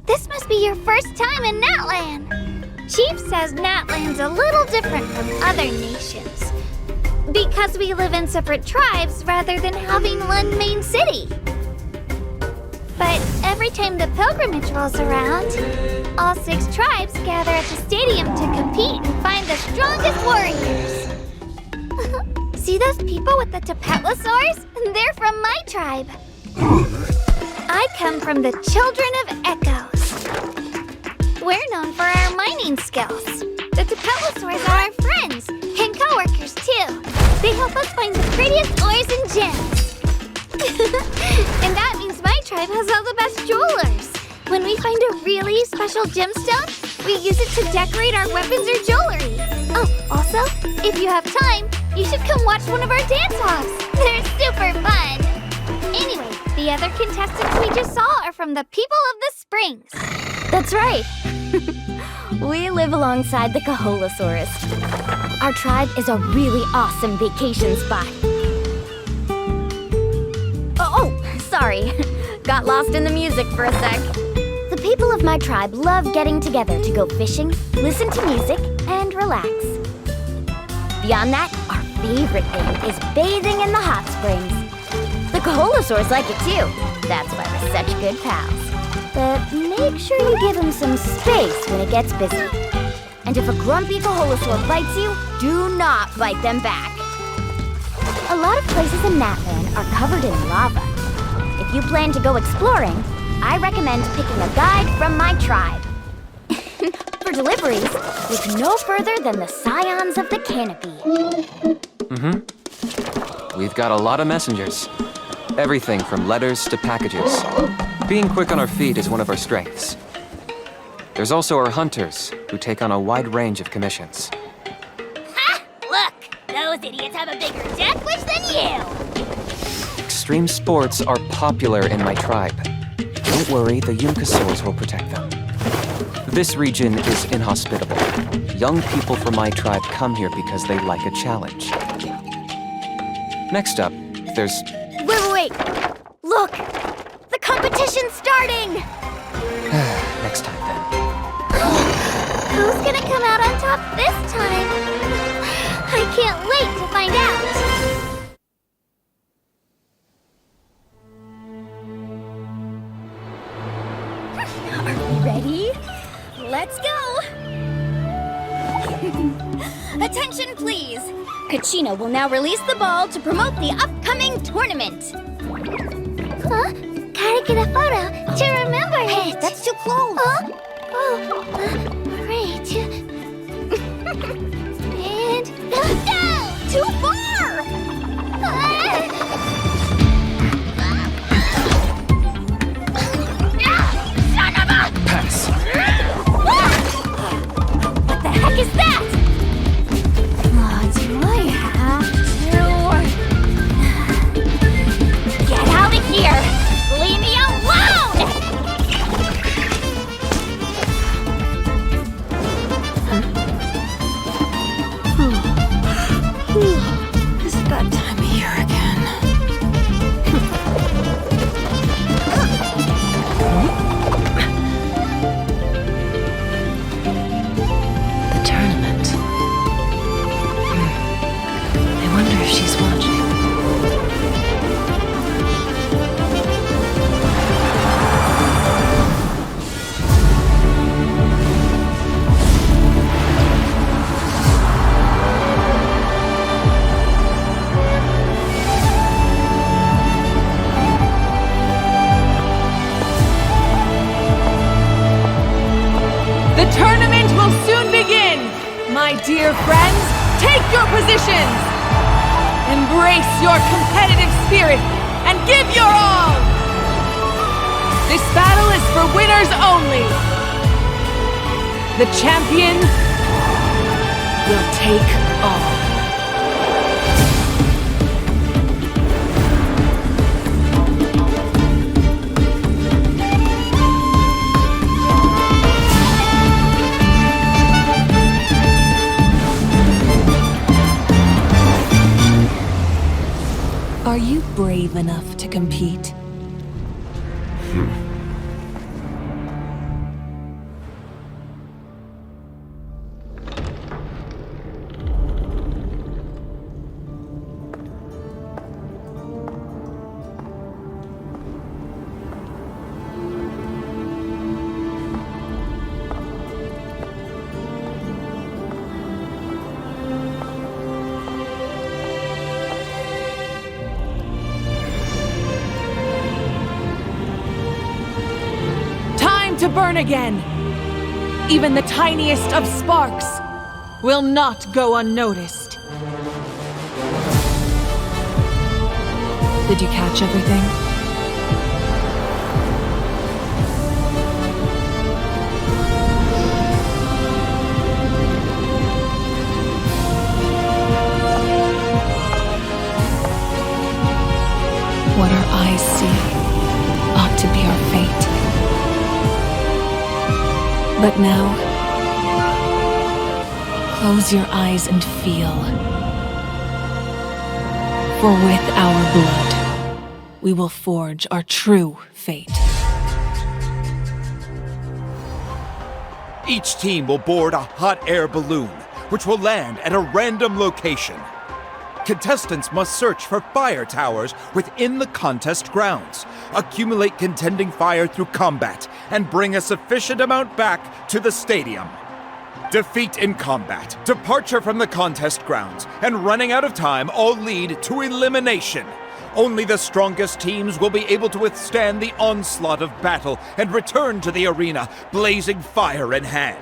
This must be your first time in Natlan. Chief says Natlan's a little different from other nations because we live in separate tribes rather than having one main city. But every time the pilgrimage rolls around, all 6 tribes gather at the stadium to compete and find the strongest warriors. See those people with the tapetlosaurs? They're from my tribe. I come from the Children of Echoes. We're known for our mining skills. The tapetlosaurs are our friends and co-workers too. They help us find the prettiest ores and gems. And that means my tribe has all the best jewelers. When we find a really special gemstone, we use it to decorate our weapons or jewelry. Oh, also, if you have time, you should come watch one of our dance-offs. They're super fun. Anyway, the other contestants we just saw are from the people of the Springs. That's right. We live alongside the Kaholosaurus. Our tribe is a really awesome vacation spot. Oh, sorry. Got lost in the music for a sec. The people of my tribe love getting together to go fishing, listen to music, and relax. Beyond that, our favorite thing is bathing in the hot springs. The Kaholosaurs like it too. That's why we're such good pals. But make sure you give him some space when it gets busy. And if a grumpy Kaholosaur bites you, do not bite them back. A lot of places in Natlan are covered in lava. If you plan to go exploring, I recommend picking a guide from my tribe. For deliveries, look no further than the Scions of the Canopy. We've got a lot of messengers. Everything from letters to packages. Being quick on our feet is one of our strengths. There's also our hunters, who take on a wide range of commissions. Ha! Look! Those idiots have a bigger death wish than you! Extreme sports are popular in my tribe. Don't worry, the Yunkasaurs will protect them. This region is inhospitable. Young people from my tribe come here because they like a challenge. Next up, there's... Wait! Look! The competition's starting! Next time, then. Who's gonna come out on top this time? I can't wait to find out! Are we ready? Let's go! Attention, please! Kachina will now release the ball to promote the upcoming tournament. Huh? Gotta get a photo to remember it! That's too close! Great. And... No! Too far! Son of a... Pass. What the heck is that? Do I have to... Get out of here! Leave me alone! Is it that time of year again? The tournament. I wonder if she's watching. The tournament will soon begin! My dear friends, take your positions! Embrace your competitive spirit and give your all! This battle is for winners only! The champion will take all. Are you brave enough to compete? to burn again. Even the tiniest of sparks will not go unnoticed. Did you catch everything? What our eyes see ought to be our fate. But now, close your eyes and feel. For with our blood, we will forge our true fate. Each team will board a hot air balloon, which will land at a random location. Contestants must search for fire towers within the contest grounds, accumulate contending fire through combat, and bring a sufficient amount back to the stadium. Defeat in combat, departure from the contest grounds, and running out of time all lead to elimination. Only the strongest teams will be able to withstand the onslaught of battle and return to the arena, blazing fire in hand.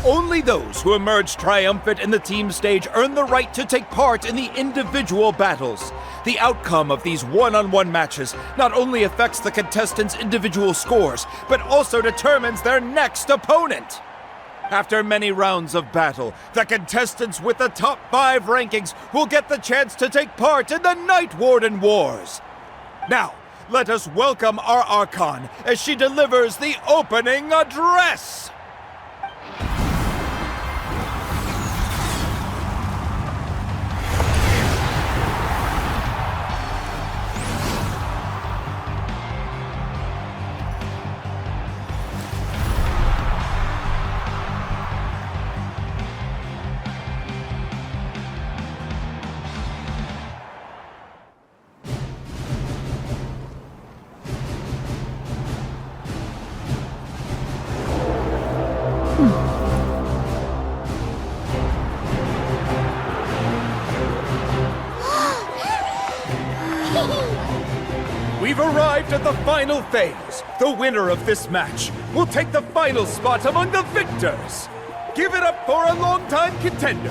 Only those who emerge triumphant in the team stage earn the right to take part in the individual battles. The outcome of these one-on-one matches not only affects the contestants' individual scores, but also determines their next opponent. After many rounds of battle, the contestants with the top 5 rankings will get the chance to take part in the Night Warden Wars. Now, let us welcome our Archon as she delivers the opening address! We've arrived at the final phase. The winner of this match will take the final spot among the victors. Give it up for a long-time contender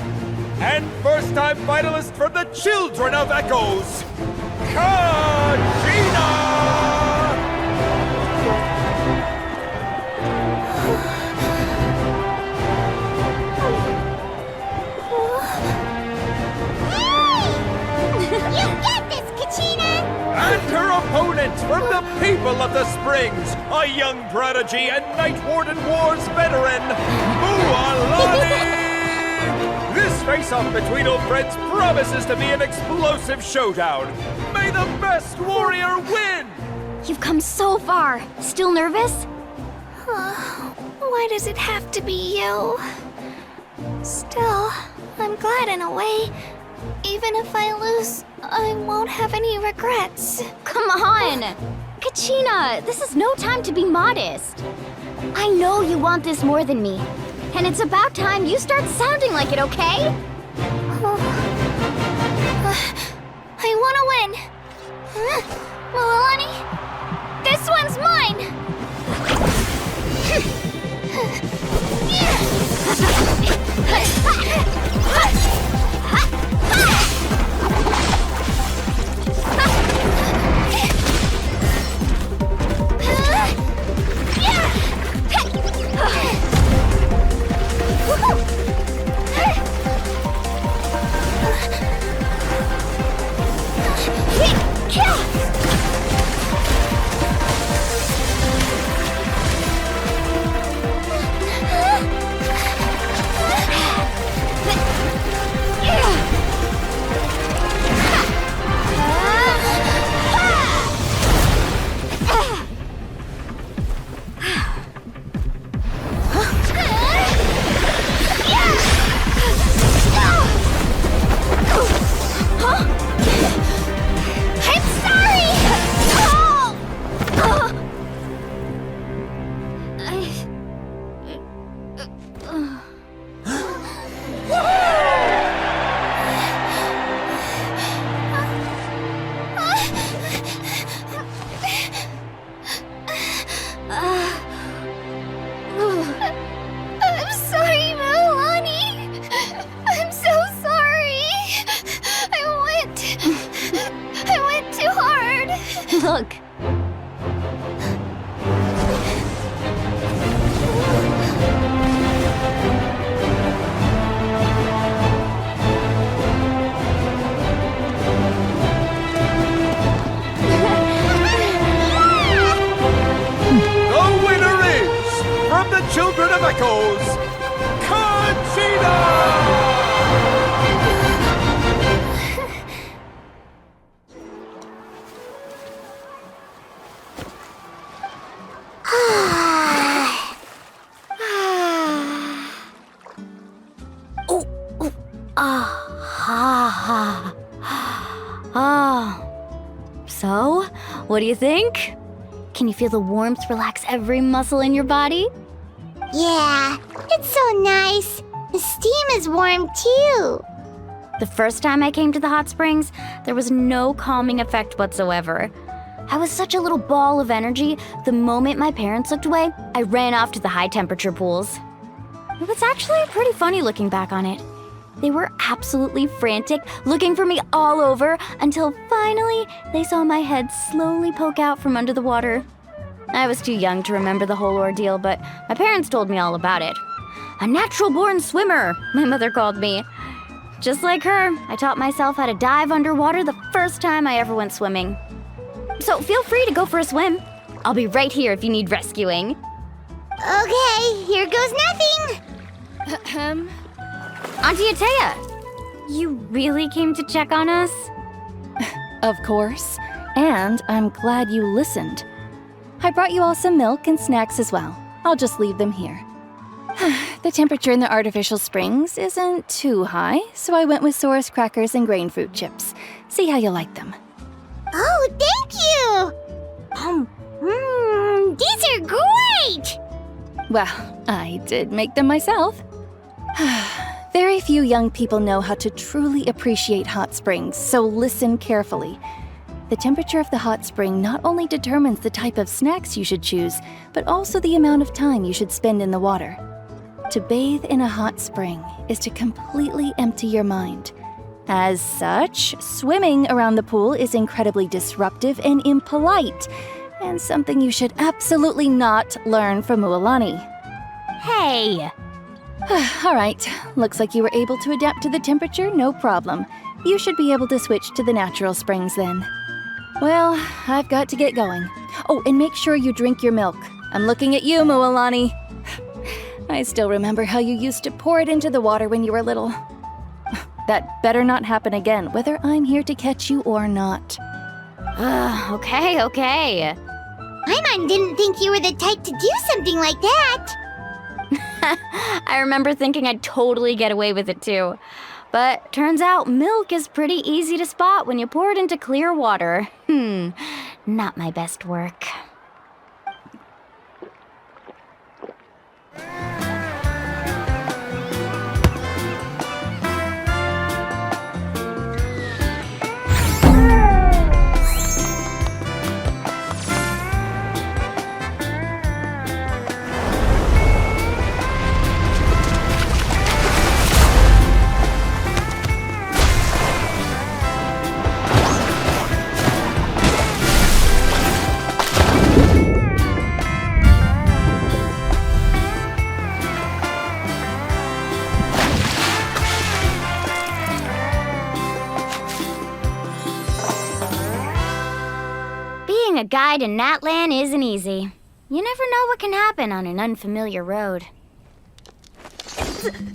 and first-time finalist from the Children of Echoes, Kachina! You get this, Kachina! And her opponent from the people of the Springs, a young prodigy and Night Warden Wars veteran, Mualani! This face-off between old friends promises to be an explosive showdown. May the best warrior win! You've come so far. Still nervous? Why does it have to be you? Still, I'm glad in a way. Even if I lose, I won't have any regrets. Come on! Kachina, this is no time to be modest. I know you want this more than me. And it's about time you start sounding like it, okay? I want to win. Mualani, this one's mine! Look. The winner is, from the Children of Echoes, Genshin! So, what do you think? Can you feel the warmth relax every muscle in your body? Yeah, it's so nice. The steam is warm too. The first time I came to the hot springs, there was no calming effect whatsoever. I was such a little ball of energy, the moment my parents looked away, I ran off to the high temperature pools. It was actually pretty funny looking back on it. They were absolutely frantic, looking for me all over, until finally they saw my head slowly poke out from under the water. I was too young to remember the whole ordeal, but my parents told me all about it. A natural-born swimmer, my mother called me. Just like her, I taught myself how to dive underwater the first time I ever went swimming. So feel free to go for a swim. I'll be right here if you need rescuing. Okay, here goes nothing. Auntie Atea, you really came to check on us? Of course. And I'm glad you listened. I brought you all some milk and snacks as well. I'll just leave them here. The temperature in the artificial springs isn't too high, so I went with Saurus crackers and grain fruit chips. See how you like them. Oh, thank you! These are great! Well, I did make them myself. Very few young people know how to truly appreciate hot springs, so listen carefully. The temperature of the hot spring not only determines the type of snacks you should choose, but also the amount of time you should spend in the water. To bathe in a hot spring is to completely empty your mind. As such, swimming around the pool is incredibly disruptive and impolite, and something you should absolutely not learn from Mualani. Hey! All right, looks like you were able to adapt to the temperature, no problem. You should be able to switch to the natural springs then. Well, I've got to get going. Oh, and make sure you drink your milk. I'm looking at you, Mualani. I still remember how you used to pour it into the water when you were little. That better not happen again, whether I'm here to catch you or not. Okay. Paimon didn't think you were the type to do something like that. I remember thinking I'd totally get away with it too. But turns out milk is pretty easy to spot when you pour it into clear water. Not my best work. Being a guide in Natlan isn't easy. You never know what can happen on an unfamiliar road.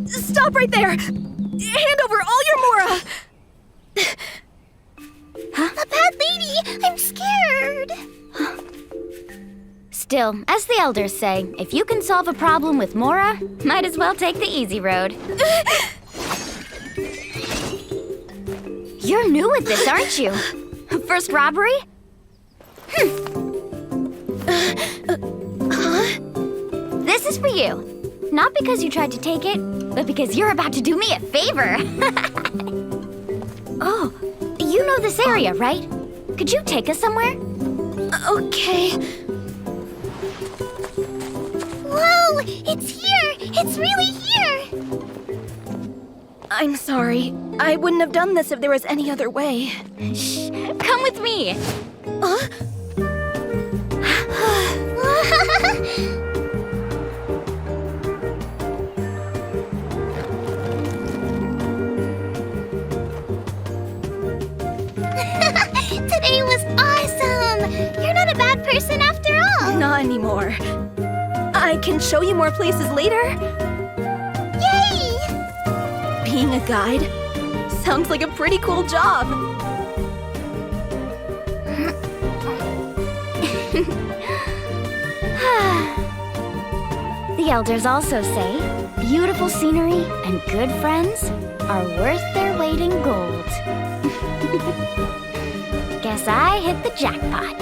Stop right there! Hand over all your Mora! A bad lady! I'm scared! Still, as the elders say, if you can solve a problem with Mora, might as well take the easy road. You're new at this, aren't you? First robbery? This is for you. Not because you tried to take it, but because you're about to do me a favor. Oh, you know this area, right? Could you take us somewhere? Okay. Whoa! It's here! It's really here! I'm sorry. I wouldn't have done this if there was any other way. Shh, come with me. person after all. Not anymore. I can show you more places later. Yay! Being a guide sounds like a pretty cool job. The elders also say beautiful scenery and good friends are worth their weight in gold. Guess I hit the jackpot.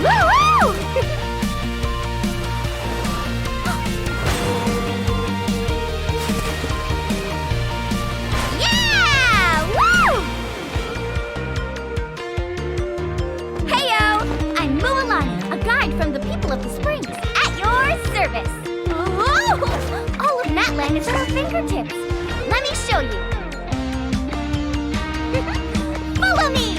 Woo-woo! Yeah! Woo! Heyo! I'm Mualani, a guide from the people of the springs, at your service. Whoa! All of Natlан is at our fingertips. Let me show you. Follow me!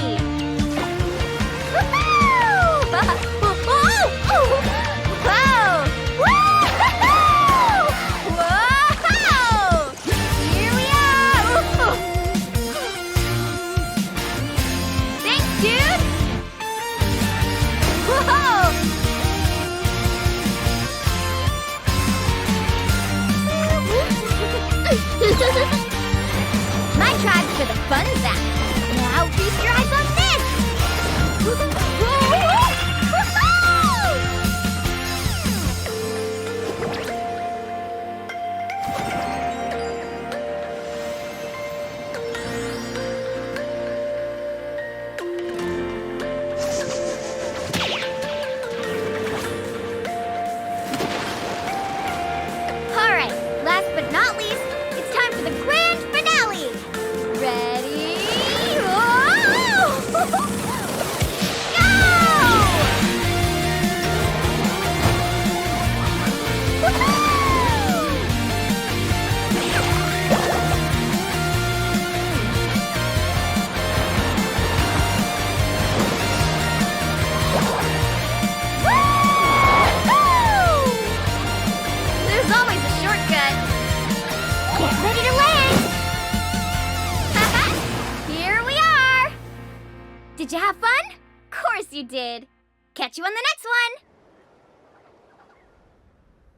Here we are! Thanks, dude! Whoa! My tribe's for the fun zap. Now feast your eyes on this! Alright, last but not least, it's time for the grand finale! Ready? Whoa! There's always a shortcut. Get ready to land! Here we are! Did you have fun? Course you did. Catch you on the next one!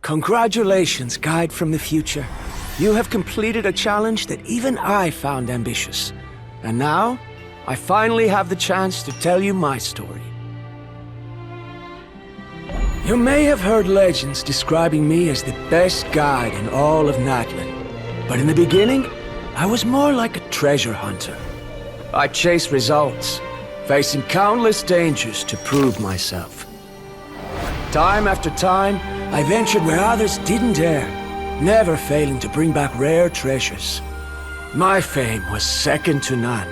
Congratulations, guide from the future. You have completed a challenge that even I found ambitious. And now, I finally have the chance to tell you my story. You may have heard legends describing me as the best guide in all of Natlin. But in the beginning, I was more like a treasure hunter. I chased results, facing countless dangers to prove myself. Time after time, I ventured where others didn't dare, never failing to bring back rare treasures. My fame was second to none.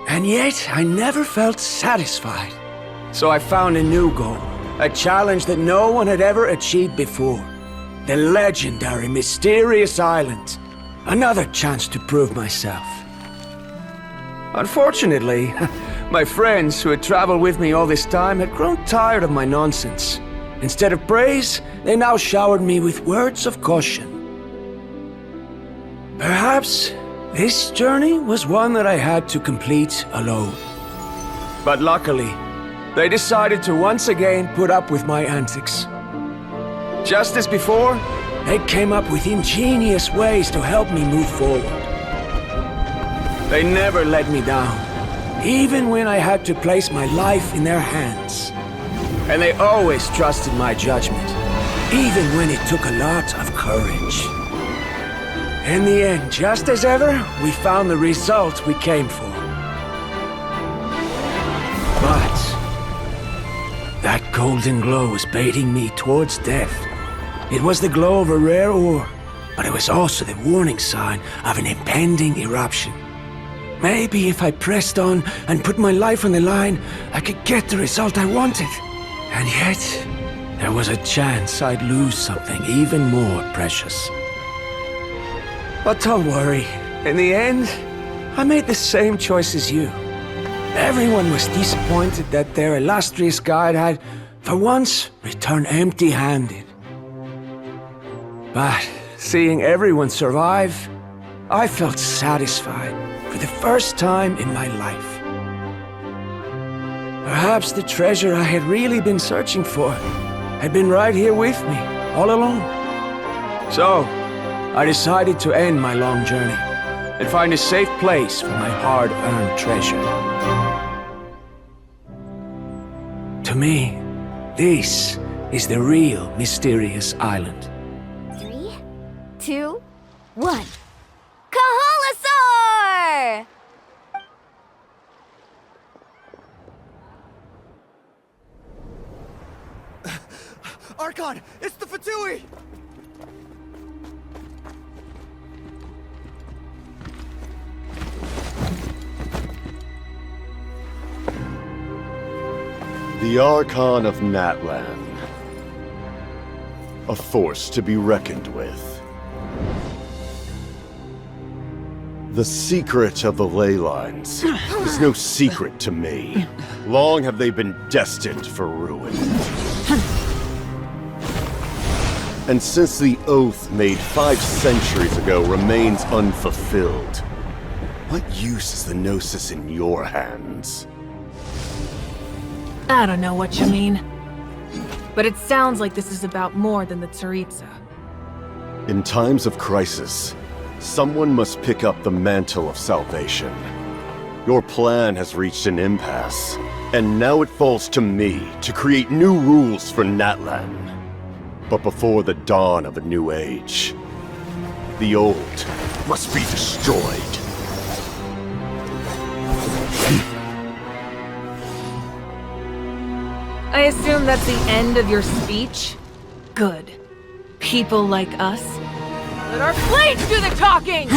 And yet, I never felt satisfied. So I found a new goal, a challenge that no one had ever achieved before. The legendary, mysterious island. Another chance to prove myself. Unfortunately, my friends who had traveled with me all this time had grown tired of my nonsense. Instead of praise, they now showered me with words of caution. Perhaps this journey was one that I had to complete alone. But luckily, they decided to once again put up with my antics. Just as before, they came up with ingenious ways to help me move forward. They never let me down, even when I had to place my life in their hands. And they always trusted my judgment, even when it took a lot of courage. In the end, just as ever, we found the result we came for. But that golden glow was baiting me towards death. It was the glow of a rare ore, but it was also the warning sign of an impending eruption. Maybe if I pressed on and put my life on the line, I could get the result I wanted. And yet, there was a chance I'd lose something even more precious. But don't worry, in the end, I made the same choice as you. Everyone was disappointed that their illustrious guide had, for once, returned empty-handed. But seeing everyone survive, I felt satisfied for the first time in my life. Perhaps the treasure I had really been searching for had been right here with me, all along. So, I decided to end my long journey and find a safe place for my hard-earned treasure. To me, this is the real mysterious island. 3, 2, 1. Kaholasaur! Archon, it's the Fatui! The Archon of Natlan. A force to be reckoned with. The secret of the ley lines is no secret to me. Long have they been destined for ruin. And since the oath made 5 centuries ago remains unfulfilled, what use is the Gnosis in your hands? I don't know what you mean. But it sounds like this is about more than the Tsaritsa. In times of crisis, someone must pick up the mantle of salvation. Your plan has reached an impasse, and now it falls to me to create new rules for Natlan. But before the dawn of a new age, the old must be destroyed. I assume that's the end of your speech? Good. People like us. Let our blades do the talking!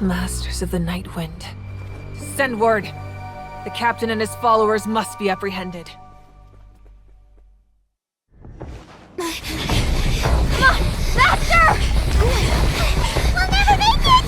Masters of the Night Wind. Send word. The captain and his followers must be apprehended. Come on! Faster! We'll never make it!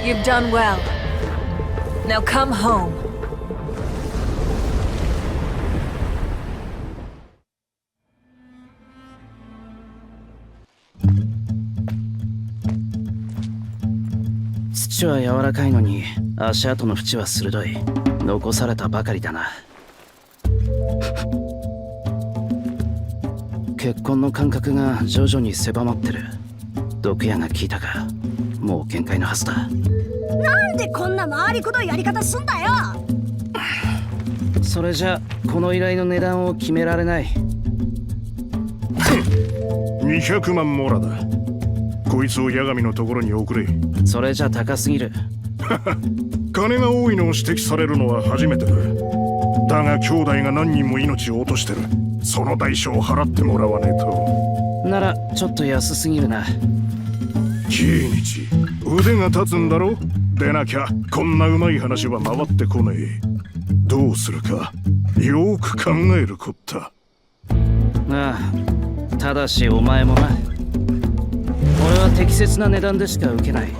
You've done well. Now come home. Its は柔らかいのに足跡の縁は鋭い。残されたばかりだな。結婚の感覚が徐々に狭まってる。毒矢が効いたが、もう限界のはずだ。なんでこんな回りくどいやり方すんだよ。それじゃこの依頼の値段を決められない。200万モラだ。こいつを八神のところに送れ。それじゃ高すぎる。金が多いのを指摘されるのは初めてだ。だが兄弟が何人も命を落としてる。その代償を払ってもらわねえと。ならちょっと安すぎるな。キーニチ、腕が立つんだろ。でなきゃこんなうまい話は回ってこねえ。どうするかよく考えるこった。ああ、ただしお前もな。俺は適切な値段でしか受けない。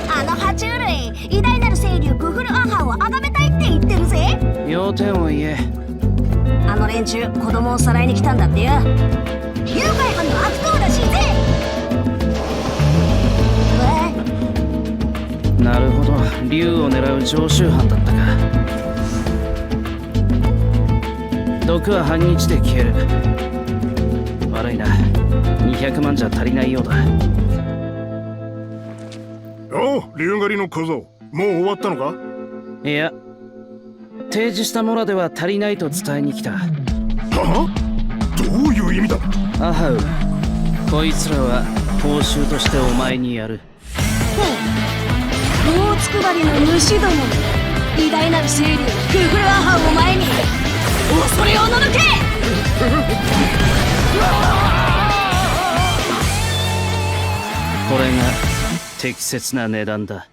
あの爬虫類、偉大なる清流クフルアハンを崇めたいって言ってるぜ。要点を言え。あの連中、子供をさらいに来たんだってよ。誘拐犯の悪党らしいぜ。なるほど、竜を狙う常習犯だったか。毒は半日で消える。悪いな、200万じゃ足りないようだ。おう、竜狩りの小僧、もう終わったのか。いや、提示したモラでは足りないと伝えに来た。はあ？どういう意味だ。アハウ、こいつらは報酬としてお前にやる。大つくばりの主ども、偉大なる清流クフルアハンを前に恐れおののけ。これが適切な値段だ。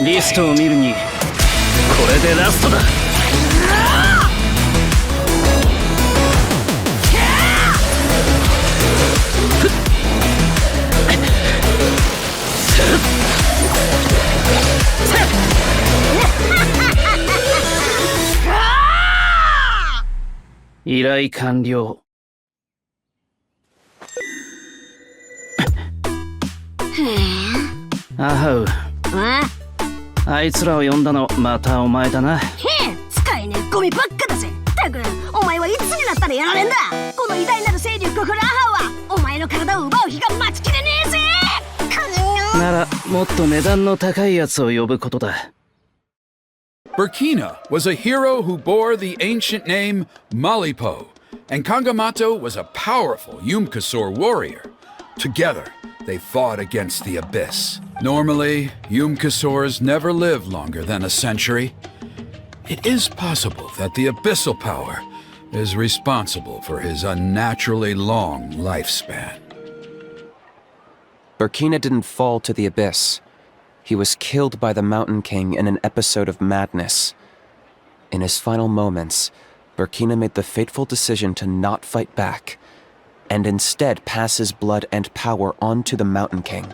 リストを見るにこれでラストだ。依頼完了。アハウ、あいつらを呼んだのまたお前だな。使えねえゴミばっかだぜ。ったくお前はいつになったらやられんだ。この偉大なる清流クフルアハンはお前の体を奪う日が待ちきれねえぜ。ならもっと値段の高いやつを呼ぶことだ。Burkina was a hero who bore the ancient name Malipo, and Kangamato was a powerful Yumkasor warrior. Together, they fought against the Abyss. Normally, Yumkasors never live longer than a century. It is possible that the abyssal power is responsible for his unnaturally long lifespan. Burkina didn't fall to the Abyss. He was killed by the Mountain King in an episode of madness. In his final moments, Burkina made the fateful decision to not fight back, and instead pass his blood and power on to the Mountain King.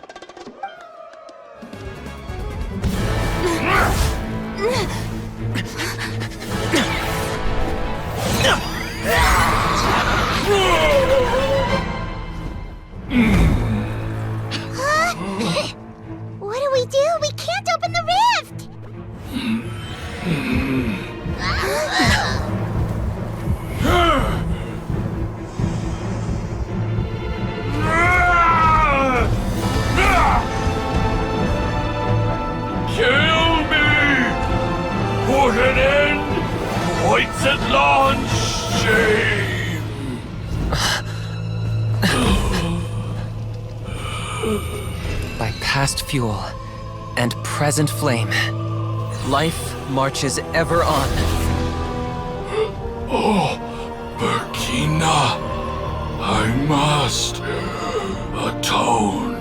points at launch! Shame! By past fuel and present flame, life marches ever on. Oh, Burkina, I must atone.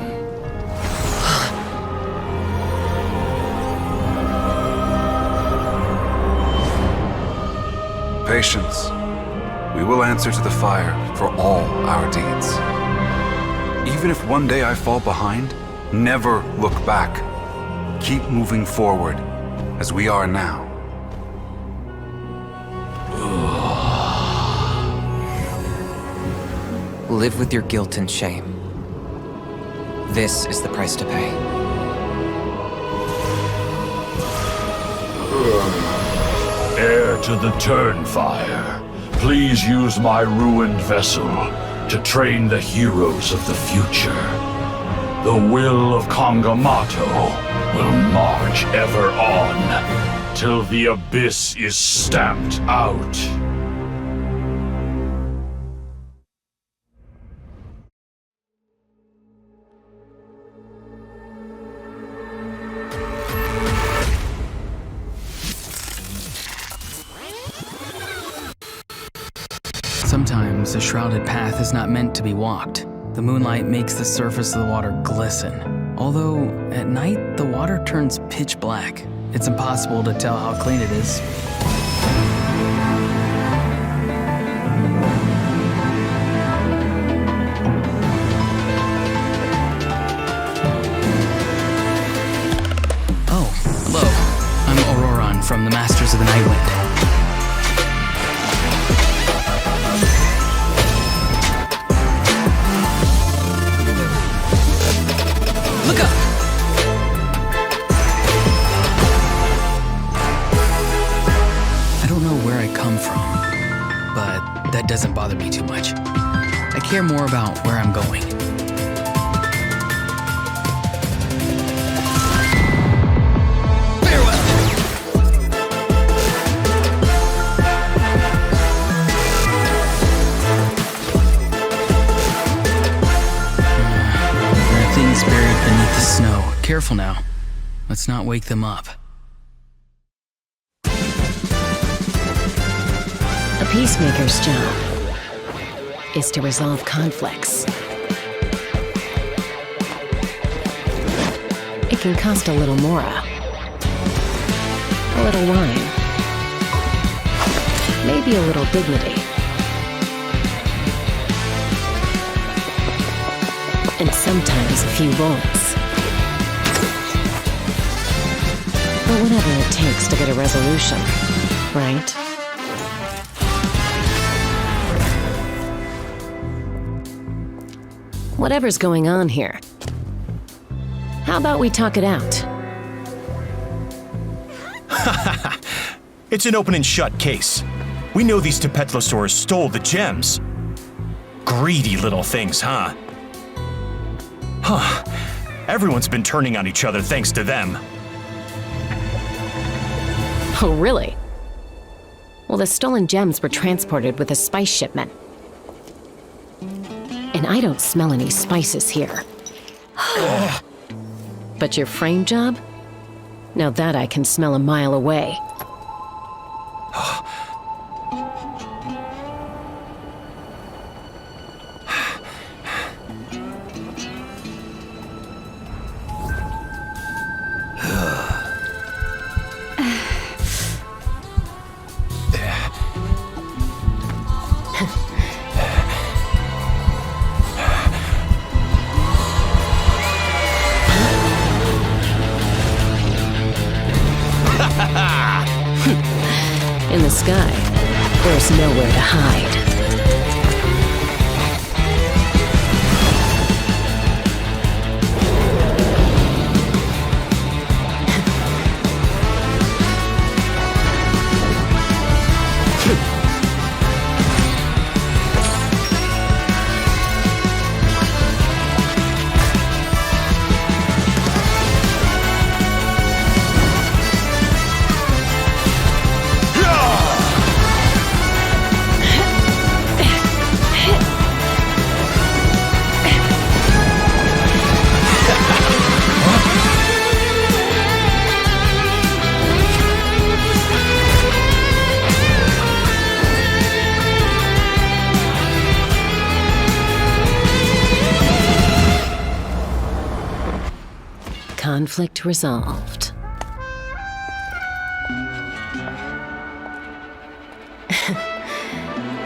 Patience. We will answer to the fire for all our deeds. Even if one day I fall behind, never look back. Keep moving forward, as we are now. Live with your guilt and shame. This is the price to pay. Heir to the Turnfire, please use my ruined vessel to train the heroes of the future. The will of Kangamato will march ever on, till the abyss is stamped out. Sometimes a shrouded path is not meant to be walked. The moonlight makes the surface of the water glisten. Although, at night, the water turns pitch black. It's impossible to tell how clean it is. Oh, hello. I'm Auroron from the Masters of the Nightwind. Look up! I don't know where I come from, but that doesn't bother me too much. I care more about where I'm going. Farewell! There are things buried beneath the snow. Careful now. Let's not wake them up. A peacemaker's job is to resolve conflicts. It can cost a little mora, a little wine, maybe a little dignity, and sometimes a few bullets. But whatever it takes to get a resolution, right? Whatever's going on here, how about we talk it out? It's an open and shut case. We know these Tepetlosaurs stole the gems. Greedy little things, huh? Huh. Everyone's been turning on each other thanks to them. Oh, really? Well, the stolen gems were transported with a spice shipment. And I don't smell any spices here. But your frame job? Now that I can smell a mile away. In the sky, there's nowhere to hide. Conflict resolved.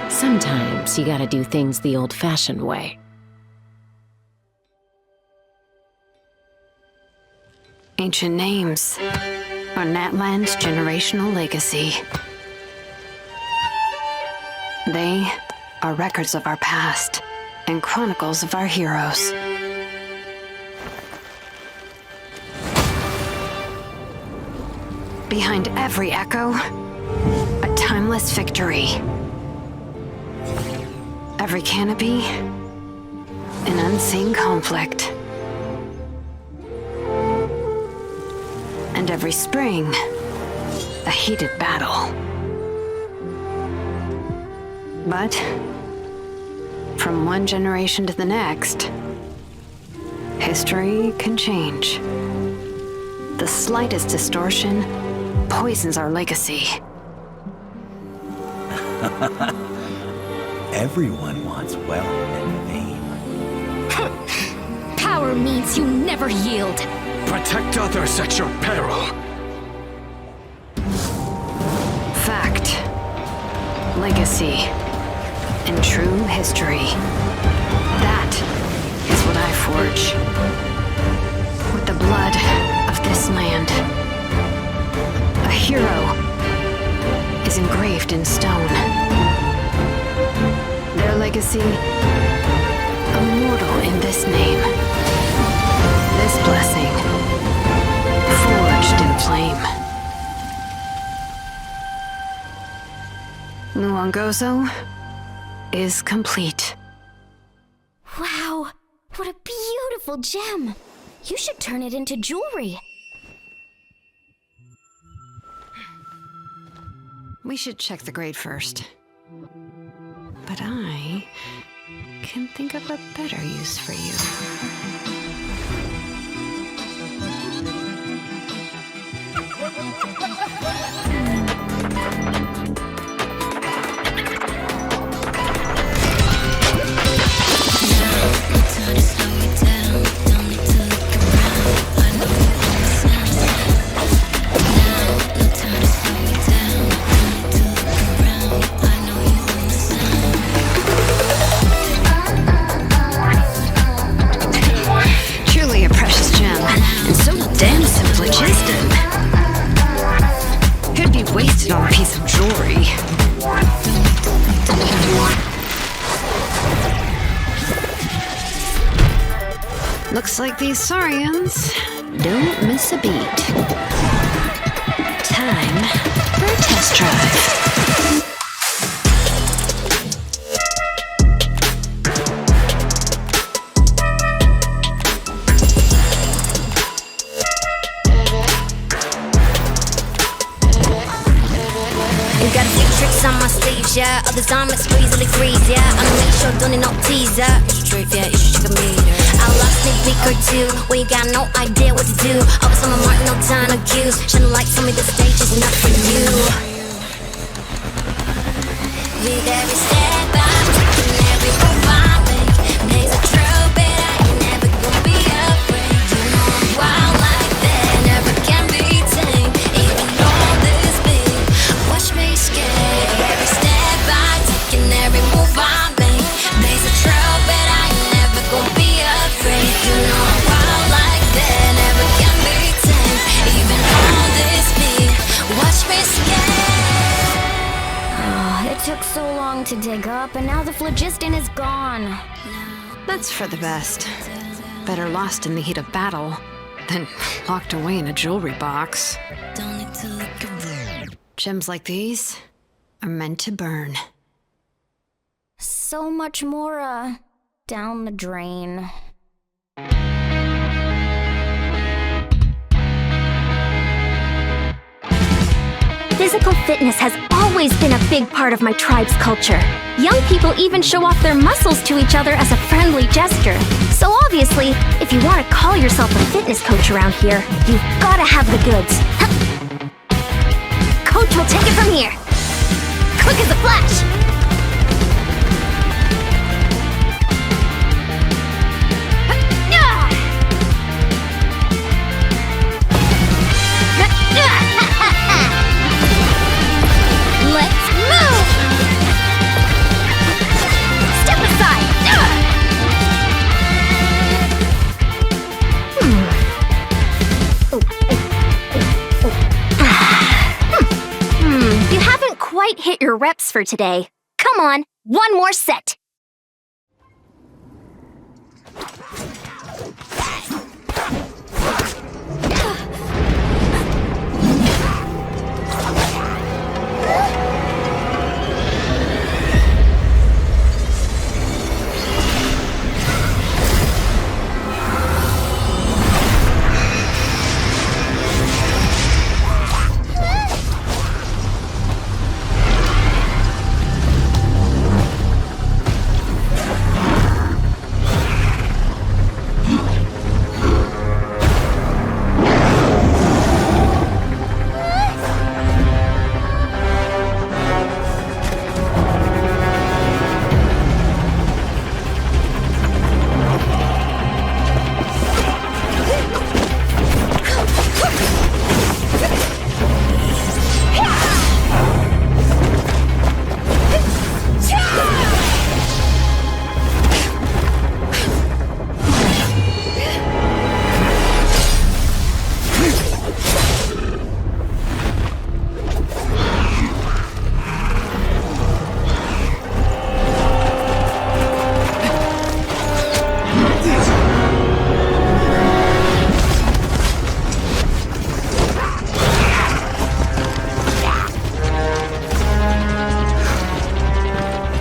Sometimes you gotta do things the old-fashioned way. Ancient names are Natlan's generational legacy. They are records of our past and chronicles of our heroes. Behind every echo, a timeless victory. Every canopy, an unseen conflict. And every spring, a heated battle. But from one generation to the next, history can change. The slightest distortion poisons our legacy. Everyone wants wealth and fame. Power means you never yield. Protect others at your peril. Fact, legacy, and true history. That is what I forge. With the blood of this land. A hero is engraved in stone. Their legacy, immortal in this name. This blessing, forged in flame. Luongozo is complete. Wow, what a beautiful gem. You should turn it into jewelry. We should check the grade first. But I can think of a better use for you. Truly a precious gem, and so damn simplistic. Could be wasted on a piece of jewelry. Looks like these Saurians don't miss a beat. Time for a test drive. Got a few tricks on my sleeves, yeah. Others I'm easily freeze, yeah. I'm gonna make sure don't need no teaser. It's the truth, yeah, you should check a meter. I'll last sneak peek or two when you got no idea what to do. Always on my mark, no time to cues. Shining light, tell me the stage is not for you. With every step I take and every move I make, there's a trail, but I ain't never gonna be afraid. You know I'm wild like that, never can be tamed. Even all this big, watch me skate. Every step I take and every move I make, there's a trail, but I ain't never gonna be afraid. You know I'm wild like that, never can be tamed. Even all this big, watch me skate. It took so long to dig up, and now the phlogiston is gone. That's for the best. Better lost in the heat of battle than locked away in a jewelry box. Gems like these are meant to burn. So much more, down the drain. Physical fitness has always been a big part of my tribe's culture. Young people even show off their muscles to each other as a friendly gesture. So obviously, if you want to call yourself a fitness coach around here, you've got to have the goods. Coach will take it from here. Quick as a flash. your reps for today. Come on, one more set.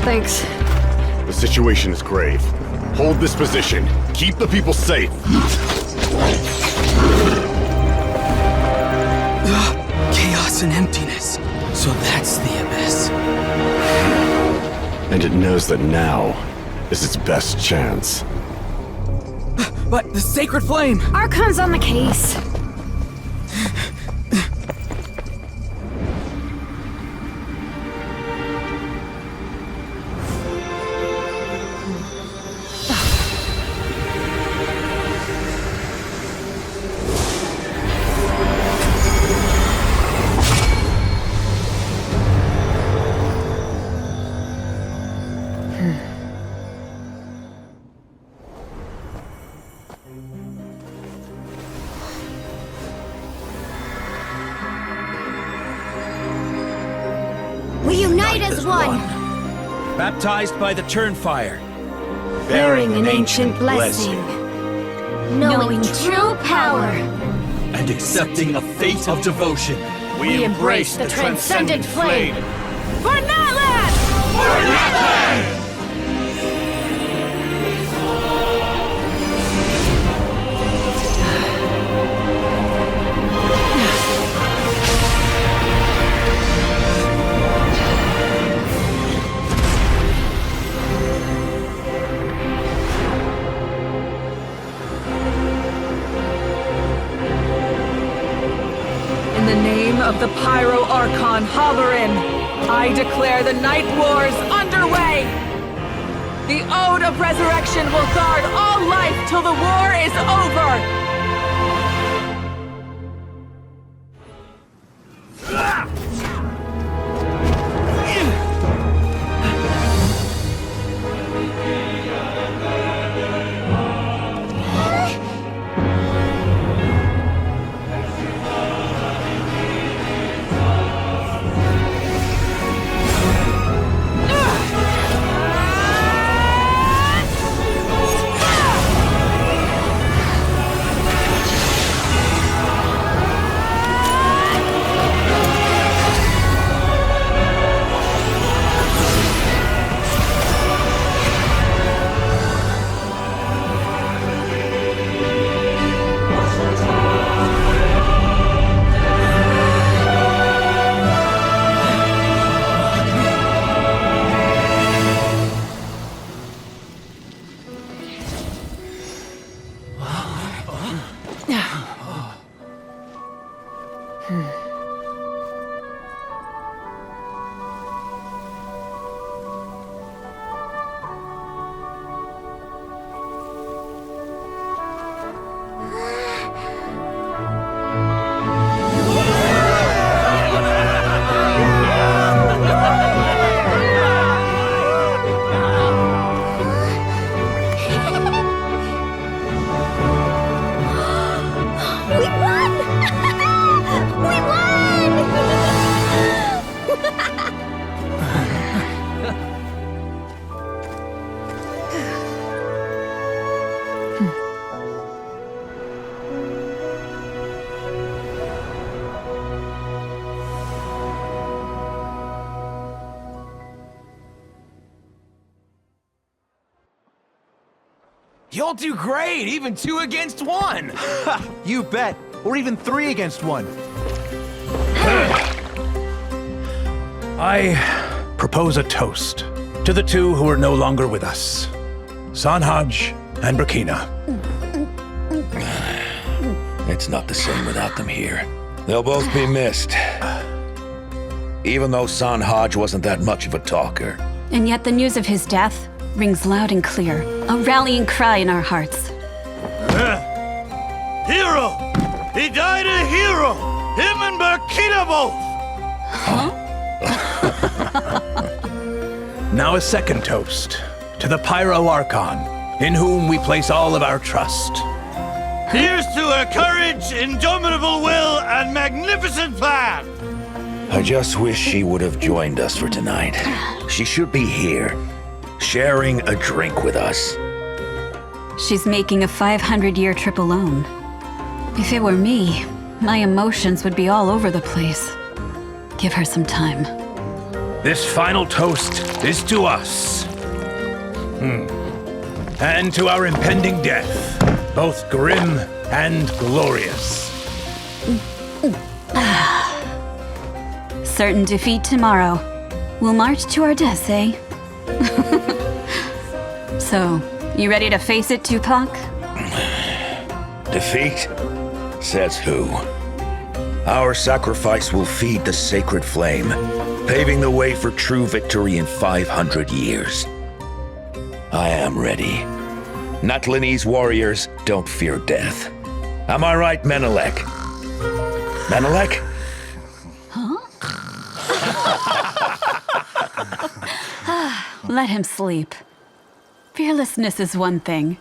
Thanks. The situation is grave. Hold this position. Keep the people safe. Chaos and emptiness. So that's the abyss. And it knows that now is its best chance. But the sacred flame! Archon's on the case. We unite as one! Baptized by the Turnfire. Bearing an ancient blessing. Knowing true power. And accepting a fate of devotion. We embrace the transcendent flame. For Natlan! For Natlan! In the name of the Pyro Archon Halloran, I declare the Night Wars underway! The Ode of Resurrection will guard all life till the war is over! You'll do great, even 2 against 1. You bet. Or even 3 against 1. I propose a toast to the 2 who are no longer with us, Sanhaj and Burkina. It's not the same without them here. They'll both be missed. Even though Sanhaj wasn't that much of a talker. And yet the news of his death rings loud and clear, a rallying cry in our hearts. Hero! He died a hero! Him and Burkina both! Now a second toast to the Pyro Archon, in whom we place all of our trust. Here's to her courage, indomitable will, and magnificent plan! I just wish she would have joined us for tonight. She should be here, sharing a drink with us. She's making a 500-year trip alone. If it were me, my emotions would be all over the place. Give her some time. This final toast is to us. And to our impending death, both grim and glorious. Certain defeat tomorrow. We'll march to our deaths, eh? So, you ready to face it, Tupac? Defeat? Says who? Our sacrifice will feed the sacred flame, paving the way for true victory in 500 years. I am ready. Natlanese warriors don't fear death. Am I right, Menelek? Menelek? Let him sleep. Fearlessness is one thing,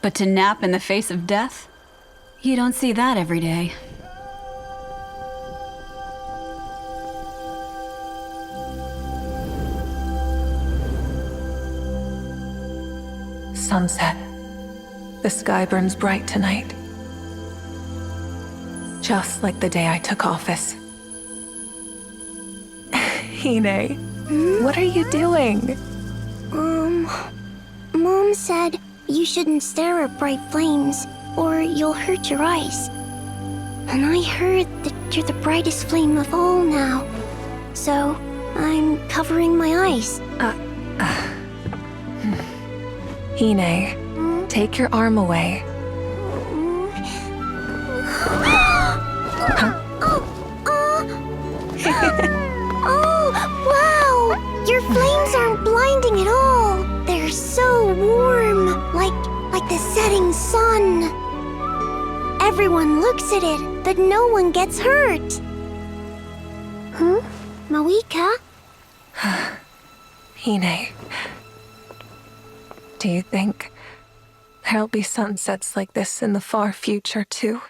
but to nap in the face of death? You don't see that every day. Sunset. The sky burns bright tonight. Just like the day I took office. Hine, what are you doing? Mom said you shouldn't stare at bright flames, or you'll hurt your eyes. And I heard that you're the brightest flame of all now. So, I'm covering my eyes. Hine, take your arm away. Oh, wow! Your flames aren't blinding at all. They're so warm, like the setting sun. Everyone looks at it, but no one gets hurt. Huh? Mawika? Hine, do you think there'll be sunsets like this in the far future, too?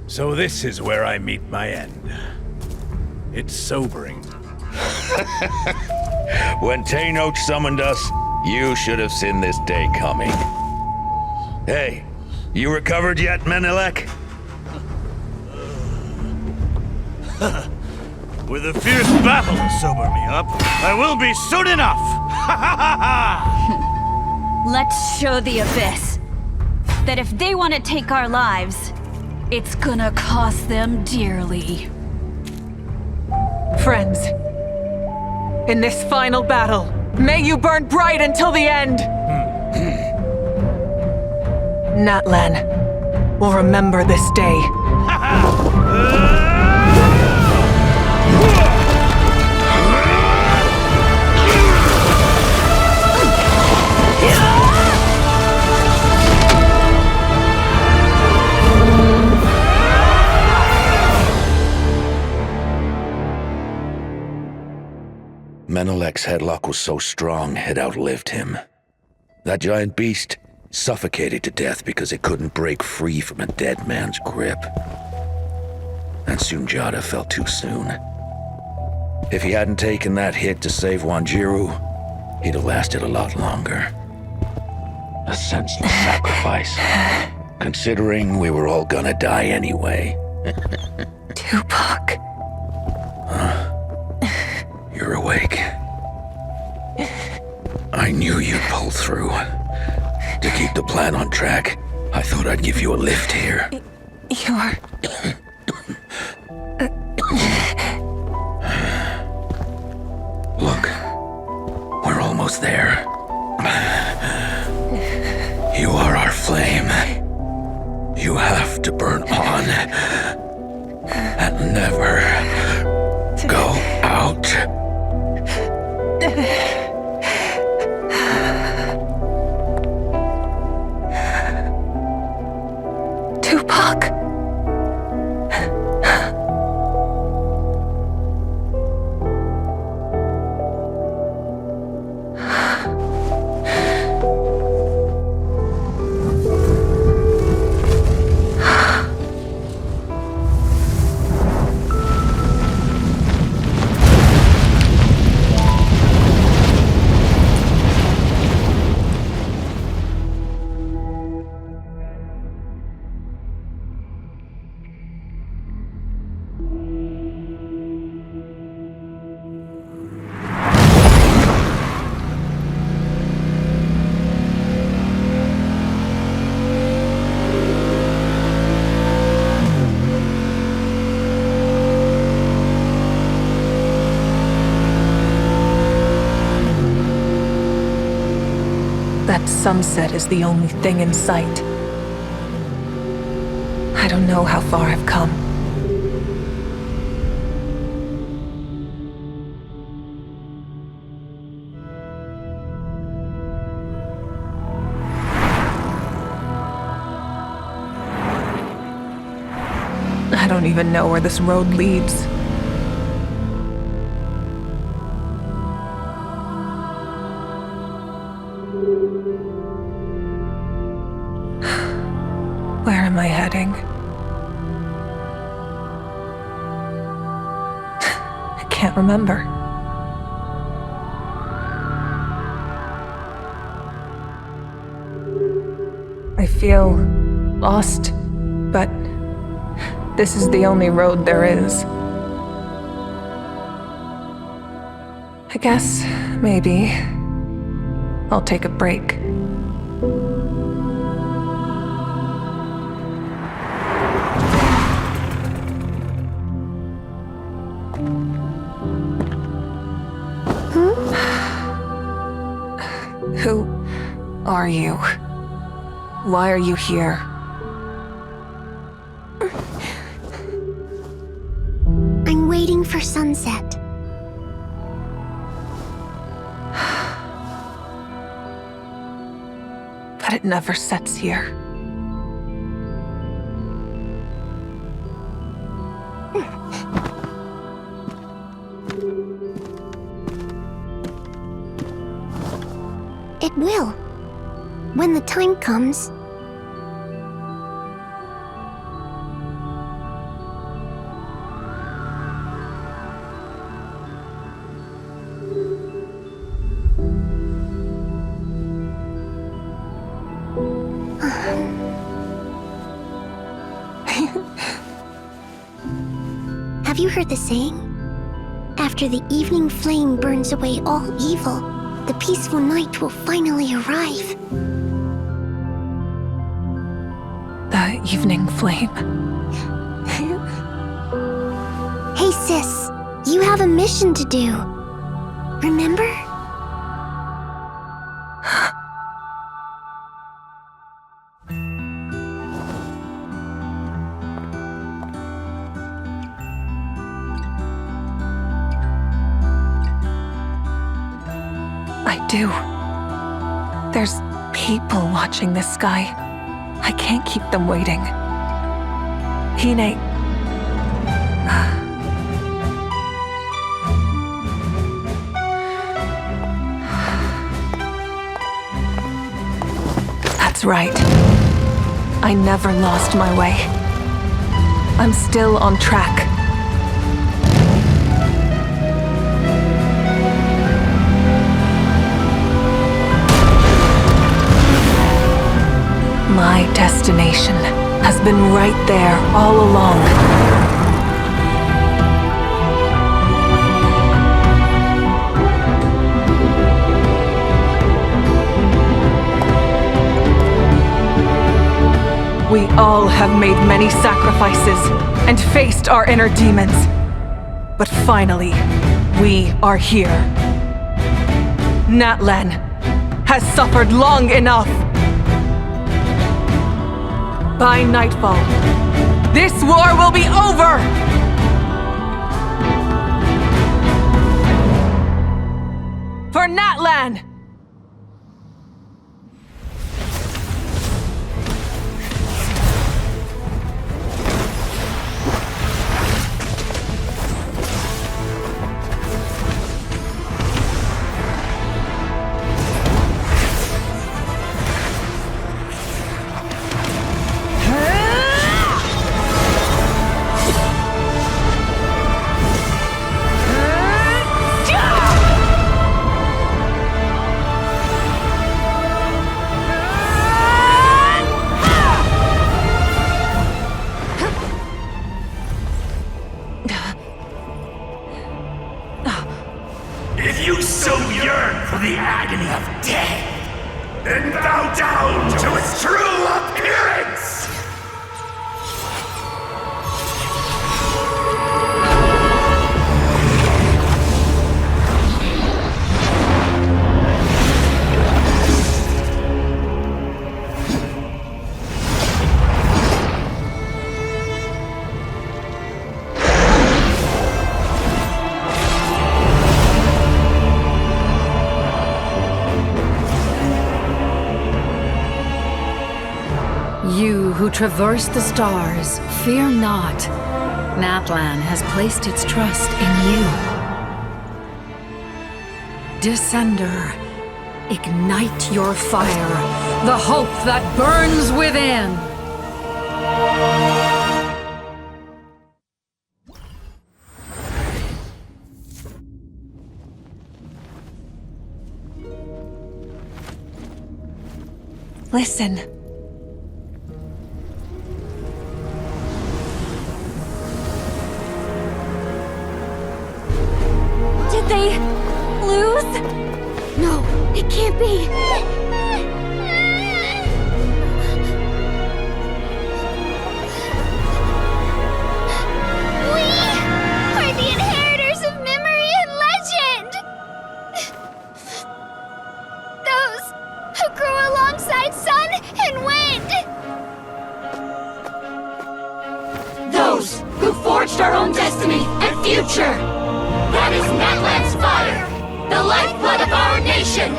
So this is where I meet my end. It's sobering. When Tenoch summoned us, you should have seen this day coming. Hey, you recovered yet, Menelek? With a fierce battle to sober me up, I will be soon enough! Let's show the Abyss that if they want to take our lives, it's gonna cost them dearly. Friends, in this final battle, may you burn bright until the end! Natlan will remember this day. Menelek's headlock was so strong, it outlived him. That giant beast suffocated to death because it couldn't break free from a dead man's grip. And Sunjata fell too soon. If he hadn't taken that hit to save Wanjiru, he'd have lasted a lot longer. A senseless sacrifice, considering we were all gonna die anyway. Tupac. longer awake. I knew you'd pull through. To keep the plan on track, I thought I'd give you a lift here. You're... Look, we're almost there. You are our flame. You have to burn on and never go out. Tupac. That sunset is the only thing in sight. I don't know how far I've come. I don't even know where this road leads. Where am I heading? I can't remember. I feel lost, but this is the only road there is. I guess, maybe, I'll take a break. Who are you? Why are you here? I'm waiting for sunset. But it never sets here. It will. When the time comes. Have you heard the saying? After the evening flame burns away all evil, the peaceful night will finally arrive. The evening flame. Hey sis, you have a mission to do. Remember? I do. There's people watching this sky. I can't keep them waiting. Hine... That's right. I never lost my way. I'm still on track. My destination has been right there all along. all have made many sacrifices and faced our inner demons. But finally, we are here. Natlin has suffered long enough. By nightfall, this war will be over! For Natlin! If you so yearn for the agony of death, then bow down to its true appearance! You who traverse the stars, fear not. Natlin has placed its trust in you. Descender, ignite your fire, the hope that burns within. Listen. Did they lose? No, it can't be. We are the inheritors of memory and legend! Those who grew alongside sun and wind! Those who forged our own destiny and future! That is Natlan's fire, the lifeblood of our nation!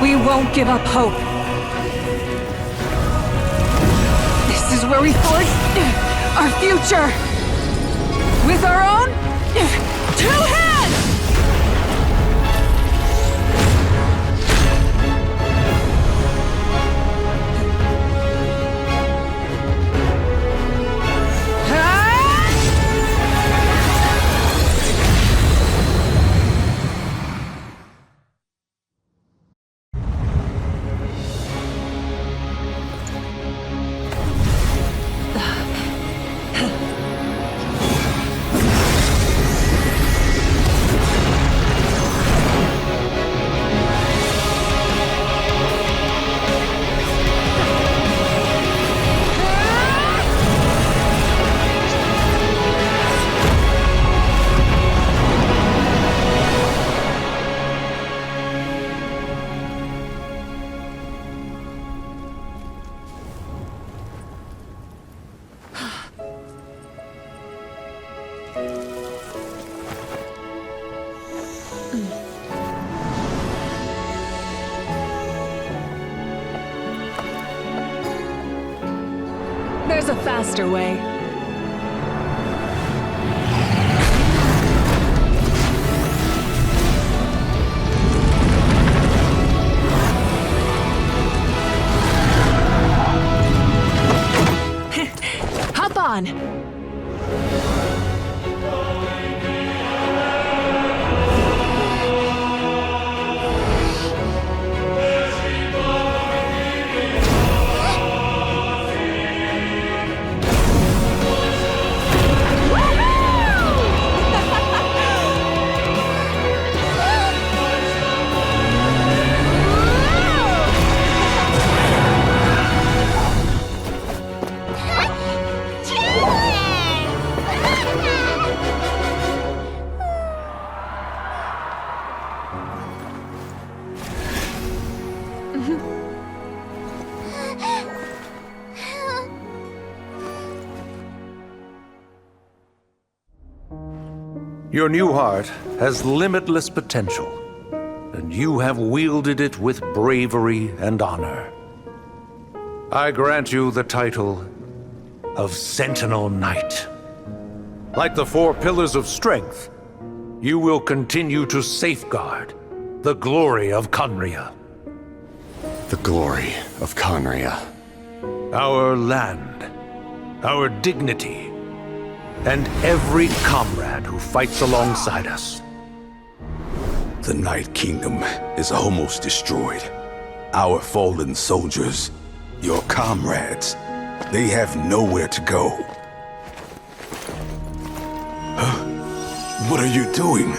We won't give up hope. This is where we forge our future. With our own 2 hands! There's a faster way. Hop on! Your new heart has limitless potential, and you have wielded it with bravery and honor. I grant you the title of Sentinel Knight. Like the 4 pillars of strength, you will continue to safeguard the glory of Conria. The glory of Conria. Our land, our dignity, and every comrade who fights alongside us. The Night Kingdom is almost destroyed. Our fallen soldiers, your comrades, they have nowhere to go. Huh? What are you doing?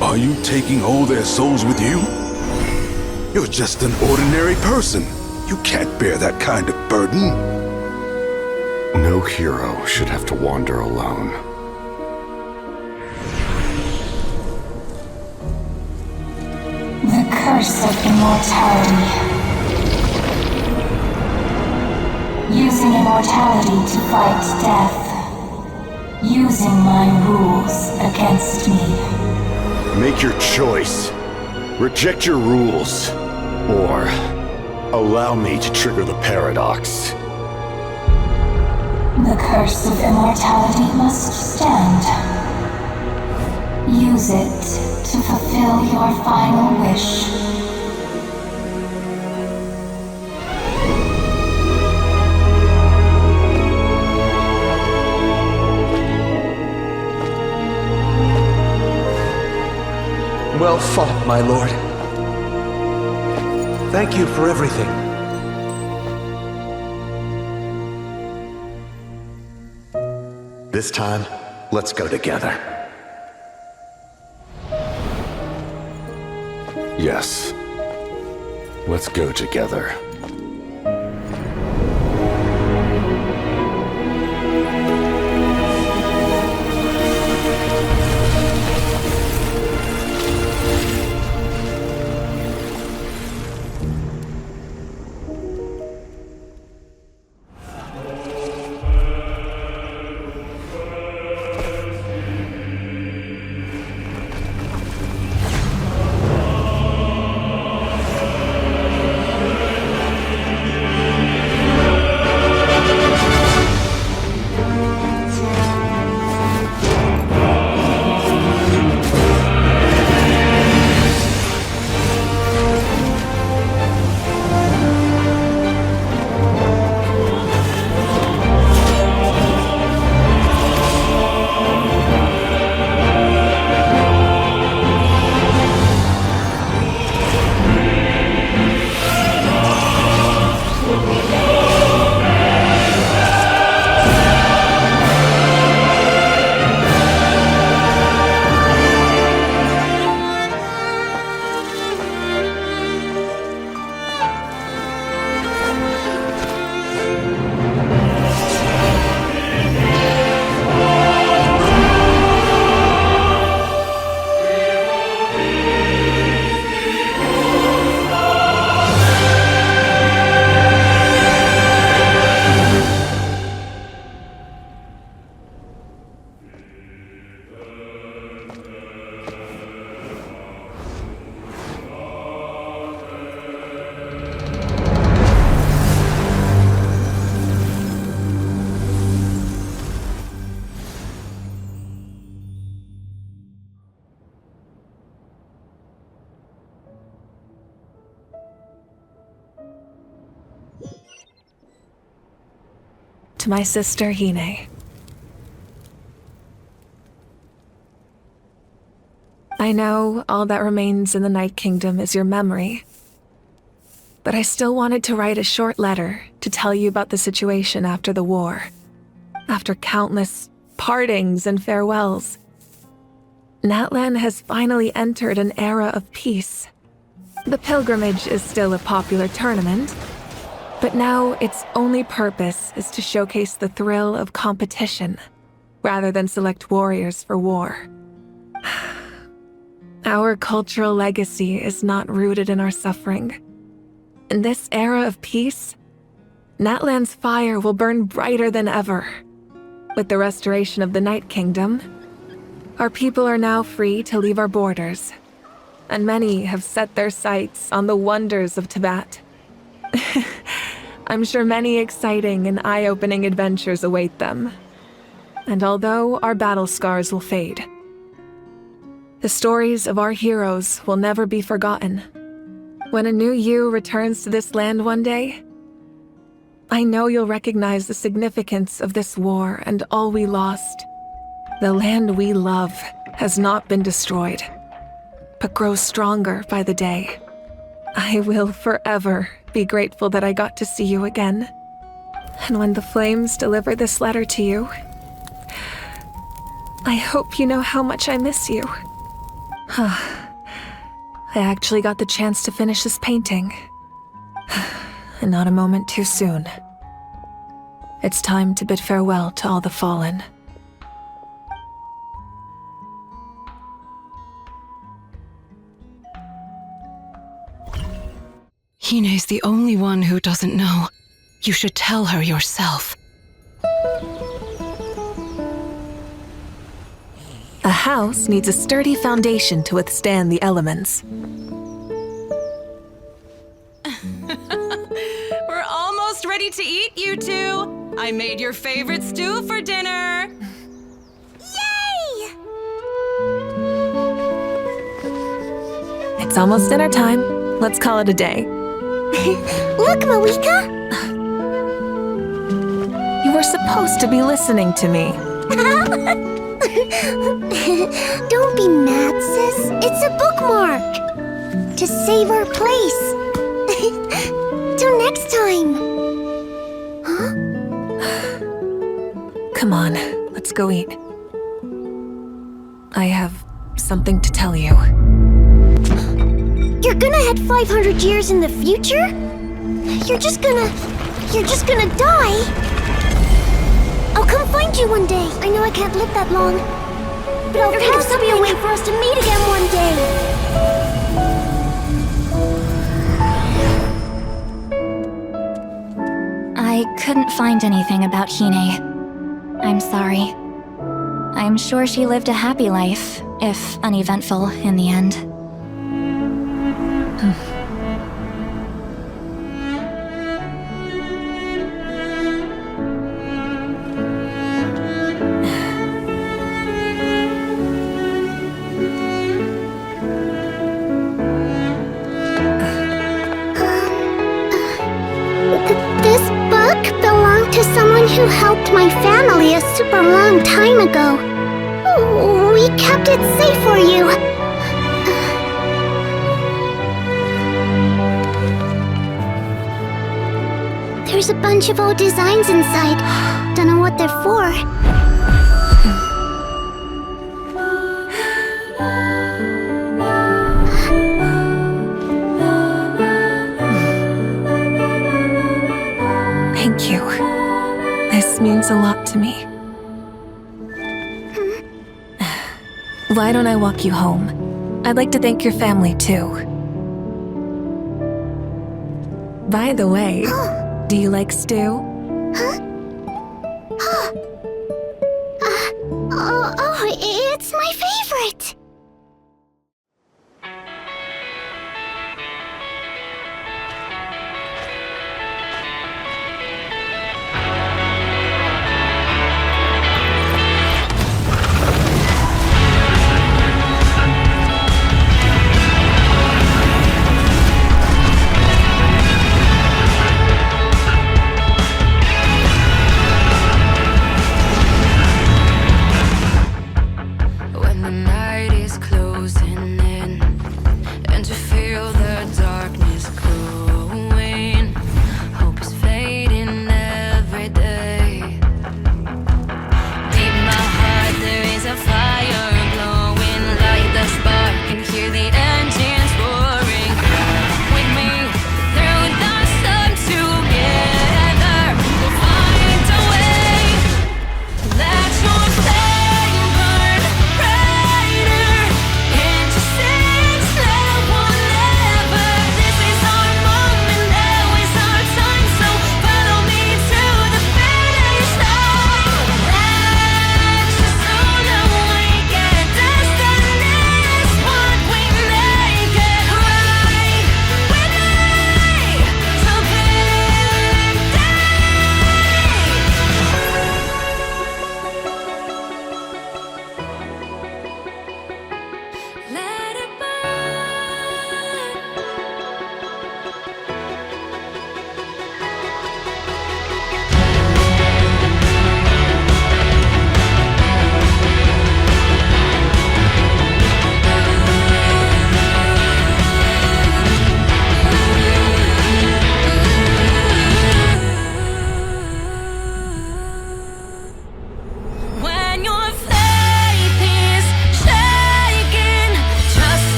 Are you taking all their souls with you? You're just an ordinary person. You can't bear that kind of burden. No hero should have to wander alone. The curse of immortality. Using immortality to fight death. Using my rules against me. Make your choice. Reject your rules. Or allow me to trigger the paradox. The curse of immortality must stand. Use it to fulfill your final wish. Well fought, my lord. Thank you for everything. This time, let's go together. Yes. Let's go together. to my sister Hine. I know all that remains in the Night Kingdom is your memory, but I still wanted to write a short letter to tell you about the situation after the war. After countless partings and farewells, Natlan has finally entered an era of peace. The pilgrimage is still a popular tournament, but now its only purpose is to showcase the thrill of competition, rather than select warriors for war. Our cultural legacy is not rooted in our suffering. In this era of peace, Natlan's fire will burn brighter than ever. With the restoration of the Night Kingdom, our people are now free to leave our borders, and many have set their sights on the wonders of Tibet. I'm sure many exciting and eye-opening adventures await them. And although our battle scars will fade, the stories of our heroes will never be forgotten. When a new you returns to this land one day, I know you'll recognize the significance of this war and all we lost. The land we love has not been destroyed, but grows stronger by the day. I will forever be grateful that I got to see you again. And when the flames deliver this letter to you, I hope you know how much I miss you. I actually got the chance to finish this painting. And not a moment too soon. It's time to bid farewell to all the fallen. Hine's the only one who doesn't know. You should tell her yourself. A house needs a sturdy foundation to withstand the elements. We're almost ready to eat, you two. I made your favorite stew for dinner. Yay! It's almost dinner time. Let's call it a day. Look, Malika! You were supposed to be listening to me. Don't be mad, sis. It's a bookmark. To save our place. Till next time. Huh? Come on, let's go eat. I have something to tell you. You're gonna head 500 years in the future? You're just gonna die? I'll come find you one day. I know I can't live that long. But there has to be a way for us to meet again one day. I couldn't find anything about Hine. I'm sorry. I'm sure she lived a happy life, if uneventful in the end. This book belonged to someone who helped my family a super long time ago. We kept it safe for you. There's a bunch of old designs inside. Don't know what they're for. Thank you. This means a lot to me. Why don't I walk you home? I'd like to thank your family, too. By the way, do you like stew? It's my favorite!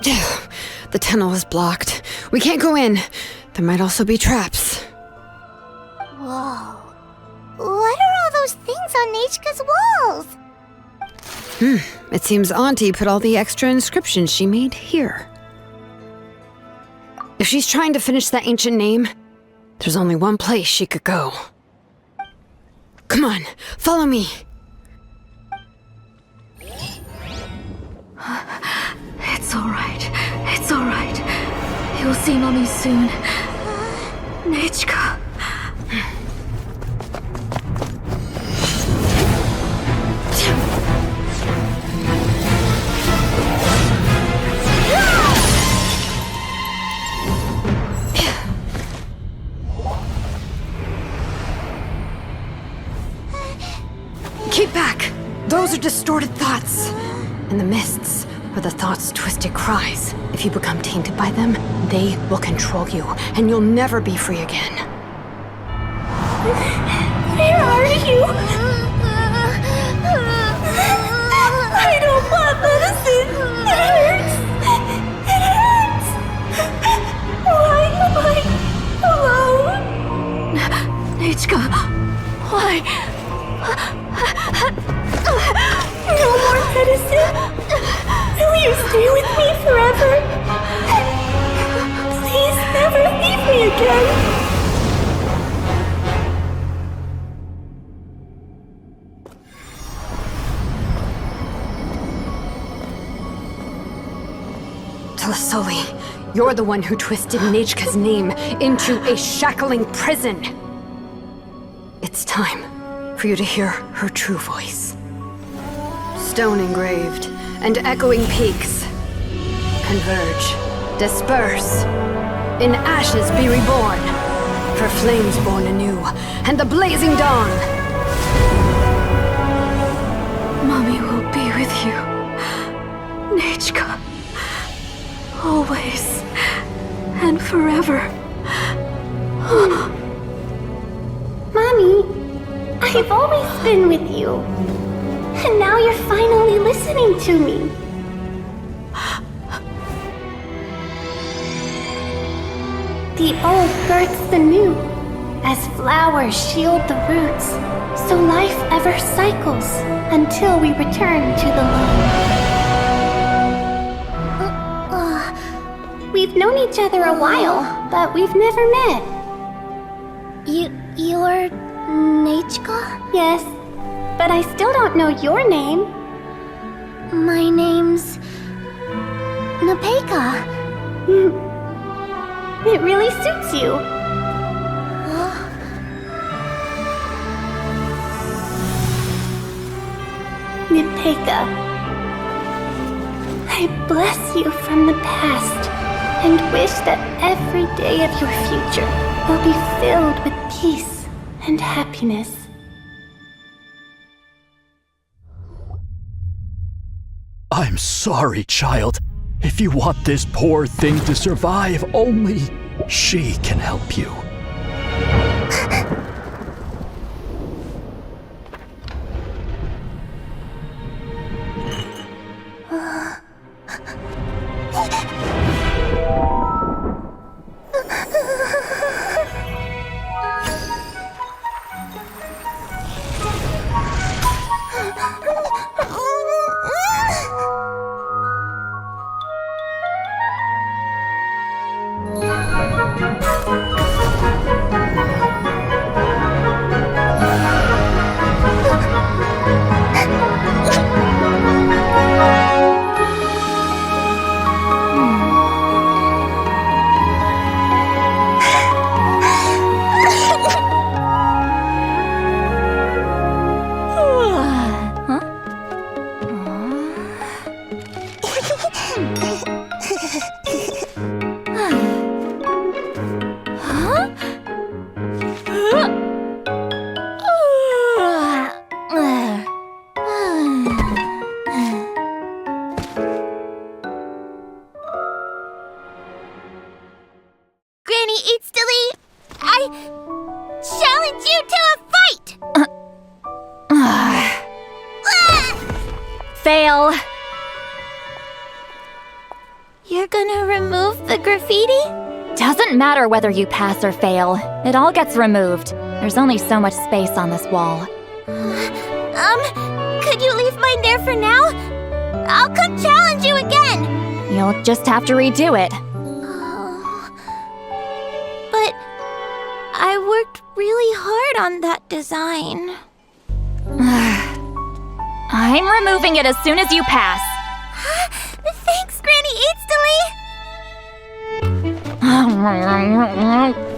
The tunnel is blocked. We can't go in. There might also be traps. Whoa. What are all those things on Nechka's walls? It seems Auntie put all the extra inscriptions she made here. If she's trying to finish that ancient name, there's only one place she could go. Come on, follow me. It's alright. It's alright. You'll see Mommy soon. Nechka. Keep back! Those are distorted thoughts. In the mists are the thoughts' twisted cries. If you become tainted by them, they will control you, and you'll never be free again. Where are you? I don't want medicine. It hurts. It hurts. Why am I alone? Nechka, why? No more medicine. Will you stay with me forever? Please never leave me again. Telasoli, you're the one who twisted Nechka's name into a shackling prison. It's time for you to hear her true voice. Stone engraved and echoing peaks converge, disperse, in ashes be reborn, for flames born anew, and the blazing dawn. Mommy will be with you. Nechka. Always. And forever. Mommy, I've always been with you. And now you're finally listening to me. The old births the new, as flowers shield the roots, so life ever cycles until we return to the loam. We've known each other a while, but we've never met. You're Nechka? Yes, but I still don't know your name. My name's Nepeka. It really suits you. Nepeka, I bless you from the past and wish that every day of your future will be filled with peace and happiness. I'm sorry, child. If you want this poor thing to survive, only she can help you. Granny Eatstily, I challenge you to a fight! Fail. You're gonna remove the graffiti? Doesn't matter whether you pass or fail. It all gets removed. There's only so much space on this wall. Could you leave mine there for now? I'll come challenge you again! You'll just have to redo it. But I worked really hard on that design. I'm removing it as soon as you pass. Thanks, Granny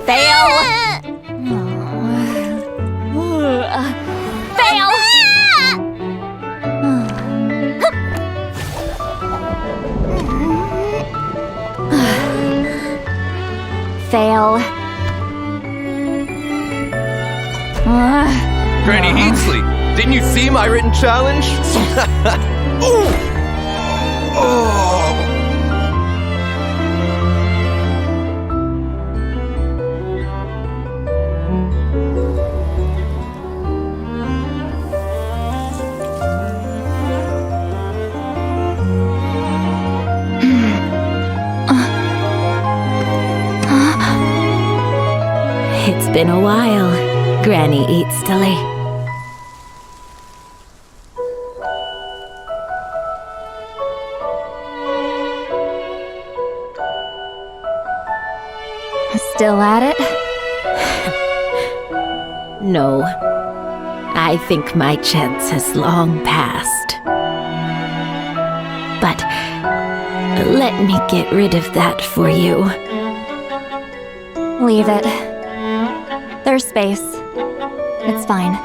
Fail! Fail! Fail. Granny Eatsley, didn't you see my written challenge? Ooh. Oh. It's been a while, Granny Eatsley. Still at it? No. I think my chance has long passed. But let me get rid of that for you. Leave it. There's space. It's fine.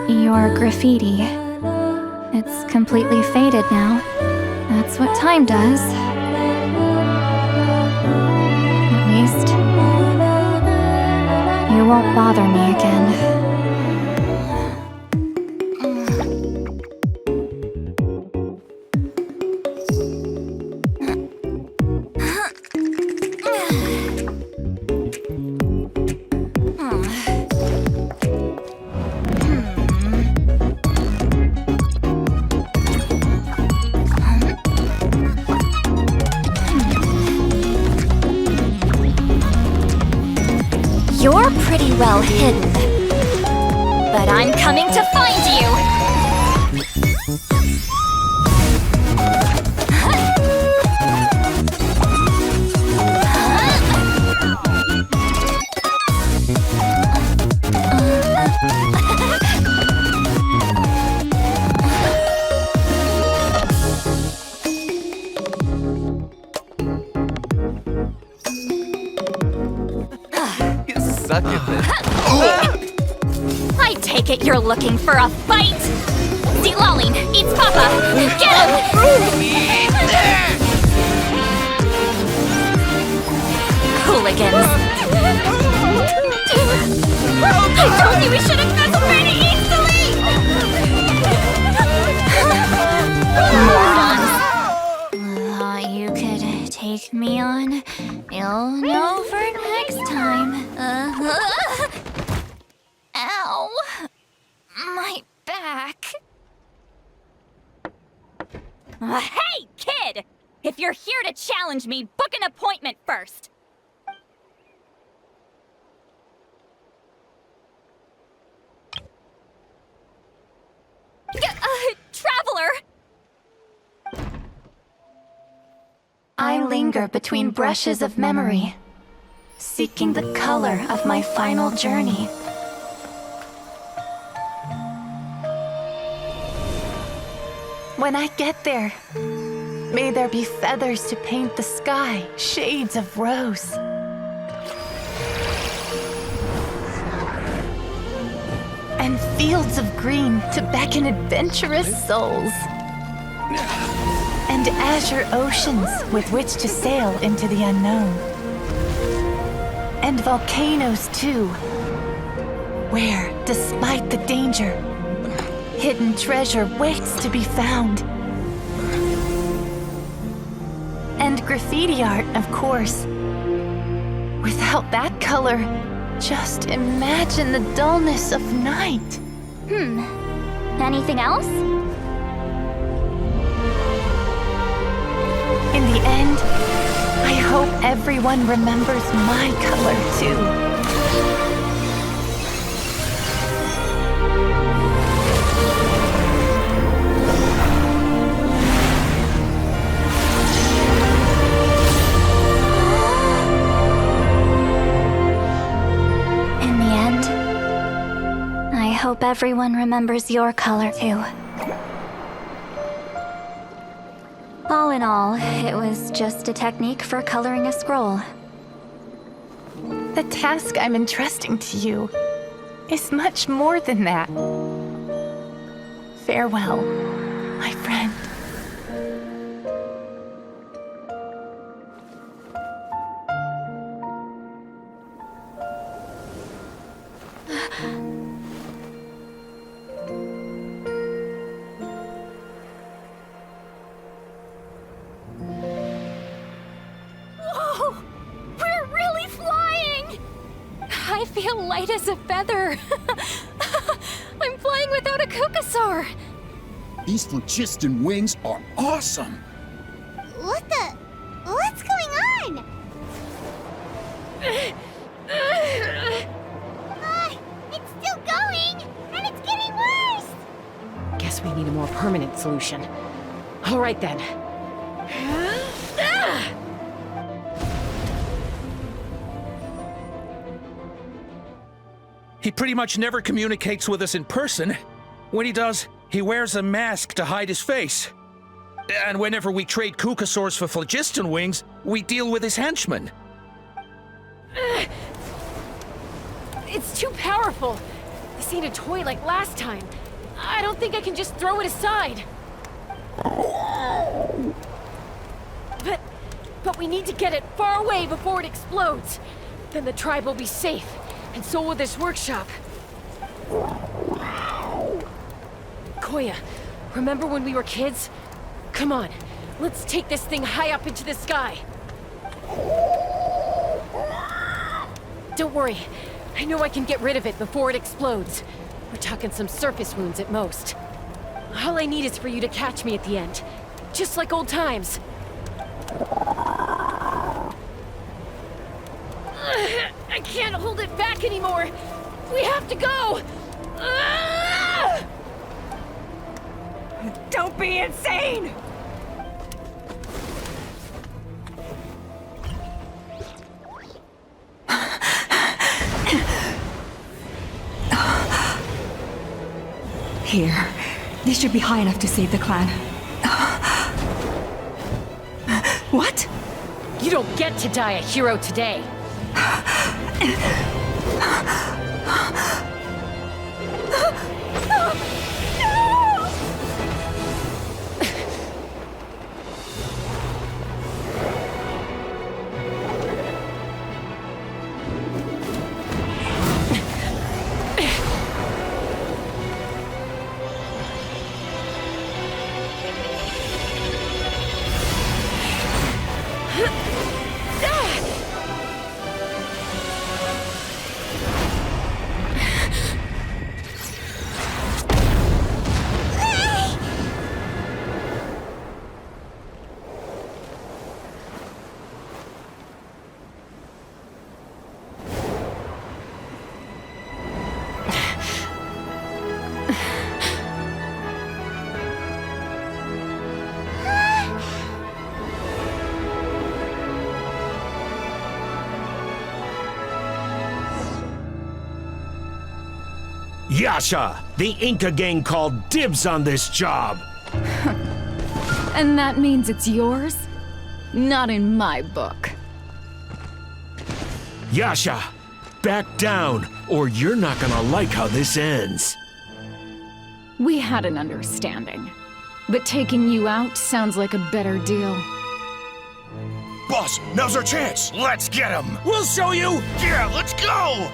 Your graffiti. It's completely faded now. That's what time does. At least, you won't bother me again. You're pretty well hidden, but I'm coming to find you! Suck it then. I take it you're looking for a fight? Zilaline eats Papa! Get him! Hooligans! I told you we shouldn't mess with Granny Eatsley! Morons! You could take me on. You'll know for next time. Ow! My back. Hey, kid! If you're here to challenge me, book an appointment first. Traveler! I linger between brushes of memory, seeking the color of my final journey. When I get there, may there be feathers to paint the sky, shades of rose. And fields of green to beckon adventurous souls. And azure oceans with which to sail into the unknown. And volcanoes too, where, despite the danger, hidden treasure waits to be found. And graffiti art, of course. Without that color, just imagine the dullness of night. Anything else? In the end, I hope everyone remembers my color too. In the end, I hope everyone remembers your color too. All in all, it was just a technique for coloring a scroll. The task I'm entrusting to you is much more than that. Farewell, my friend. Whoa! We're really flying! I feel light as a feather. I'm flying without a kukasaur. These phlogiston wings are awesome! What's going on? It's still going, and it's getting worse! Guess we need a more permanent solution. All right then. He pretty much never communicates with us in person. When he does, he wears a mask to hide his face. And whenever we trade kukasaurs for phlogiston wings, we deal with his henchmen. It's too powerful. This ain't a toy like last time. I don't think I can just throw it aside. But we need to get it far away before it explodes. Then the tribe will be safe, and so will this workshop. Koya, remember when we were kids? Come on, let's take this thing high up into the sky. Don't worry, I know I can get rid of it before it explodes. We're talking some surface wounds at most. All I need is for you to catch me at the end, just like old times. I can't hold it back anymore. We have to go. Don't be insane! Here. This should be high enough to save the clan. What? You don't get to die a hero today. Yasha! The Inca gang called dibs on this job! And that means it's yours? Not in my book. Yasha! Back down, or you're not gonna like how this ends. We had an understanding. But taking you out sounds like a better deal. Boss, now's our chance! Let's get him! We'll show you! Yeah, let's go!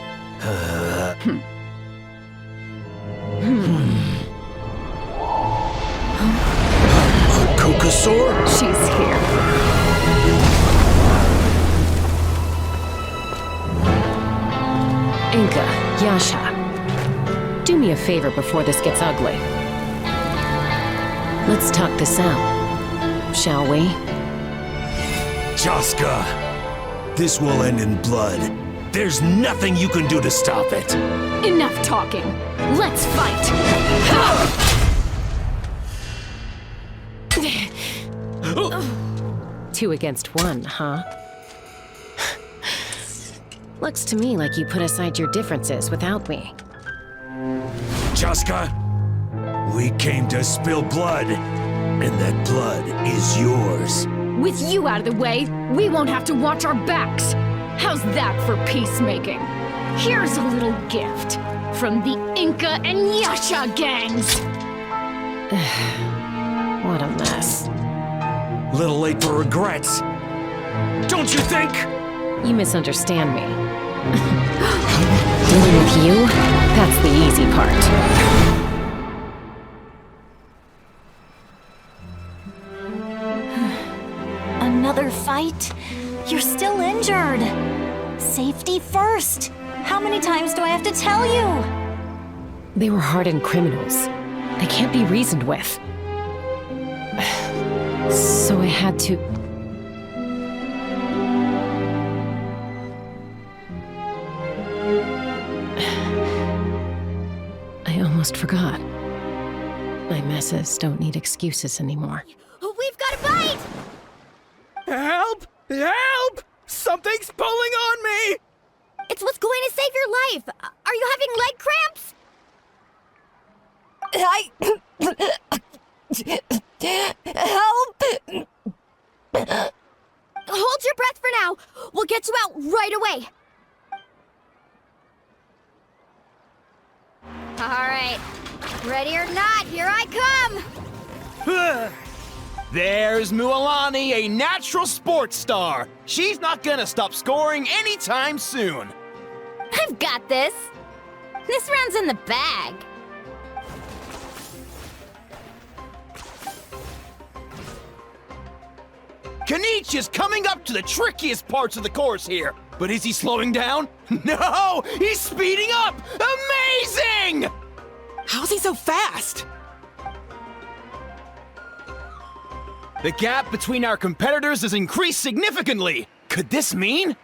do me a favor before this gets ugly. Let's talk this out, shall we? Jaska, this will end in blood. There's nothing you can do to stop it. Enough talking. Let's fight! 2 against 1, huh? Looks to me like you put aside your differences without me. Jaska, we came to spill blood, and that blood is yours. With you out of the way, we won't have to watch our backs. How's that for peacemaking? Here's a little gift from the Inca and Yasha gangs. What a mess. Little late for regrets. Don't you think? You misunderstand me. Dealing with you, that's the easy part. Another fight? You're still injured. Safety first. How many times do I have to tell you? They were hardened criminals. They can't be reasoned with. So I had to... I almost forgot. My messes don't need excuses anymore. We've got a bite! Help! Help! Something's pulling on me! It's what's going to save your life. Are you having leg cramps? Help! Hold your breath for now. We'll get you out right away. All right. Ready or not, here I come. There's Mualani, a natural sports star. She's not gonna stop scoring anytime soon. I've got this. This round's in the bag. Kanich is coming up to the trickiest parts of the course here. But is he slowing down? No! He's speeding up! Amazing! How's he so fast? The gap between our competitors has increased significantly. Could this mean?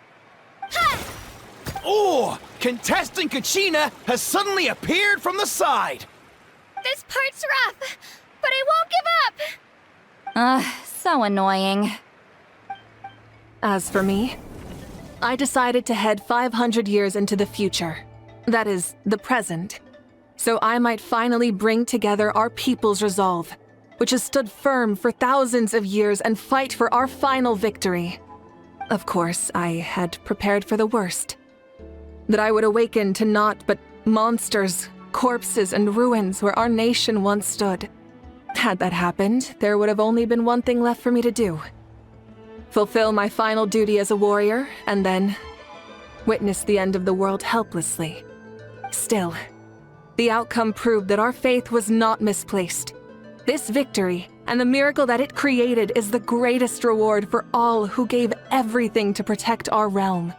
Oh! Contestant Kachina has suddenly appeared from the side. This part's rough, but I won't give up. So annoying. As for me, I decided to head 500 years into the future. That is, the present. So I might finally bring together our people's resolve, which has stood firm for thousands of years, and fight for our final victory. Of course, I had prepared for the worst. That I would awaken to naught but monsters, corpses, and ruins where our nation once stood. Had that happened, there would have only been one thing left for me to do. Fulfill my final duty as a warrior, and then witness the end of the world helplessly. Still, the outcome proved that our faith was not misplaced. This victory, and the miracle that it created, is the greatest reward for all who gave everything to protect our realm.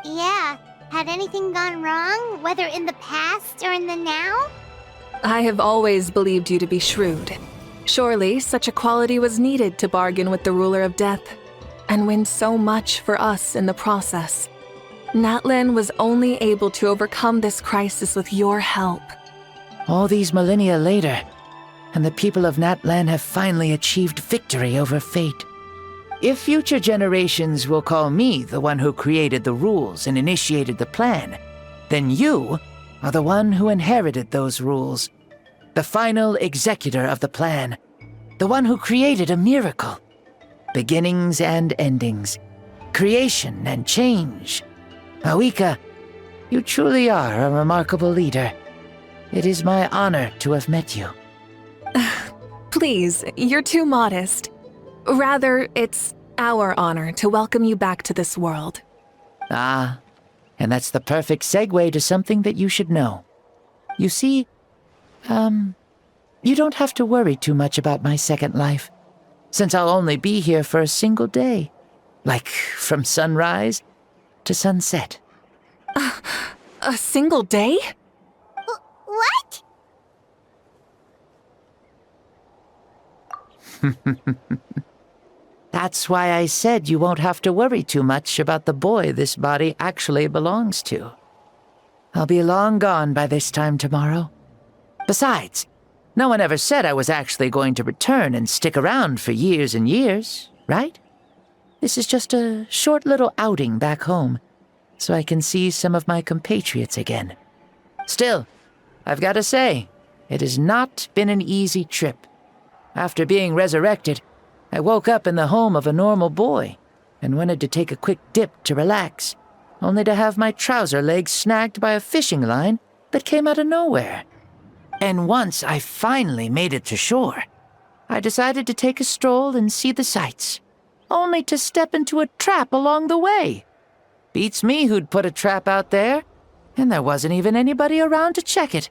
Yeah, had anything gone wrong, whether in the past or in the now? I have always believed you to be shrewd. Surely, such a quality was needed to bargain with the ruler of death, and win so much for us in the process. Natlin was only able to overcome this crisis with your help. All these millennia later, and the people of Natlan have finally achieved victory over fate. If future generations will call me the one who created the rules and initiated the plan, then you are the one who inherited those rules. The final executor of the plan. The one who created a miracle. Beginnings and endings. Creation and change. Awika, you truly are a remarkable leader. It is my honor to have met you. Please, you're too modest. Rather, it's our honor to welcome you back to this world. Ah, and that's the perfect segue to something that you should know. You see, you don't have to worry too much about my second life, since I'll only be here for a single day. Like, from sunrise to sunset. A single day? What? That's why I said you won't have to worry too much about the boy this body actually belongs to. I'll be long gone by this time tomorrow. Besides, no one ever said I was actually going to return and stick around for years and years, right? This is just a short little outing back home, so I can see some of my compatriots again. Still, I've got to say, it has not been an easy trip. After being resurrected, I woke up in the home of a normal boy and wanted to take a quick dip to relax, only to have my trouser legs snagged by a fishing line that came out of nowhere. And once I finally made it to shore, I decided to take a stroll and see the sights, only to step into a trap along the way. Beats me who'd put a trap out there, and there wasn't even anybody around to check it.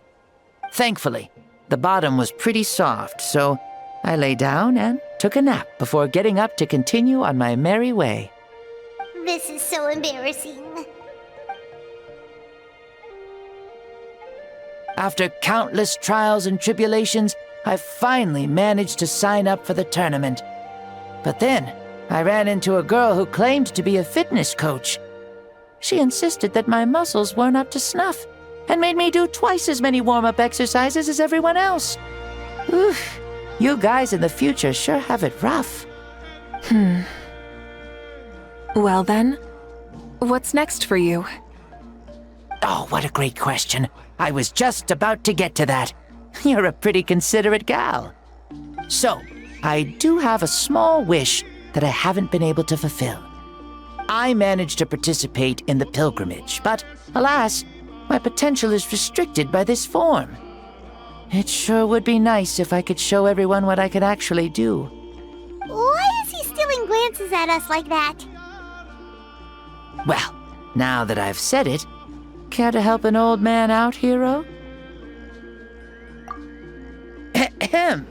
Thankfully, the bottom was pretty soft, so I lay down and took a nap before getting up to continue on my merry way. This is so embarrassing. After countless trials and tribulations, I finally managed to sign up for the tournament. But then, I ran into a girl who claimed to be a fitness coach. She insisted that my muscles weren't up to snuff, and made me do twice as many warm-up exercises as everyone else. Oof, you guys in the future sure have it rough. Well then, what's next for you? Oh, what a great question. I was just about to get to that. You're a pretty considerate gal. So, I do have a small wish that I haven't been able to fulfill. I managed to participate in the pilgrimage, but alas, my potential is restricted by this form. It sure would be nice if I could show everyone what I can actually do. Why is he stealing glances at us like that? Well, now that I've said it, care to help an old man out, hero? Ahem.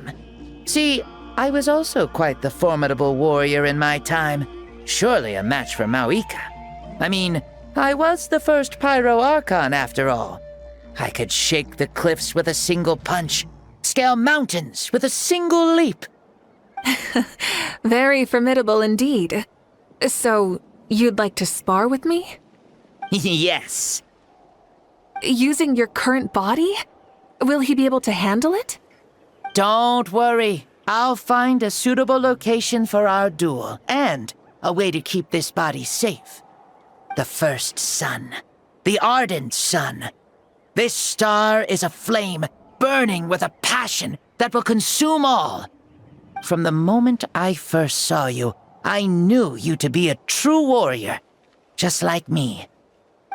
See, I was also quite the formidable warrior in my time. Surely a match for Mauika. I mean, I was the first Pyro Archon after all. I could shake the cliffs with a single punch, scale mountains with a single leap. Very formidable indeed. So, you'd like to spar with me? Yes. Using your current body? Will he be able to handle it? Don't worry. I'll find a suitable location for our duel, and a way to keep this body safe. The first sun. The ardent sun. This star is a flame, burning with a passion that will consume all. From the moment I first saw you, I knew you to be a true warrior, just like me.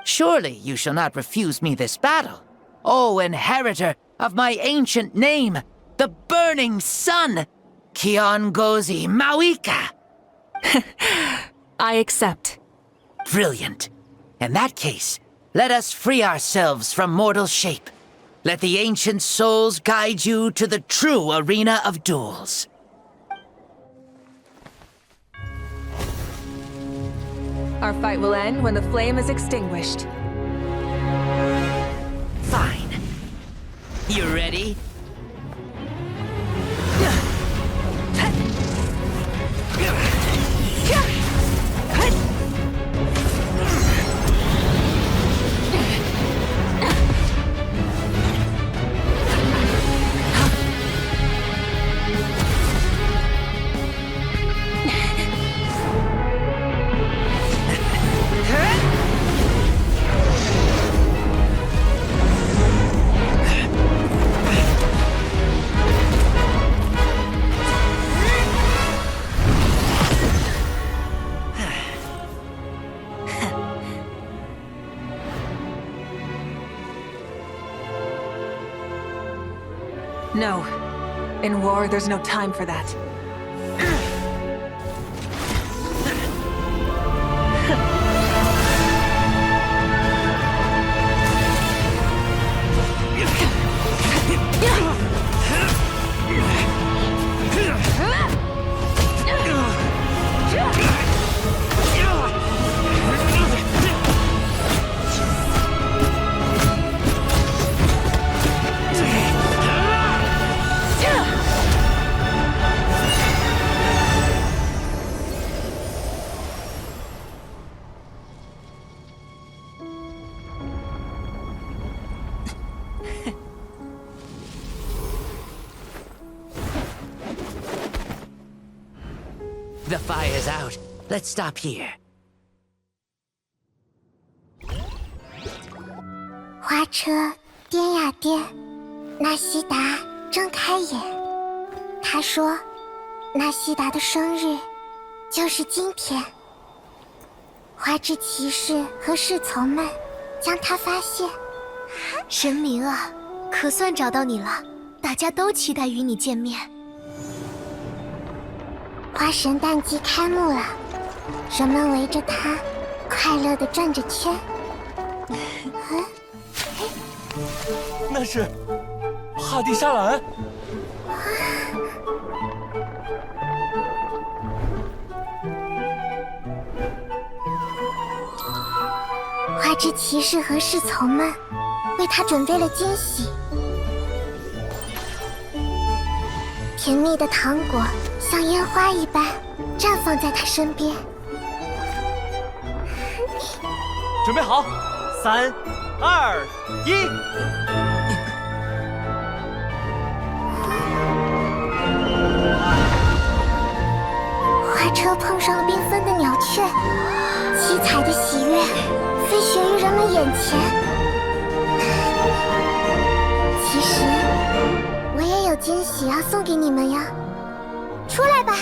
Surely you shall not refuse me this battle, O inheritor of my ancient name, the Burning Sun, Kiongozi Mauika. I accept. Brilliant. In that case, let us free ourselves from mortal shape. Let the ancient souls guide you to the true arena of duels. Our fight will end when the flame is extinguished. Fine. You ready? No. In war, there's no time for that. The fire's out. Let's stop here. 花车颠呀颠，纳西达睁开眼。他说，纳西达的生日就是今天。花之骑士和侍从们将他发现。神明啊，可算找到你了，大家都期待与你见面。花神诞季开幕了，人们围着他快乐地转着圈。那是帕蒂莎兰。花之骑士和侍从们为他准备了惊喜。甜蜜的糖果像烟花一般绽放在他身边。准备好，3、2、1。花车碰上了缤纷的鸟雀，七彩的喜悦飞旋于人们眼前。其实，我也有惊喜要送给你们呀，出来吧！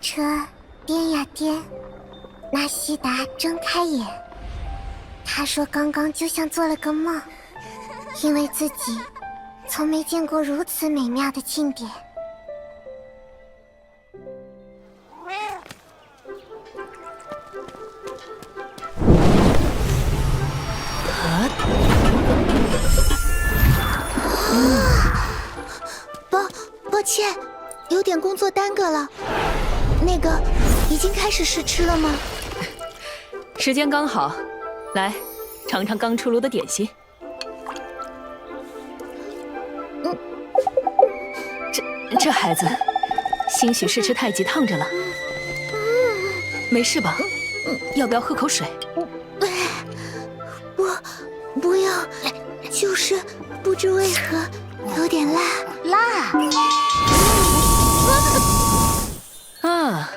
车颠呀颠，纳西达睁开眼。他说刚刚就像做了个梦，因为自己从没见过如此美妙的庆典。抱歉，有点工作耽搁了。那个，已经开始试吃了吗？时间刚好，来尝尝刚出炉的点心。这孩子，兴许是吃太极烫着了。没事吧？要不要喝口水？不要，就是不知为何有点辣。啊，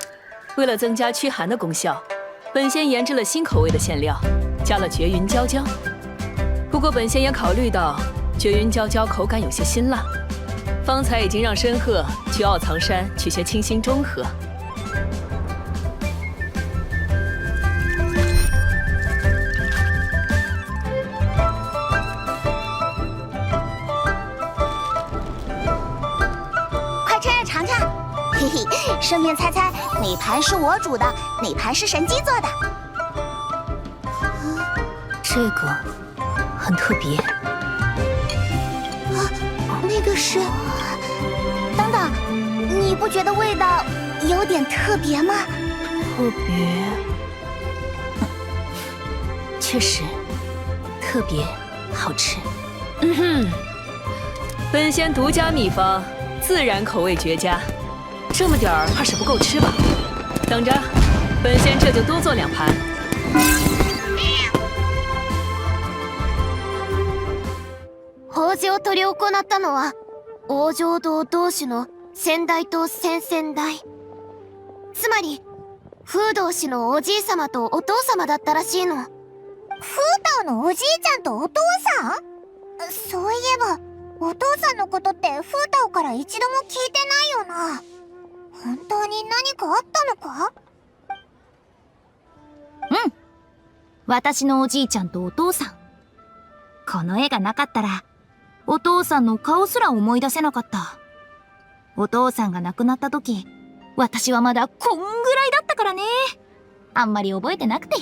为了增加驱寒的功效，本仙研制了新口味的馅料，加了绝云椒椒。不过本仙也考虑到绝云椒椒口感有些辛辣，方才已经让申鹤去奥藏山取些清新中和。顺便猜猜哪盘是我煮的，哪盘是神机做的？这个很特别。那个是……等等，你不觉得味道有点特别吗？特别，确实特别好吃。本仙独家秘方，自然口味绝佳。这么点儿，怕是不够吃吧？等着，本仙这就多做2盘。法事を執り行ったのは王城堂同士の先代と先々代。つまり、風道氏のおじい様とお父様だったらしいの。風道のおじいちゃんとお父さん？そういえば、お父さんのことって風道から一度も聞いてないよな。本当に何かあったのか？私のおじいちゃんとお父さん。この絵がなかったら、お父さんの顔すら思い出せなかった。お父さんが亡くなった時、私はまだこんぐらいだったからね。あんまり覚えてなくて。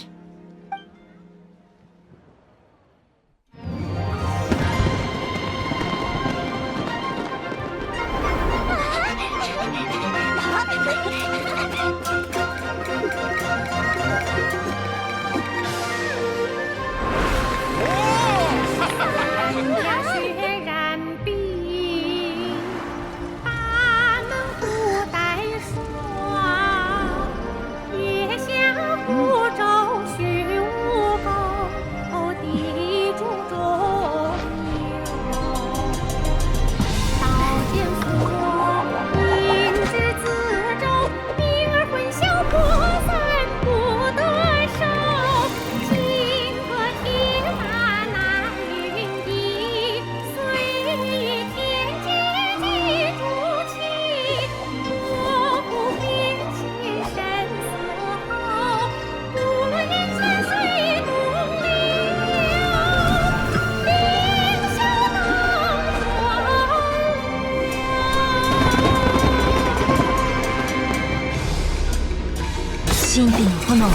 神秘の炎、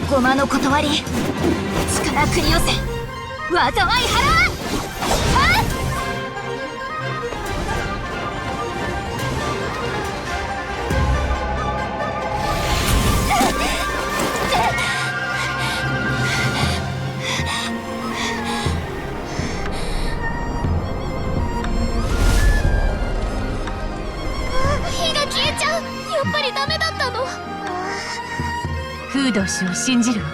ゴマの断り、力繰り寄せ、災い払わん。火が消えちゃう。やっぱりダメだったの。フード氏を信じるわ。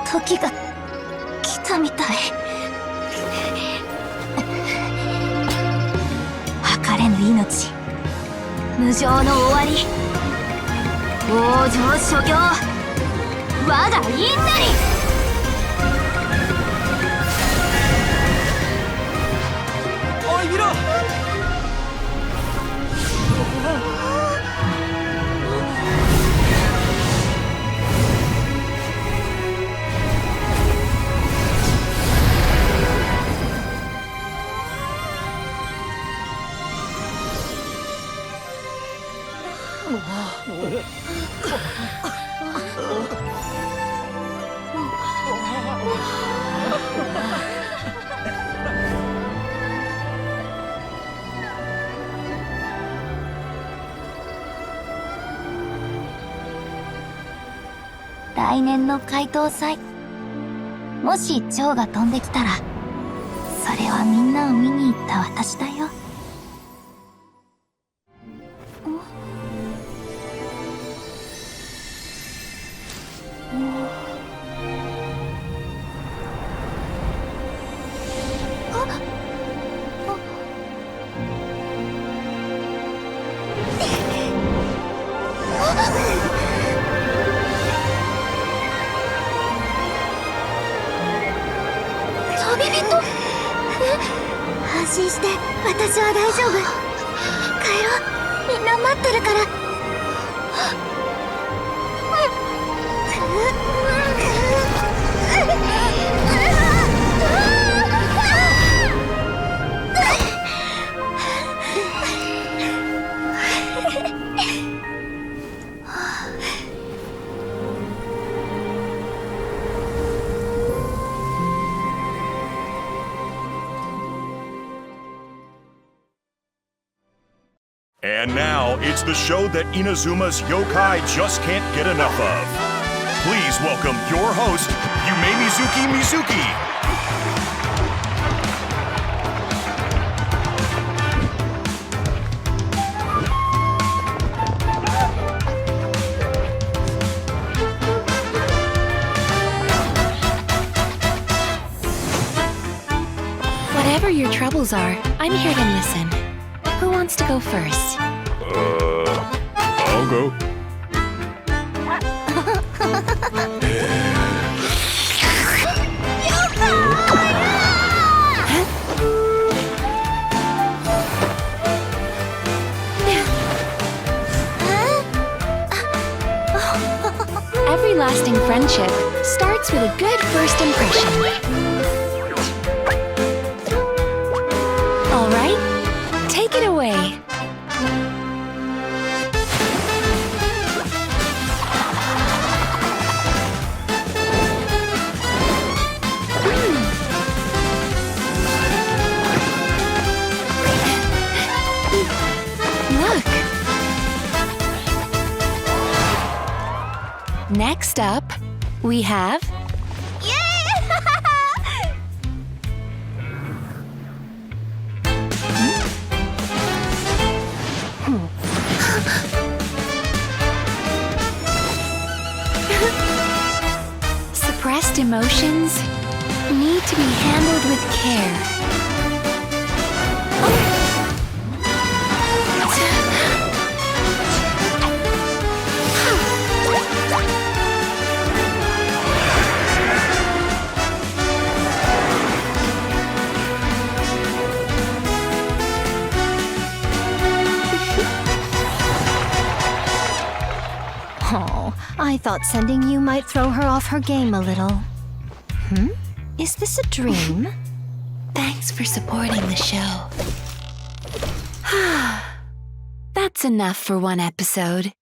時が来たみたい。測れぬ命、無常の終わり。往生諸行、我が因なり。おい見ろ。来年の解凍祭、もし蝶が飛んできたら、それはみんなを見に行った私だよ。安心して、私は大丈夫。帰ろう、みんな待ってるから。And now, it's the show that Inazuma's yokai just can't get enough of. Please welcome your host, Yume Mizuki. Whatever your troubles are, I'm here to listen. Who wants to go first? I'll go. Every lasting friendship starts with a good first impression. All right, it away. Look. Next up, we have... Suppressed emotions need to be handled with care. Oh, I thought sending you might throw her off her game a little. Is this a dream? Thanks for supporting the show. That's enough for one episode.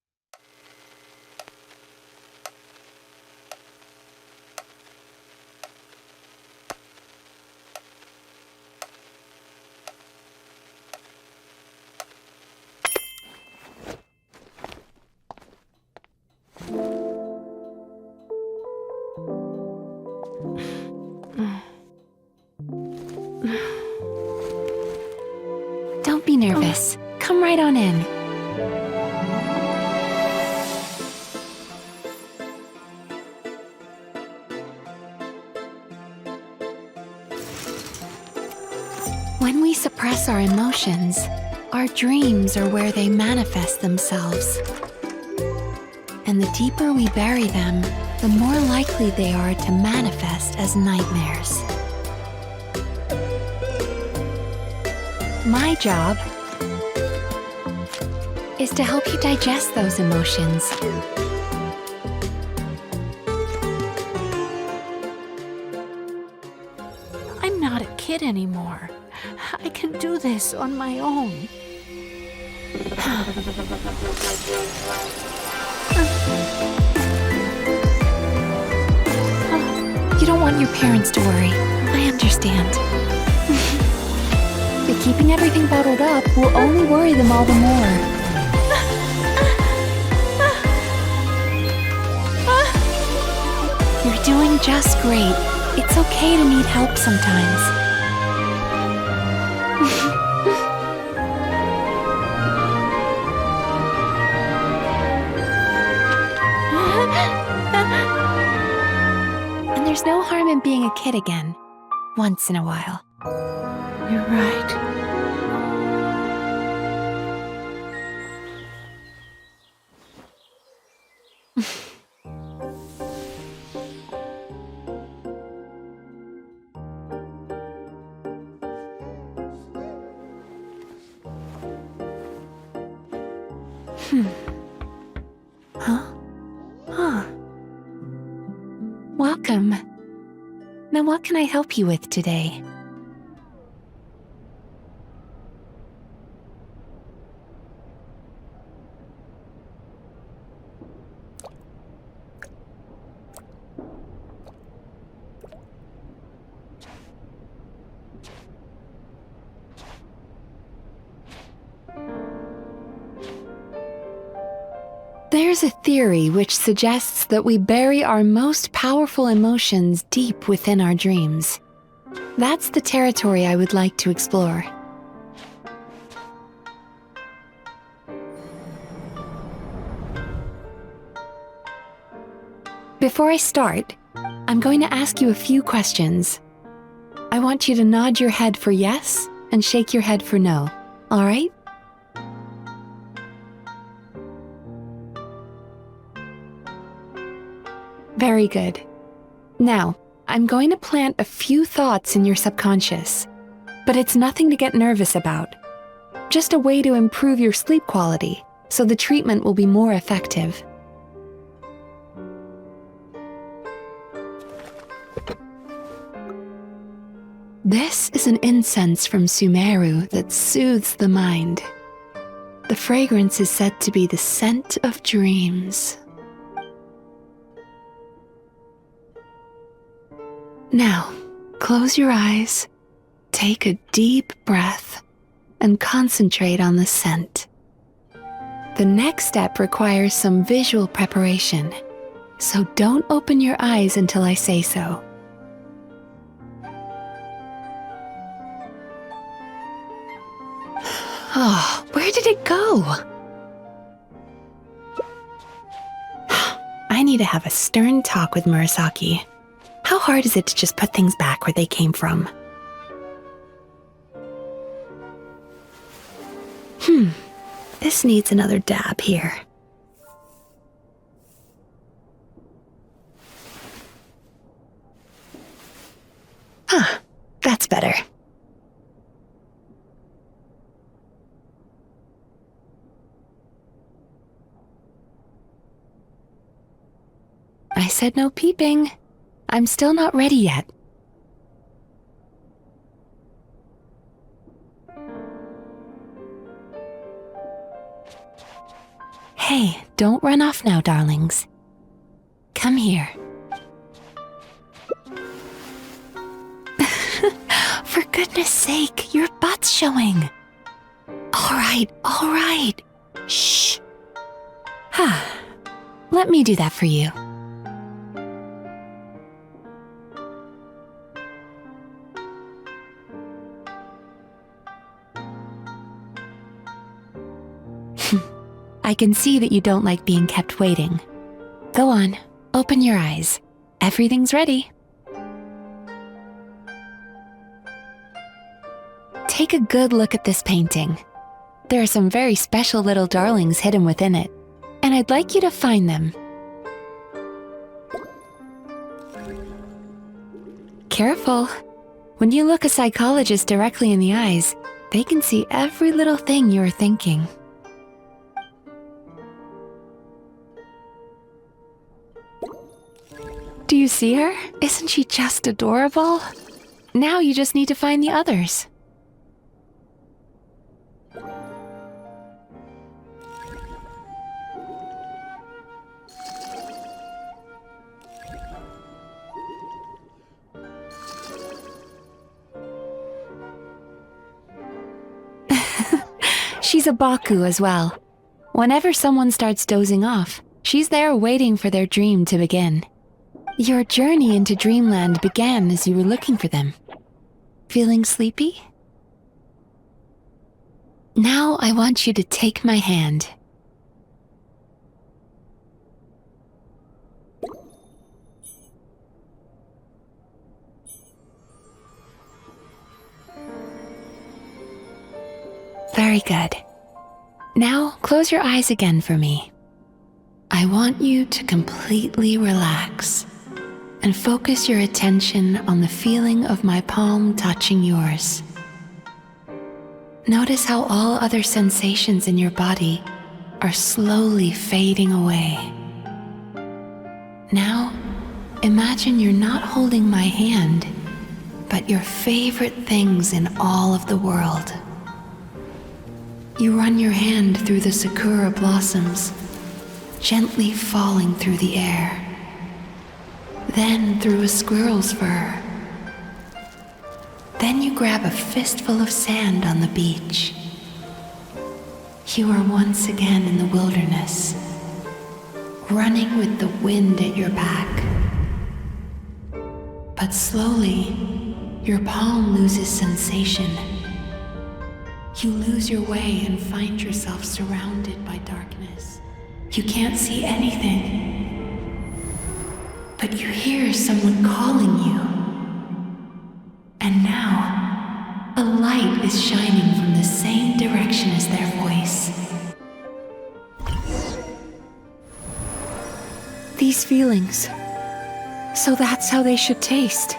Don't be nervous. Come right on in. When we suppress our emotions, our dreams are where they manifest themselves. And the deeper we bury them, the more likely they are to manifest as nightmares. My job is to help you digest those emotions. I'm not a kid anymore. I can do this on my own. You don't want your parents to worry. I understand. But keeping everything bottled up will only worry them all the more. You're doing just great. It's okay to need help sometimes. And there's no harm in being a kid again, once in a while. You're right. Welcome. Now what can I help you with today? There's a theory which suggests that we bury our most powerful emotions deep within our dreams. That's the territory I would like to explore. Before I start, I'm going to ask you a few questions. I want you to nod your head for yes and shake your head for no, all right? Very good. Now, I'm going to plant a few thoughts in your subconscious, but it's nothing to get nervous about. Just a way to improve your sleep quality, so the treatment will be more effective. This is an incense from Sumeru that soothes the mind. The fragrance is said to be the scent of dreams. Now, close your eyes, take a deep breath, and concentrate on the scent. The next step requires some visual preparation, so don't open your eyes until I say so. Oh, where did it go? I need to have a stern talk with Murasaki. How hard is it to just put things back where they came from? This needs another dab here. Huh, that's better. I said no peeping. I'm still not ready yet. Hey, don't run off now, darlings. Come here. For goodness sake, your butt's showing. All right. Shh. Let me do that for you. I can see that you don't like being kept waiting. Go on, open your eyes. Everything's ready. Take a good look at this painting. There are some very special little darlings hidden within it, and I'd like you to find them. Careful. When you look a psychologist directly in the eyes, they can see every little thing you are thinking. Do you see her? Isn't she just adorable? Now you just need to find the others. She's a Baku as well. Whenever someone starts dozing off, she's there waiting for their dream to begin. Your journey into Dreamland began as you were looking for them. Feeling sleepy? Now I want you to take my hand. Very good. Now close your eyes again for me. I want you to completely relax and focus your attention on the feeling of my palm touching yours. Notice how all other sensations in your body are slowly fading away. Now, imagine you're not holding my hand, but your favorite things in all of the world. You run your hand through the sakura blossoms, gently falling through the air. Then through a squirrel's fur. Then you grab a fistful of sand on the beach. You are once again in the wilderness, running with the wind at your back. But slowly, your palm loses sensation. You lose your way and find yourself surrounded by darkness. You can't see anything, but you hear someone calling you. And now, a light is shining from the same direction as their voice. These feelings, so that's how they should taste.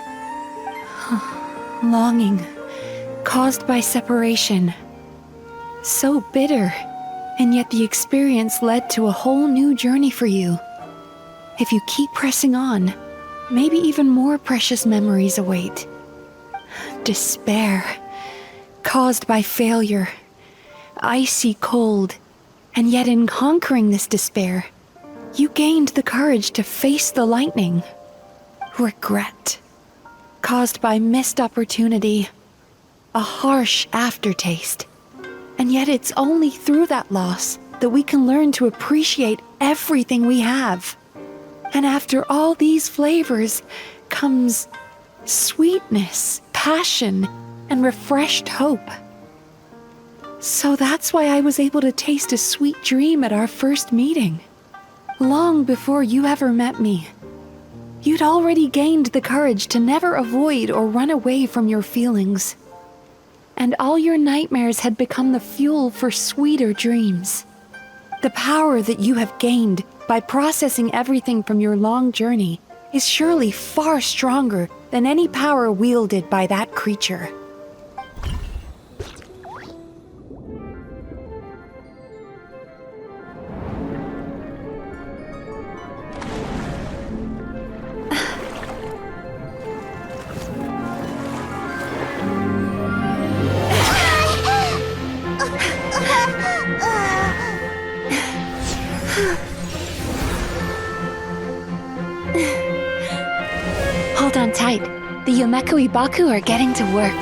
Longing, caused by separation. So bitter, and yet the experience led to a whole new journey for you. If you keep pressing on, maybe even more precious memories await. despair, caused by failure, icy cold, and yet in conquering this despair, you gained the courage to face the lightning. Regret, caused by missed opportunity, a harsh aftertaste. And yet it's only through that loss that we can learn to appreciate everything we have. And after all these flavors comes sweetness, passion, and refreshed hope. So that's why I was able to taste a sweet dream at our first meeting. Long before you ever met me, you'd already gained the courage to never avoid or run away from your feelings. And all your nightmares had become the fuel for sweeter dreams. The power that you have gained by processing everything from your long journey is surely far stronger than any power wielded by that creature. Hold on tight. The Yomeku Ibaku are getting to work.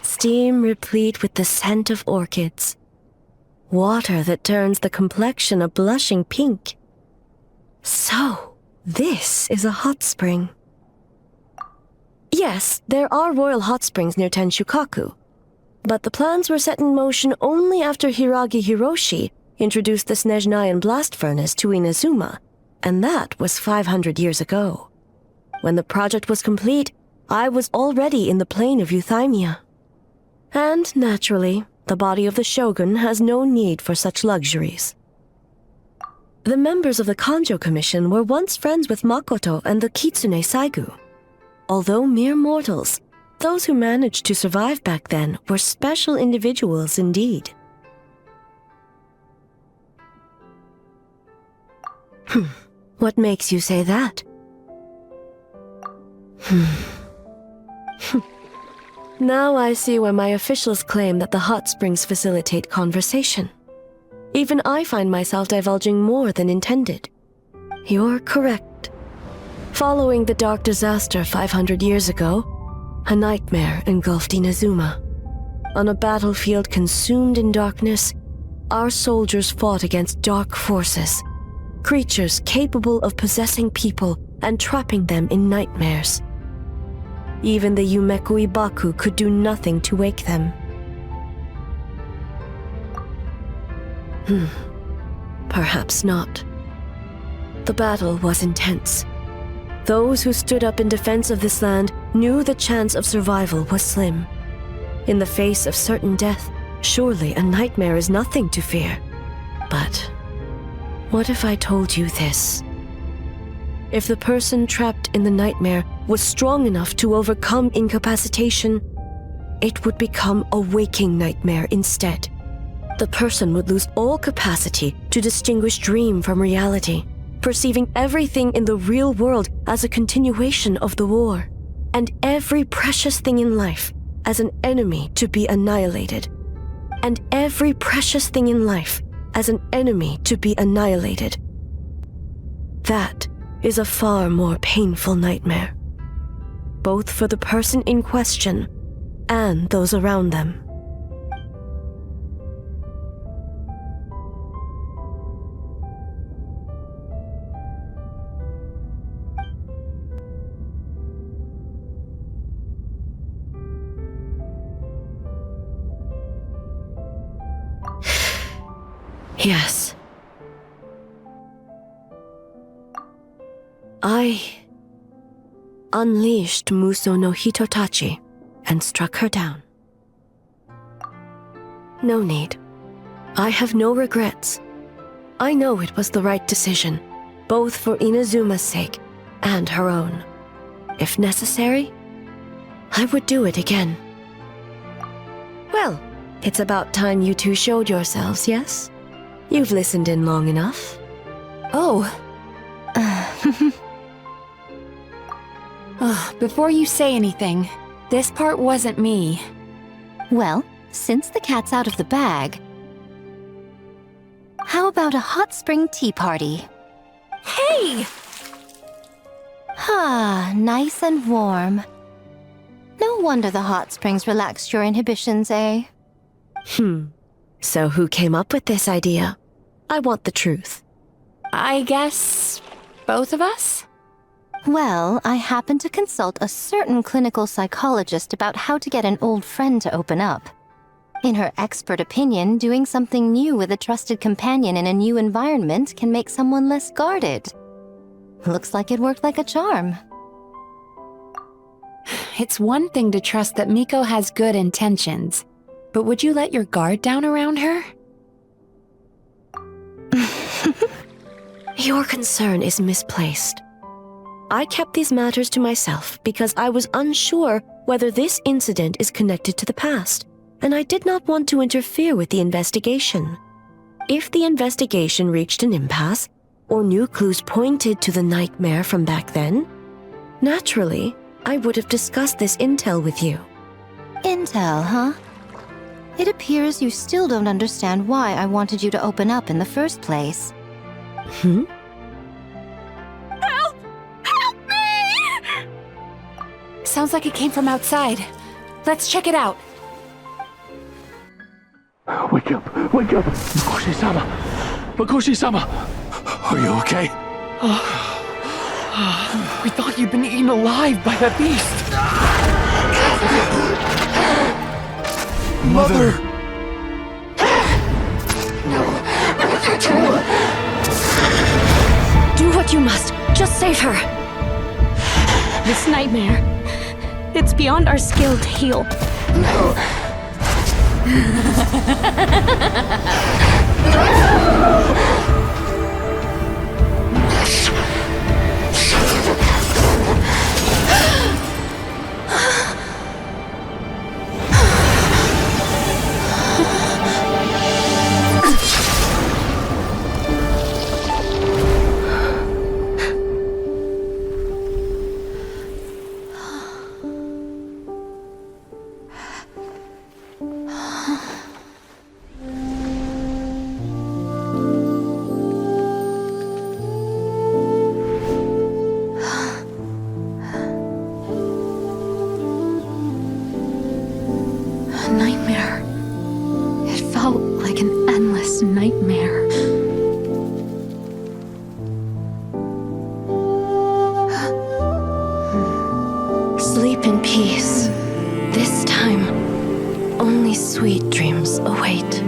Steam replete with the scent of orchids. Water that turns the complexion a blushing pink. So, this is a hot spring. Yes, there are royal hot springs near Tenshukaku, but the plans were set in motion only after Hiragi Hiroshi introduced the Snezhnayan blast furnace to Inazuma, and that was 500 years ago. When the project was complete, I was already in the plain of Euthymia. And, naturally, the body of the shogun has no need for such luxuries. The members of the Kanjo Commission were once friends with Makoto and the Kitsune Saigu. Although mere mortals, those who managed to survive back then were special individuals indeed. What makes you say that? Now I see why my officials claim that the hot springs facilitate conversation. Even I find myself divulging more than intended. You're correct. Following the dark disaster 500 years ago, a nightmare engulfed Inazuma. On a battlefield consumed in darkness, our soldiers fought against dark forces, creatures capable of possessing people and trapping them in nightmares. Even the Yumeku Ibaku could do nothing to wake them. Perhaps not. The battle was intense. Those who stood up in defense of this land knew the chance of survival was slim. In the face of certain death, surely a nightmare is nothing to fear. But what if I told you this? If the person trapped in the nightmare was strong enough to overcome incapacitation, it would become a waking nightmare instead. The person would lose all capacity to distinguish dream from reality, perceiving everything in the real world as a continuation of the war, and every precious thing in life as an enemy to be annihilated. And every precious thing in life as an enemy to be annihilated. That is a far more painful nightmare, both for the person in question and those around them. Yes. I unleashed Muso no Hitotachi and struck her down. No need. I have no regrets. I know it was the right decision, both for Inazuma's sake and her own. If necessary, I would do it again. Well, it's about time you two showed yourselves, yes? You've listened in long enough. Oh. Before you say anything, this part wasn't me. Well, since the cat's out of the bag, how about a hot spring tea party? Hey! Ah, nice and warm. No wonder the hot springs relaxed your inhibitions, eh? So who came up with this idea? I want the truth. I guess both of us? Well, I happened to consult a certain clinical psychologist about how to get an old friend to open up. In her expert opinion, doing something new with a trusted companion in a new environment can make someone less guarded. Looks like it worked like a charm. It's one thing to trust that Miko has good intentions, but would you let your guard down around her? Your concern is misplaced. I kept these matters to myself because I was unsure whether this incident is connected to the past, and I did not want to interfere with the investigation. If the investigation reached an impasse, or new clues pointed to the nightmare from back then, naturally, I would have discussed this intel with you. Intel, huh? It appears you still don't understand why I wanted you to open up in the first place. Help! Help me! Sounds like it came from outside. Let's check it out. Wake up! Wake up! Makoshi-sama! Makoshi-sama! Are you okay? We thought you'd been eaten alive by that beast! Mother! Do what you must. Just save her. This nightmare, it's beyond our skill to heal. Nightmare. It felt like an endless nightmare. Sleep in peace. This time, only sweet dreams await.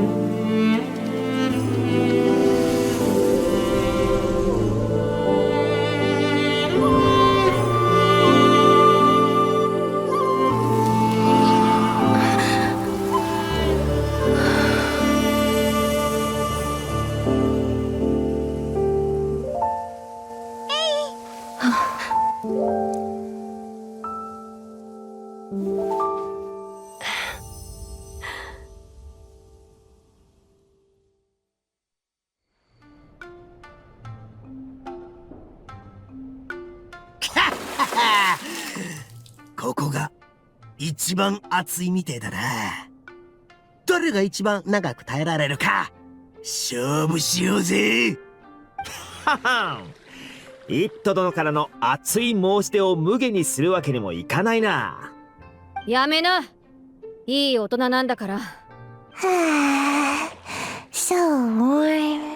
ここが一番熱いみてえだな。誰が一番長く耐えられるか勝負しようぜ。ははん、イット殿からの熱い申し出を無下にするわけにもいかないな。やめな。いい大人なんだから。So warm.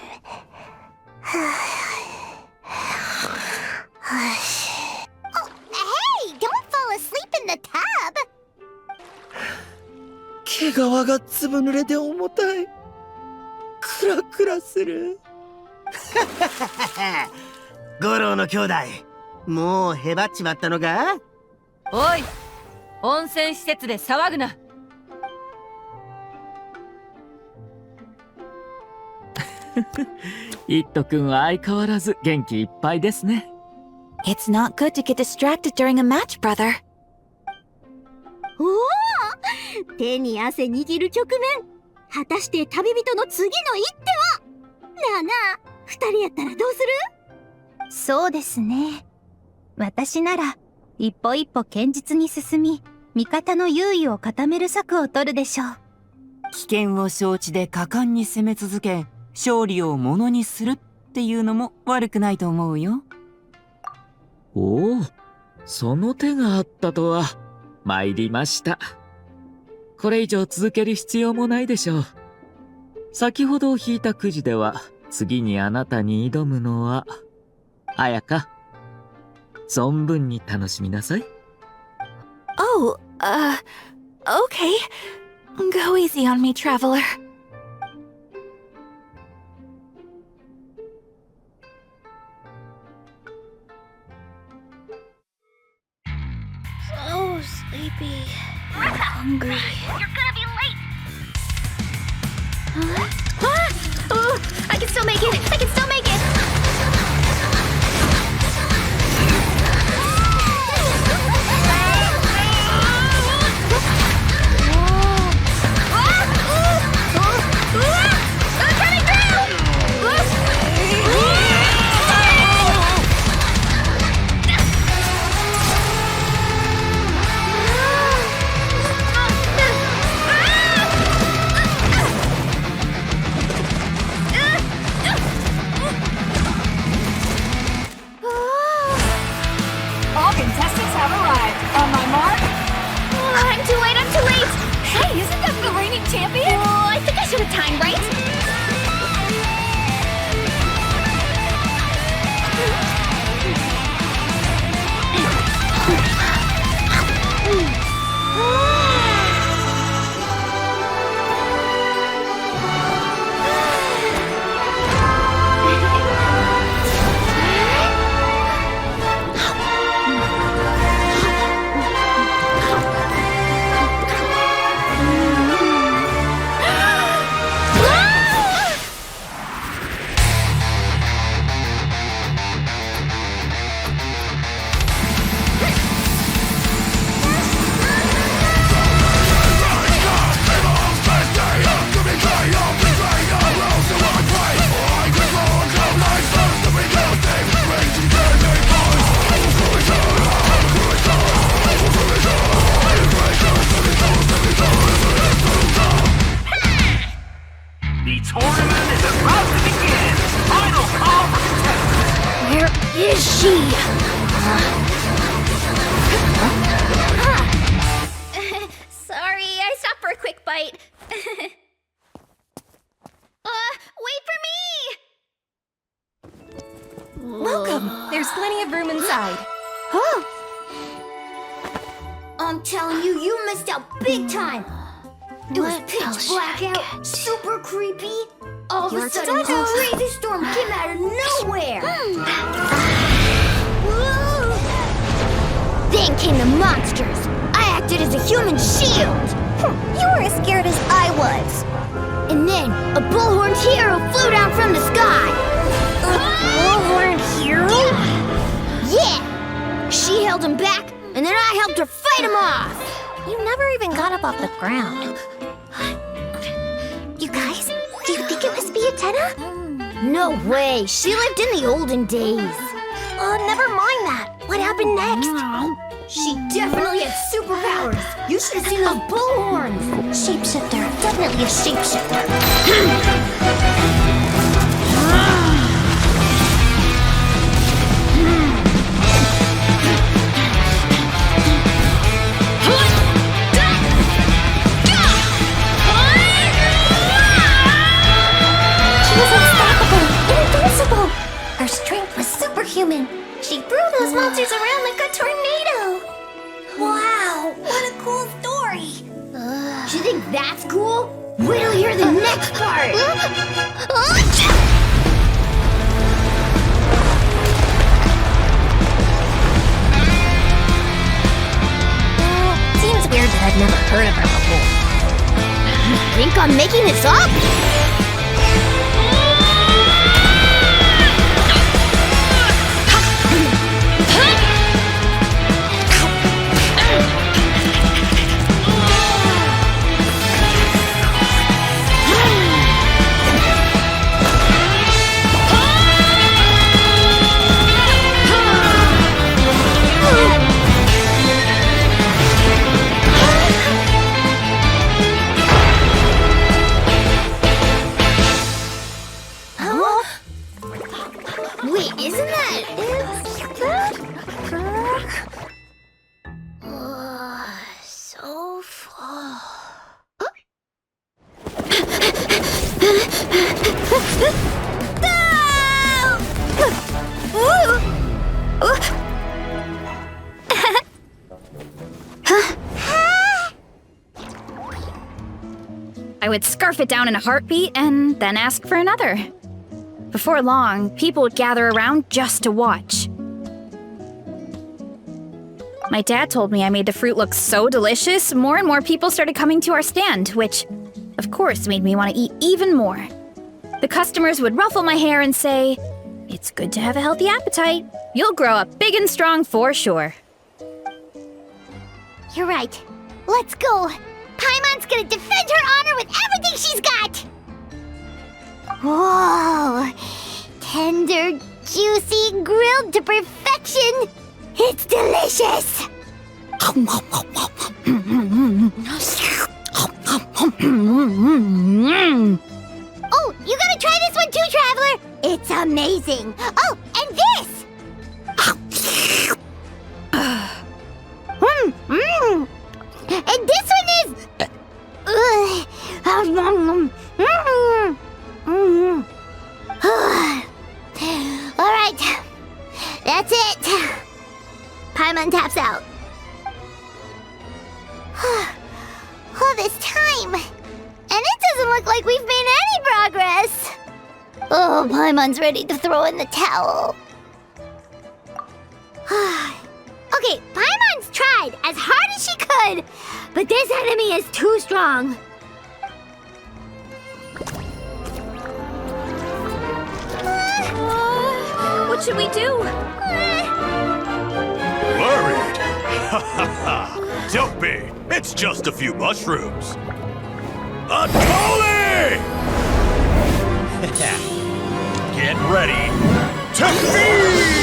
Oh, hey! Don't fall asleep in the tub! 毛皮が粒濡れで重たい。クラクラする。五郎の兄弟、もうへばっちまったのか？おい、温泉施設で騒ぐな。イット君は相変わらず元気いっぱいですね。It's not good to get distracted during a match, brother. おお、手に汗握る局面。果たして旅人の次の一手は？なあなあ、二人やったらどうする？そうですね。私なら一歩一歩堅実に進み、味方の優位を固める策を取るでしょう。危険を承知で果敢に攻め続け、勝利をものにするっていうのも悪くないと思うよ。おお、その手があったとは。参りました。これ以上続ける必要もないでしょう。先ほど引いたくじでは、次にあなたに挑むのは、綾香。存分に楽しみなさい。Oh, okay. Go easy on me, traveler. So sleepy. Hungry. You're gonna be late. Oh, I can still make it. I can still make it. Champion? Oh, I think I should have timed right. Sorry, I stopped for a quick bite. Wait for me! Welcome. There's plenty of room inside. Oh! I'm telling you, you missed out big time. It was pitch black out, super creepy. All of a sudden, this crazy storm came out of nowhere. Then came the monsters. I acted as a human shield. You were as scared as I was. And then a bullhorned hero flew down from the sky. A bullhorned hero? Yeah. She held him back, and then I helped her fight him off. You never even got up off the ground. You guys, do you think it must be Athena? No way. She lived in the olden days. Never mind that. What happened next? She definitely had superpowers. You should have seen those bullhorns. Shapeshifter, definitely a shapeshifter. She was unstoppable, invincible. Her strength was superhuman. She threw those monsters around like a tornado. Wow, what a cool story. Do you think that's cool? Wait till you hear the next part. Seems weird that I've never heard of her before. You think I'm making this up? Wait, isn't that so far? I would scarf it down in a heartbeat and then ask for another. Before long, people would gather around just to watch. My dad told me I made the fruit look so delicious, more and more people started coming to our stand, which, of course, made me want to eat even more. The customers would ruffle my hair and say, "It's good to have a healthy appetite. You'll grow up big and strong for sure." You're right. Let's go. Paimon's gonna defend her honor with everything she's got. Whoa! Tender, juicy, grilled to perfection. It's delicious. Oh, you gotta try this one too, Traveler. It's amazing. Oh, and this. And this one is. All right, that's it. Paimon taps out. All this time, and it doesn't look like we've made any progress. Oh, Paimon's ready to throw in the towel. Okay, Paimon's tried as hard as she could, but this enemy is too strong. What should we do? Worried? Ha ha ha! Don't be! It's just a few mushrooms! A Tolly! Get ready to feast!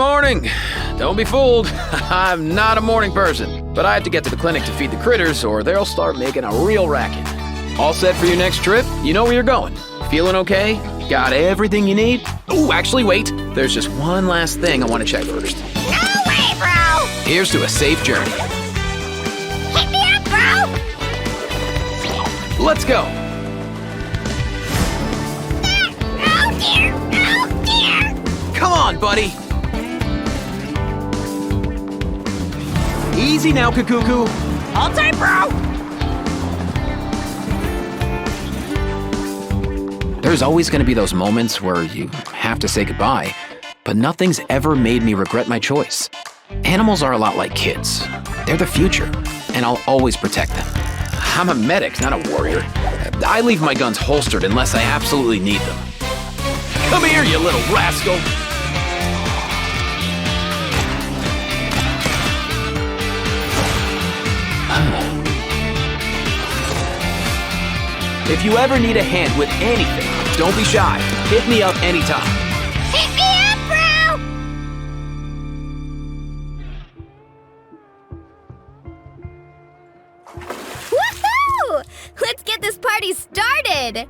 morning. Don't be fooled. I'm not a morning person, but I have to get to the clinic to feed the critters or they'll start making a real racket. All set for your next trip? You know where you're going. Feeling okay? Got everything you need? Ooh, actually, wait. There's just one last thing I want to check first. No way, bro! Here's to a safe journey. Hit me up, bro! Let's go. Oh dear! Oh dear! Come on, buddy. Easy now, Kakuku. Hold tight, bro! There's always going to be those moments where you have to say goodbye, but nothing's ever made me regret my choice. Animals are a lot like kids. They're the future, and I'll always protect them. I'm a medic, not a warrior. I leave my guns holstered unless I absolutely need them. Come here, you little rascal! If you ever need a hand with anything, don't be shy. Hit me up anytime. Hit me up, bro! Woohoo! Let's get this party started!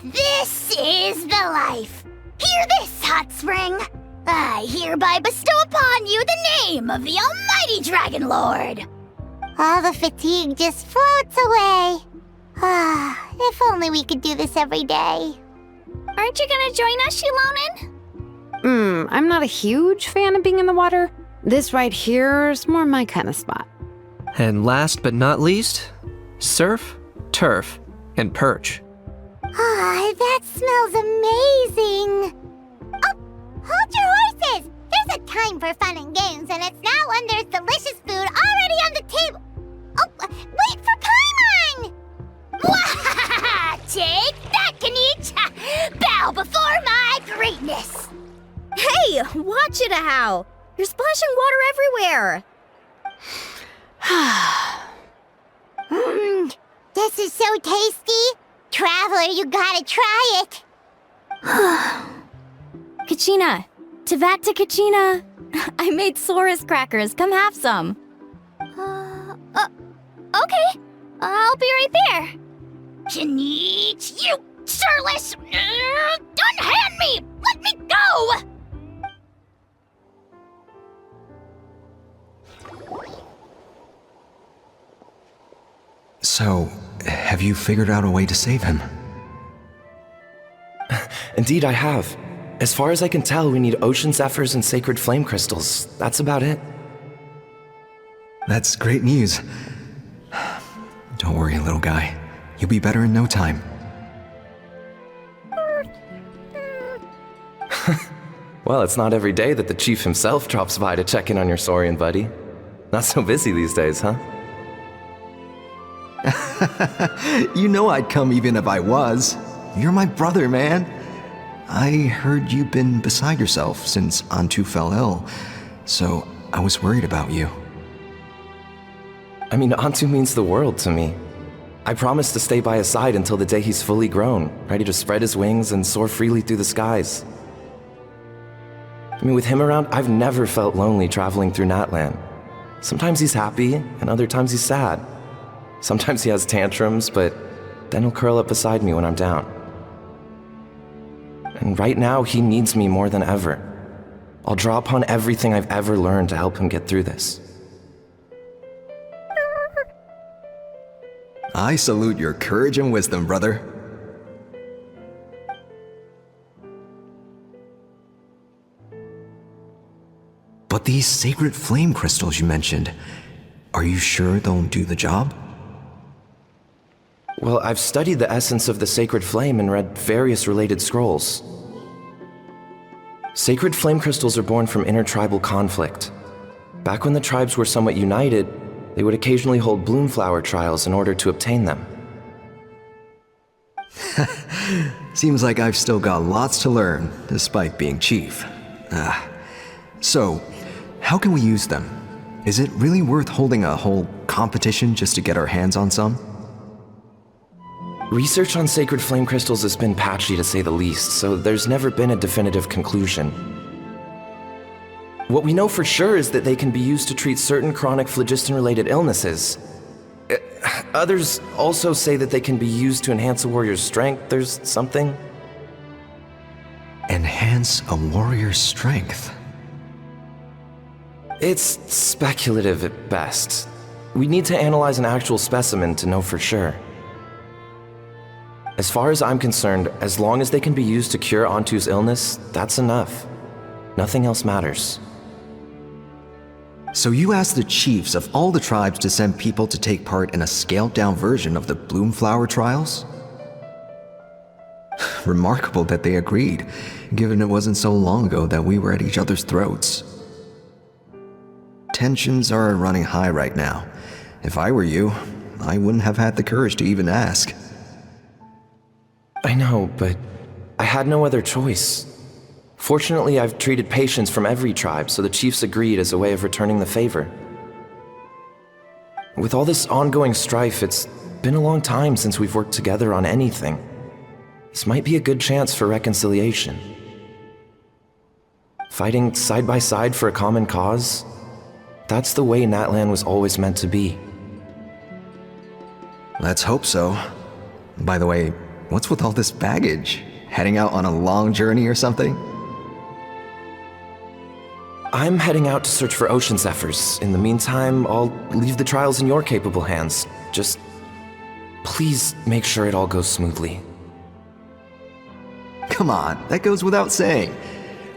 This is the life. Hear this, hot spring. I hereby bestow upon you the name of the almighty Dragon Lord. All the fatigue just floats away. If only we could do this every day. Aren't you gonna join us, Shilonen? I'm not a huge fan of being in the water. This right here is more my kind of spot. And last but not least, surf, turf, and perch. That smells amazing. Oh, hold your horses. There's a time for fun and games, and it's now when there's delicious food already on the table. Oh, wait for Paimon! Take that, Kanich! Bow before my greatness! Hey, watch it, How! You're splashing water everywhere! This is so tasty. Traveler, you gotta try it. Kachina! Tavata Kachina! I made Saurus crackers. Come have some. Okay. I'll be right there. Kanich, you surless! Unhand me! Let me go! So, have you figured out a way to save him? Indeed, I have. As far as I can tell, we need ocean zephyrs and sacred flame crystals. That's about it. That's great news. Don't worry, little guy. You'll be better in no time. Well, it's not every day that the chief himself drops by to check in on your Saurian buddy. Not so busy these days, huh? You know I'd come even if I was. You're my brother, man. I heard you've been beside yourself since Antu fell ill, so I was worried about you. I mean, Antu means the world to me. I promised to stay by his side until the day he's fully grown, ready to spread his wings and soar freely through the skies. I mean, with him around, I've never felt lonely traveling through Natlан. Sometimes he's happy, and other times he's sad. Sometimes he has tantrums, but then he'll curl up beside me when I'm down. And right now, he needs me more than ever. I'll draw upon everything I've ever learned to help him get through this. I salute your courage and wisdom, brother. But these sacred flame crystals you mentioned, are you sure they'll do the job? Well, I've studied the essence of the sacred flame and read various related scrolls. Sacred flame crystals are born from intertribal conflict. Back when the tribes were somewhat united, they would occasionally hold bloomflower trials in order to obtain them. Seems like I've still got lots to learn, despite being chief. So, how can we use them? Is it really worth holding a whole competition just to get our hands on some? Research on sacred flame crystals has been patchy to say the least, so there's never been a definitive conclusion. What we know for sure is that they can be used to treat certain chronic phlogiston-related illnesses. Others also say that they can be used to enhance a warrior's strength. There's something. Enhance a warrior's strength? It's speculative at best. We need to analyze an actual specimen to know for sure. As far as I'm concerned, as long as they can be used to cure Antu's illness, that's enough. Nothing else matters. So you asked the chiefs of all the tribes to send people to take part in a scaled-down version of the Bloomflower trials? Remarkable that they agreed, given it wasn't so long ago that we were at each other's throats. Tensions are running high right now. If I were you, I wouldn't have had the courage to even ask. I know, but I had no other choice. Fortunately, I've treated patients from every tribe, so the chiefs agreed as a way of returning the favor. With all this ongoing strife, it's been a long time since we've worked together on anything. This might be a good chance for reconciliation. Fighting side by side for a common cause, that's the way Natlan was always meant to be. Let's hope so. By the way, what's with all this baggage? Heading out on a long journey or something? I'm heading out to search for ocean zephyrs. In the meantime, I'll leave the trials in your capable hands. Just please make sure it all goes smoothly. Come on, that goes without saying.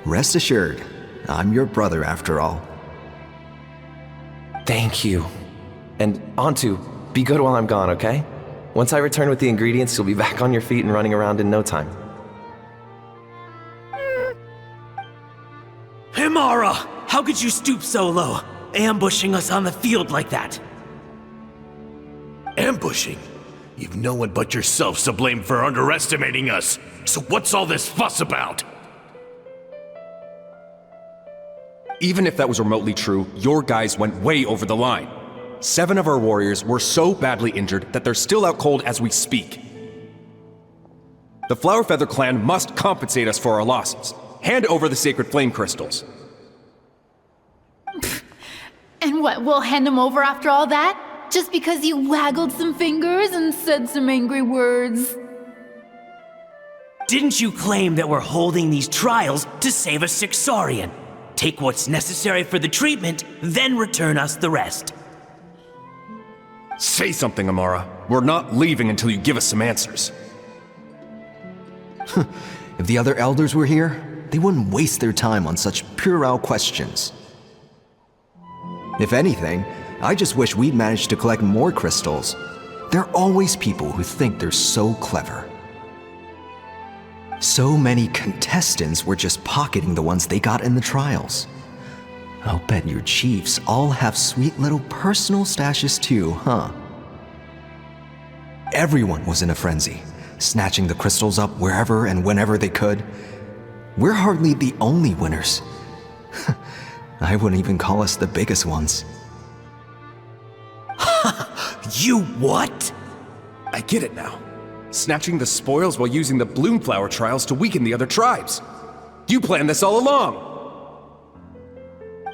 Rest assured, I'm your brother after all. Thank you. And Antu, be good while I'm gone, okay? Once I return with the ingredients, you'll be back on your feet and running around in no time. Himara! How could you stoop so low, ambushing us on the field like that? Ambushing? You've no one but yourself to blame for underestimating us. So what's all this fuss about? Even if that was remotely true, your guys went way over the line. 7 of our warriors were so badly injured that they're still out cold as we speak. The Flower Feather clan must compensate us for our losses. Hand over the sacred flame crystals. And what, we'll hand them over after all that? Just because you waggled some fingers and said some angry words? Didn't you claim that we're holding these trials to save a sick Saurian? Take what's necessary for the treatment, then return us the rest. Say something, Amara. We're not leaving until you give us some answers. If the other elders were here, they wouldn't waste their time on such puerile questions. If anything, I just wish we'd managed to collect more crystals. There are always people who think they're so clever. So many contestants were just pocketing the ones they got in the trials. I'll bet your chiefs all have sweet little personal stashes too, huh? Everyone was in a frenzy, snatching the crystals up wherever and whenever they could. We're hardly the only winners. I wouldn't even call us the biggest ones. You what? I get it now. Snatching the spoils while using the Bloomflower trials to weaken the other tribes. You planned this all along!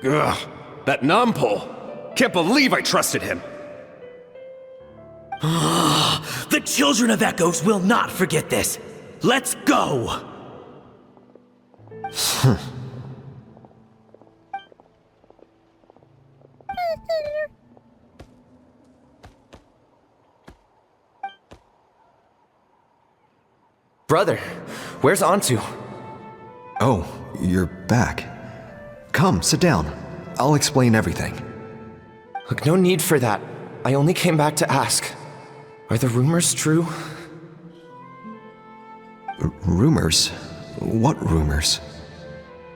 Ugh, that Nampole. Can't believe I trusted him. The children of Echoes will not forget this. Let's go! Brother, where's Antu? Oh, you're back. Come, sit down. I'll explain everything. Look, no need for that. I only came back to ask. Are the rumors true? Rumors? What rumors?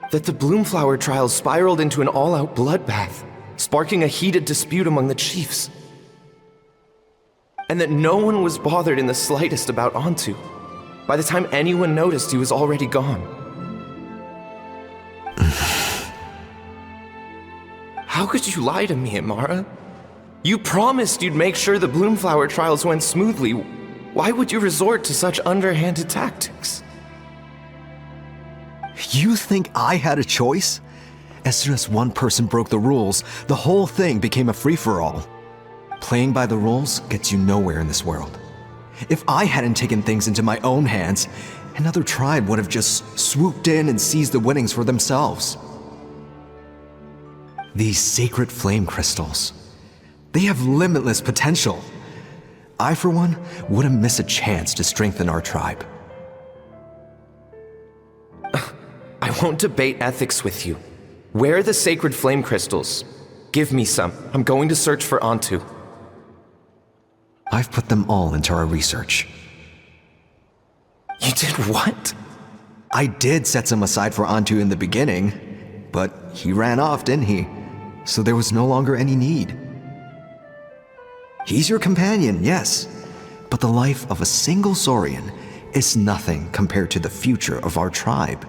That the Bloomflower trials spiraled into an all-out bloodbath, sparking a heated dispute among the chiefs. And that no one was bothered in the slightest about Antu. By the time anyone noticed, he was already gone. How could you lie to me, Amara? You promised you'd make sure the Bloomflower trials went smoothly. Why would you resort to such underhanded tactics? You think I had a choice? As soon as one person broke the rules, the whole thing became a free-for-all. Playing by the rules gets you nowhere in this world. If I hadn't taken things into my own hands, another tribe would have just swooped in and seized the winnings for themselves. These sacred flame crystals, they have limitless potential. I, for one, wouldn't miss a chance to strengthen our tribe. I won't debate ethics with you. Where are the sacred flame crystals? Give me some. I'm going to search for Antu. I've put them all into our research. You did what? I did set some aside for Antu in the beginning, but he ran off, didn't he? So there was no longer any need. He's your companion, yes, but the life of a single Saurian is nothing compared to the future of our tribe.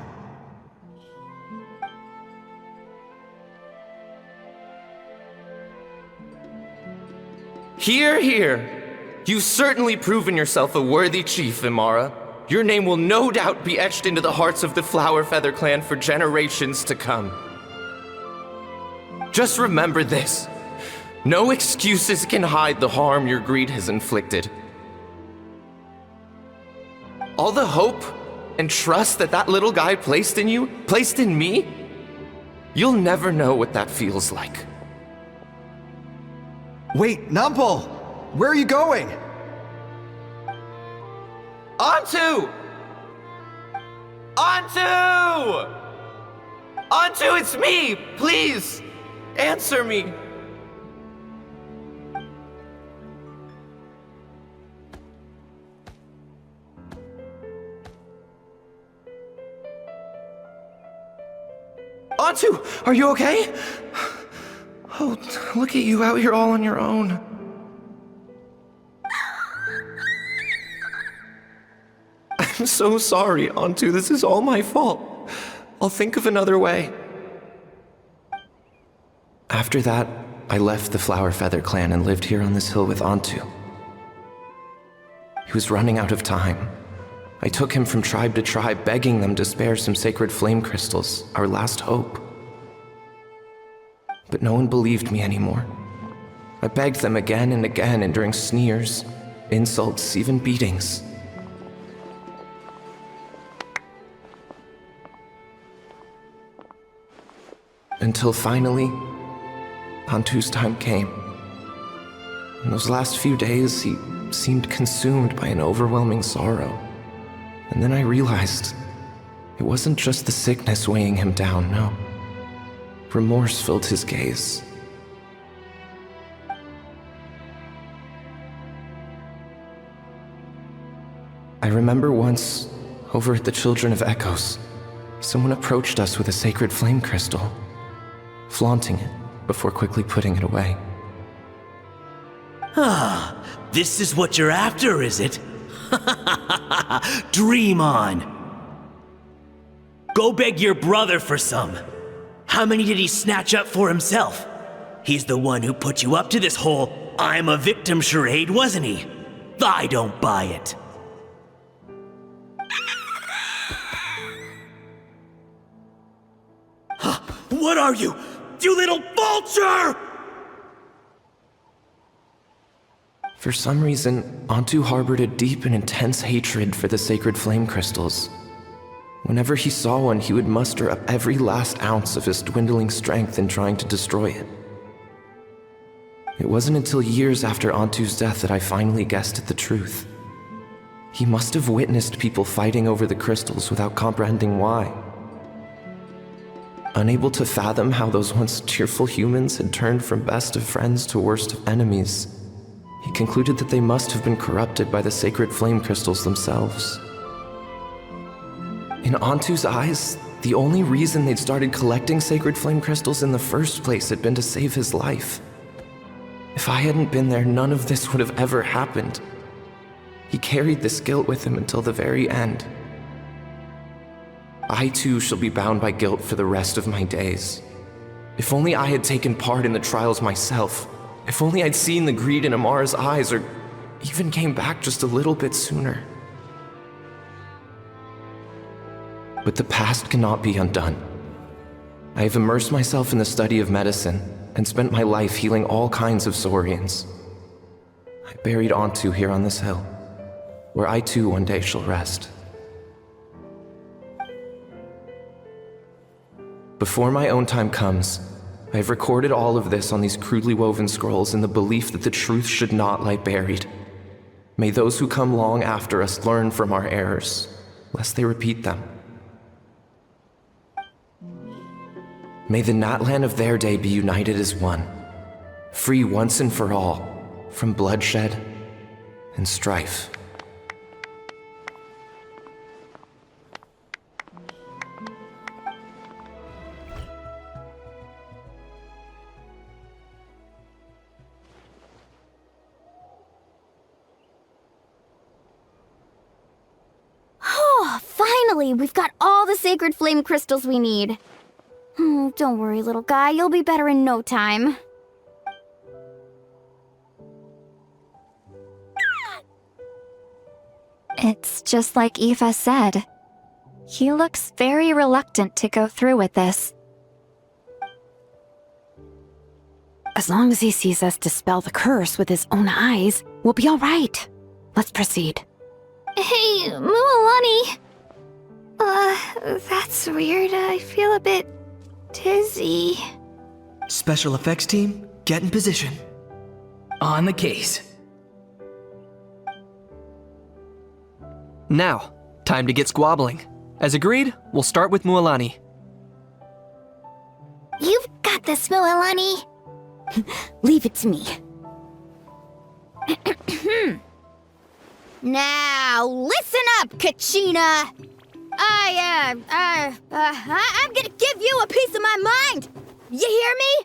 Hear, hear. You've certainly proven yourself a worthy chief, Imara. Your name will no doubt be etched into the hearts of the Flower Feather clan for generations to come. Just remember this. No excuses can hide the harm your greed has inflicted. All the hope and trust that little guy placed in you, placed in me, you'll never know what that feels like. Wait, Nampal! Where are you going? Antu! Antu! Antu, it's me! Please! Answer me! Antu, are you okay? Oh, look at you out here all on your own. I'm so sorry, Antu. This is all my fault. I'll think of another way. After that, I left the Flower Feather clan and lived here on this hill with Antu. He was running out of time. I took him from tribe to tribe, begging them to spare some sacred flame crystals, our last hope. But no one believed me anymore. I begged them again and again, enduring sneers, insults, even beatings. Until finally, Antu's time came. In those last few days, he seemed consumed by an overwhelming sorrow. And then I realized it wasn't just the sickness weighing him down, no. Remorse filled his gaze. I remember once, over at the Children of Echoes, someone approached us with a sacred flame crystal, flaunting it before quickly putting it away. Ah, this is what you're after, is it? Dream on. Go beg your brother for some. How many did he snatch up for himself? He's the one who put you up to this whole I'm a victim charade, wasn't he? I don't buy it. What are you? You little vulture! For some reason, Antu harbored a deep and intense hatred for the sacred flame crystals. Whenever he saw one, he would muster up every last ounce of his dwindling strength in trying to destroy it. It wasn't until years after Antu's death that I finally guessed at the truth. He must have witnessed people fighting over the crystals without comprehending why. Unable to fathom how those once cheerful humans had turned from best of friends to worst of enemies, he concluded that they must have been corrupted by the sacred flame crystals themselves. In Antu's eyes, the only reason they'd started collecting sacred flame crystals in the first place had been to save his life. If I hadn't been there, none of this would have ever happened. He carried this guilt with him until the very end. I too shall be bound by guilt for the rest of my days. If only I had taken part in the trials myself. If only I'd seen the greed in Amara's eyes, or even came back just a little bit sooner. But the past cannot be undone. I have immersed myself in the study of medicine and spent my life healing all kinds of saurians. I buried Ontu here on this hill, where I too one day shall rest. Before my own time comes, I have recorded all of this on these crudely woven scrolls in the belief that the truth should not lie buried. May those who come long after us learn from our errors, lest they repeat them. May the Natlan of their day be united as one, free once and for all from bloodshed and strife. Finally, we've got all the sacred flame crystals we need. Don't worry, little guy. You'll be better in no time. It's just like Eva said. He looks very reluctant to go through with this. As long as he sees us dispel the curse with his own eyes, we'll be all right. Let's proceed. Hey, Mualani. That's weird. I feel a bit dizzy. Special effects team, get in position. On the case. Now, time to get squabbling. As agreed, we'll start with Mualani. You've got this, Mualani. Leave it to me. Now, listen up, Kachina. I'm gonna give you a piece of my mind. You hear me?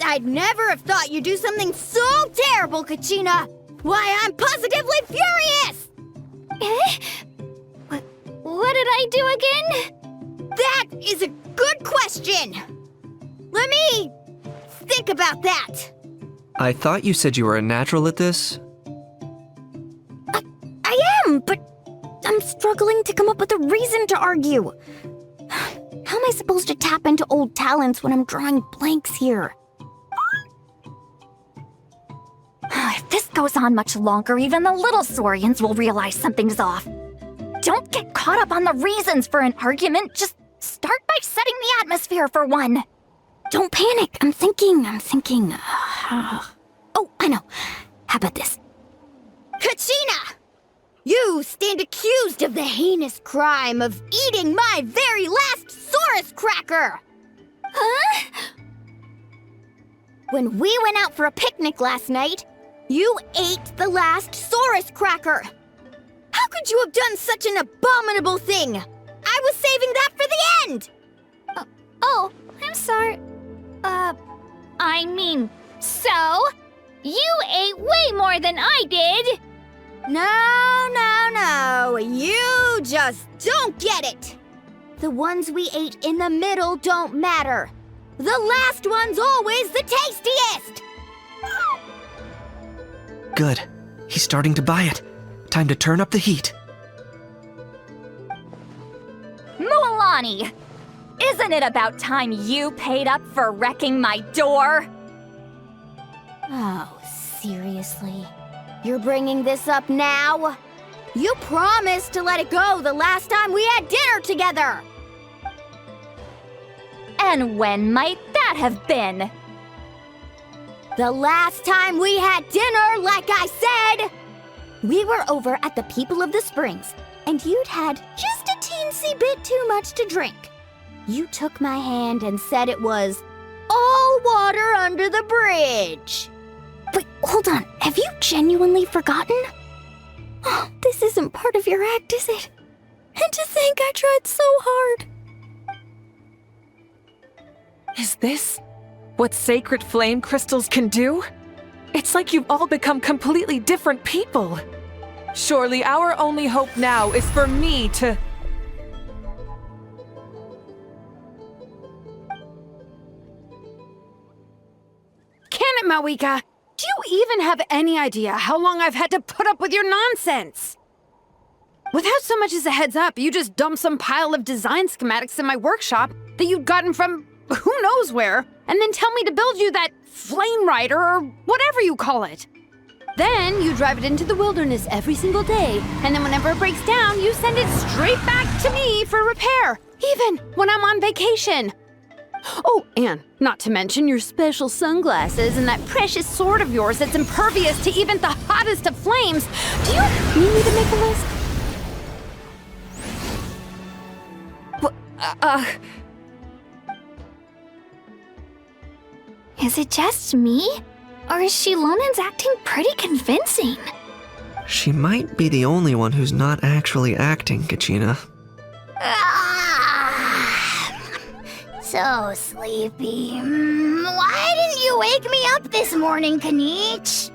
I'd never have thought you'd do something so terrible, Kachina. Why, I'm positively furious! What did I do again? That is a good question. Let me think about that. I thought you said you were a natural at this. I am, but I'm struggling to come up with a reason to argue. How am I supposed to tap into old talents when I'm drawing blanks here? If this goes on much longer, even the little Saurians will realize something's off. Don't get caught up on the reasons for an argument. Just start by setting the atmosphere for one. Don't panic. I'm thinking. Oh, I know. How about this? Kachina! You stand accused of the heinous crime of eating my very last Saurus cracker! Huh? When we went out for a picnic last night, you ate the last Saurus cracker! How could you have done such an abominable thing? I was saving that for the end! Oh, I'm sorry. I mean, so? You ate way more than I did! No. You just don't get it! The ones we ate in the middle don't matter. The last one's always the tastiest! Good. He's starting to buy it. Time to turn up the heat. Mualani! Isn't it about time you paid up for wrecking my door? Oh, seriously? You're bringing this up now? You promised to let it go the last time we had dinner together! And when might that have been? The last time we had dinner, like I said! We were over at the People of the Springs, and you'd had just a teensy bit too much to drink. You took my hand and said it was all water under the bridge. Wait, hold on. Have you genuinely forgotten? Oh, this isn't part of your act, is it? And to think I tried so hard. Is this what sacred flame crystals can do? It's like you've all become completely different people. Surely our only hope now is for me to... Can it, Mawika? Do you even have any idea how long I've had to put up with your nonsense? Without so much as a heads up, you just dumped some pile of design schematics in my workshop that you'd gotten from who knows where, and then tell me to build you that flame rider or whatever you call it. Then you drive it into the wilderness every single day, and then whenever it breaks down, you send it straight back to me for repair, even when I'm on vacation. Oh, and not to mention your special sunglasses and that precious sword of yours that's impervious to even the hottest of flames. Do you need me to make a list? Is it just me? Or is Shilonen's acting pretty convincing? She might be the only one who's not actually acting, Kachina. So sleepy. Why didn't you wake me up this morning, Kanich?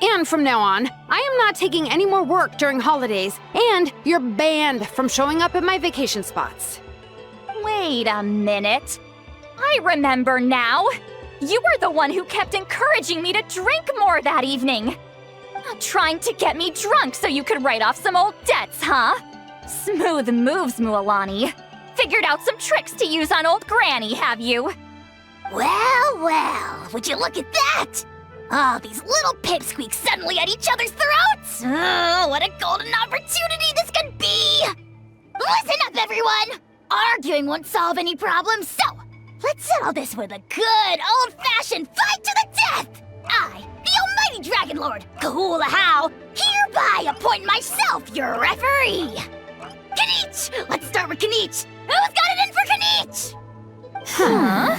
And from now on, I am not taking any more work during holidays, and you're banned from showing up at my vacation spots. Wait a minute. I remember now. You were the one who kept encouraging me to drink more that evening. Trying to get me drunk so you could write off some old debts, huh? Smooth moves, Mualani. Figured out some tricks to use on old Granny, have you? Well, would you look at that? Oh, these little pipsqueaks suddenly at each other's throats! Oh, what a golden opportunity this could be! Listen up, everyone! Arguing won't solve any problems, so let's settle this with a good old-fashioned fight to the death! I, the almighty Dragon Lord, Kahula-How, hereby appoint myself your referee! Kanich! Let's start with Kanich! Who's got it in for Kanich? Huh?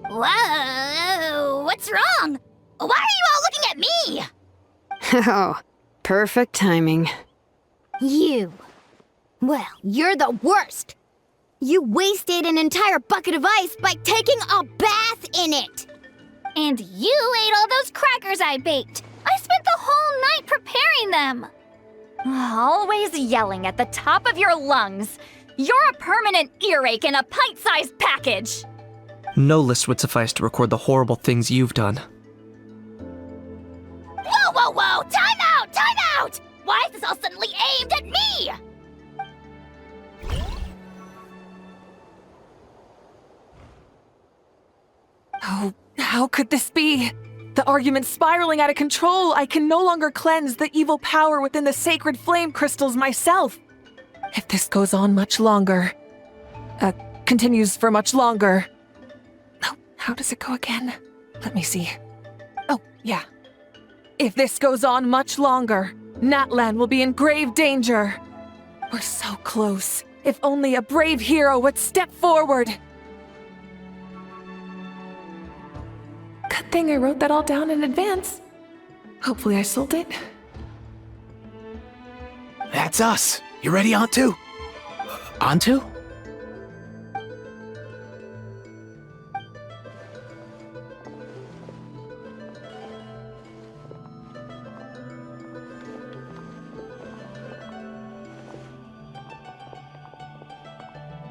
Whoa, what's wrong? Why are you all looking at me? Oh, perfect timing. You. Well, you're the worst. You wasted an entire bucket of ice by taking a bath in it. And you ate all those crackers I baked. I spent the whole night preparing them. Always yelling at the top of your lungs. You're a permanent earache in a pint-sized package. No list would suffice to record the horrible things you've done. Whoa! Time out! Why is this all suddenly aimed at me? Oh, how could this be? The argument's spiraling out of control. I can no longer cleanse the evil power within the sacred flame crystals myself. If this goes on much longer, continues for much longer. Oh, how does it go again? Let me see. Oh, yeah. If this goes on much longer, Natlin will be in grave danger. We're so close. If only a brave hero would step forward. Good thing I wrote that all down in advance. Hopefully I sold it. That's us. You ready, Antu? Antu?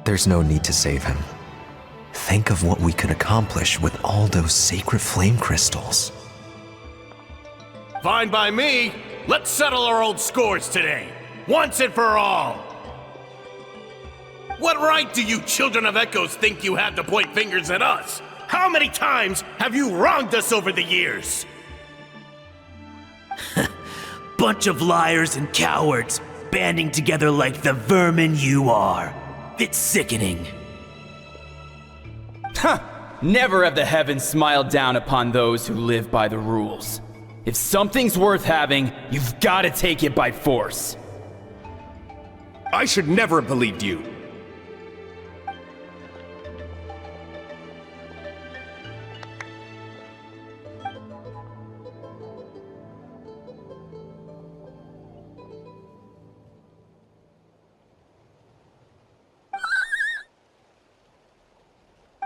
There's no need to save him. Think of what we could accomplish with all those sacred flame crystals. Fine by me. Let's settle our old scores today. Once and for all. What right do you children of Echoes think you have to point fingers at us? How many times have you wronged us over the years? Bunch of liars and cowards, banding together like the vermin you are. It's sickening. Huh! Never have the heavens smiled down upon those who live by the rules. If something's worth having, you've got to take it by force. I should never have believed you.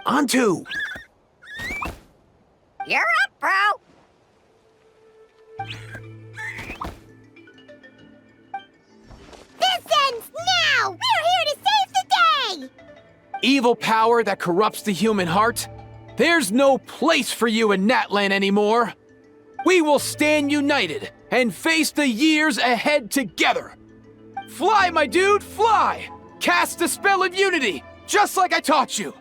Antu! You're up, bro! This ends now! We're here to save the day! Evil power that corrupts the human heart? There's no place for you in Natlin anymore! We will stand united and face the years ahead together! Fly, my dude, fly! Cast the spell of unity, just like I taught you!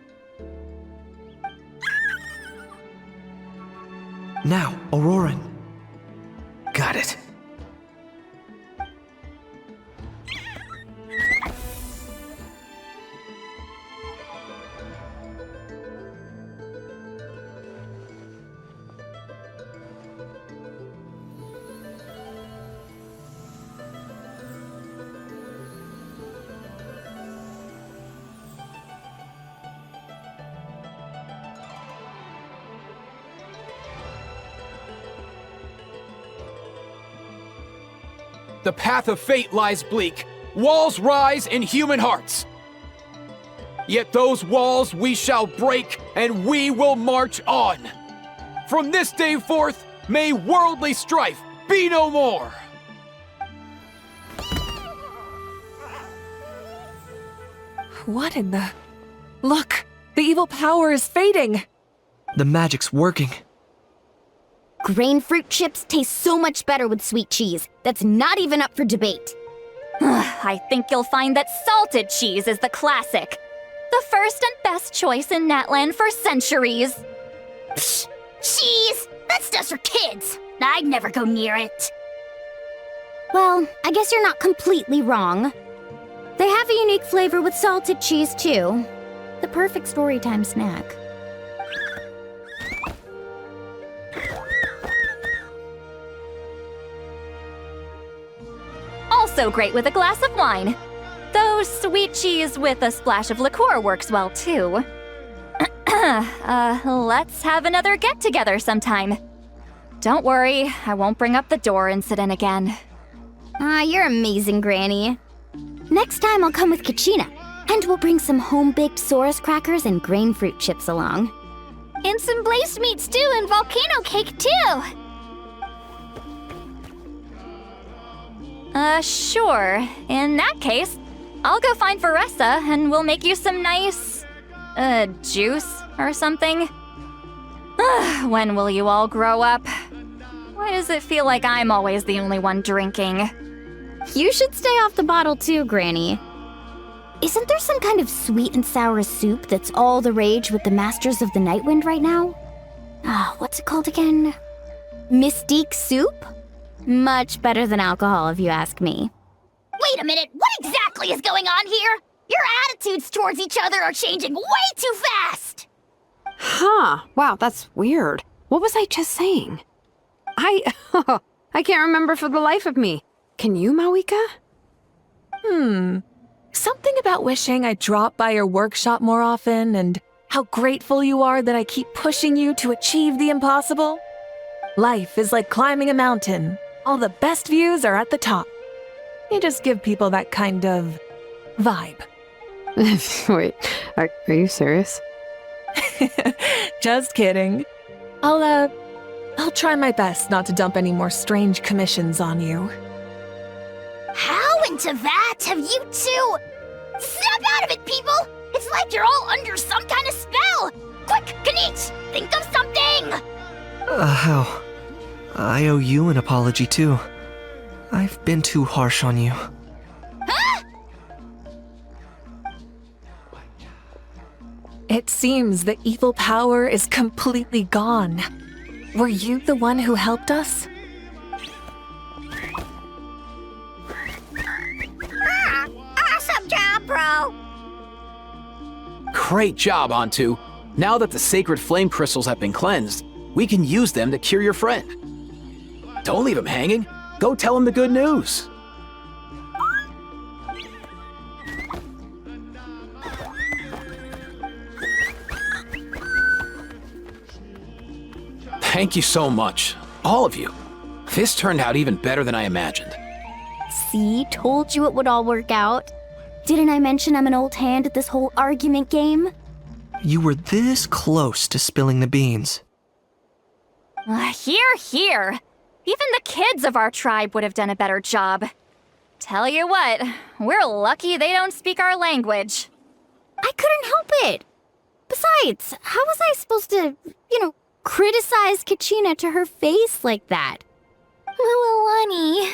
Now, Auroran. Got it. The path of fate lies bleak. Walls rise in human hearts. Yet those walls we shall break, and we will march on. From this day forth, may worldly strife be no more. What in the... Look! The evil power is fading! The magic's working. Grain fruit chips taste so much better with sweet cheese. That's not even up for debate. I think you'll find that salted cheese is the classic. The first and best choice in Natlan for centuries. Psh, cheese! That stuff's for kids. I'd never go near it. Well, I guess you're not completely wrong. They have a unique flavor with salted cheese, too. The perfect storytime snack. Also great with a glass of wine. Though sweet cheese with a splash of liqueur works well, too. Let's have another get-together sometime. Don't worry, I won't bring up the door incident again. You're amazing, Granny. Next time I'll come with Kachina, and we'll bring some home-baked Saurus crackers and grain fruit chips along. And some blazed meat stew and volcano cake, too! Sure. In that case, I'll go find Varessa and we'll make you some nice... juice or something. When will you all grow up? Why does it feel like I'm always the only one drinking? You should stay off the bottle too, Granny. Isn't there some kind of sweet and sour soup that's all the rage with the Masters of the Nightwind right now? What's it called again? Mystique soup? Much better than alcohol, if you ask me. Wait a minute, what exactly is going on here? Your attitudes towards each other are changing way too fast! Huh. Wow, that's weird. What was I just saying? I can't remember for the life of me. Can you, Mawika? Something about wishing I'd drop by your workshop more often and how grateful you are that I keep pushing you to achieve the impossible. Life is like climbing a mountain. All the best views are at the top. You just give people that kind of vibe. Wait, are you serious? Just kidding. I'll try my best not to dump any more strange commissions on you. How into that have you two? Snap out of it, people! It's like you're all under some kind of spell! Quick, Kanich, think of something! How? I owe you an apology too. I've been too harsh on you. Huh? It seems the evil power is completely gone. Were you the one who helped us? Awesome job, bro! Great job, Antu. Now that the sacred flame crystals have been cleansed, we can use them to cure your friend. Don't leave him hanging. Go tell him the good news. Thank you so much, all of you. This turned out even better than I imagined. See, told you it would all work out. Didn't I mention I'm an old hand at this whole argument game? You were this close to spilling the beans. Hear, hear. Even the kids of our tribe would have done a better job. Tell you what, we're lucky they don't speak our language. I couldn't help it. Besides, how was I supposed to, criticize Kachina to her face like that? Lani.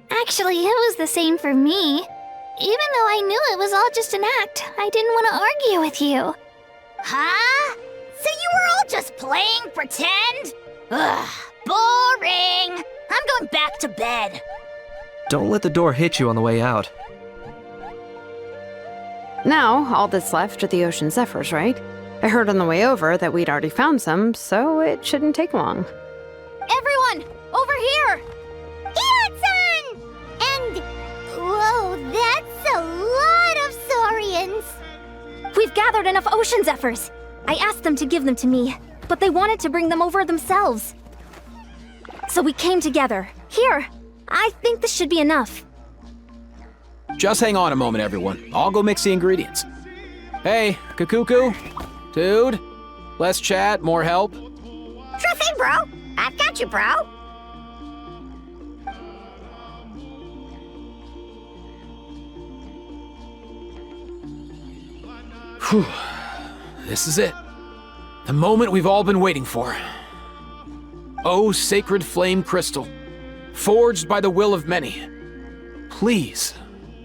Actually, it was the same for me. Even though I knew it was all just an act, I didn't want to argue with you. Huh? So you were all just playing pretend? Ugh, boring! I'm going back to bed. Don't let the door hit you on the way out. Now, all that's left are the ocean zephyrs, right? I heard on the way over that we'd already found some, so it shouldn't take long. Everyone, over here! Here-san! And... whoa, that's a lot of saurians! We've gathered enough ocean zephyrs. I asked them to give them to me, but they wanted to bring them over themselves. So we came together. Here, I think this should be enough. Just hang on a moment, everyone. I'll go mix the ingredients. Hey, Kakuku? Dude? Less chat, more help? Sure thing, bro. I've got you, bro. Whew. This is it. The moment we've all been waiting for. Oh, sacred flame crystal, forged by the will of many. Please,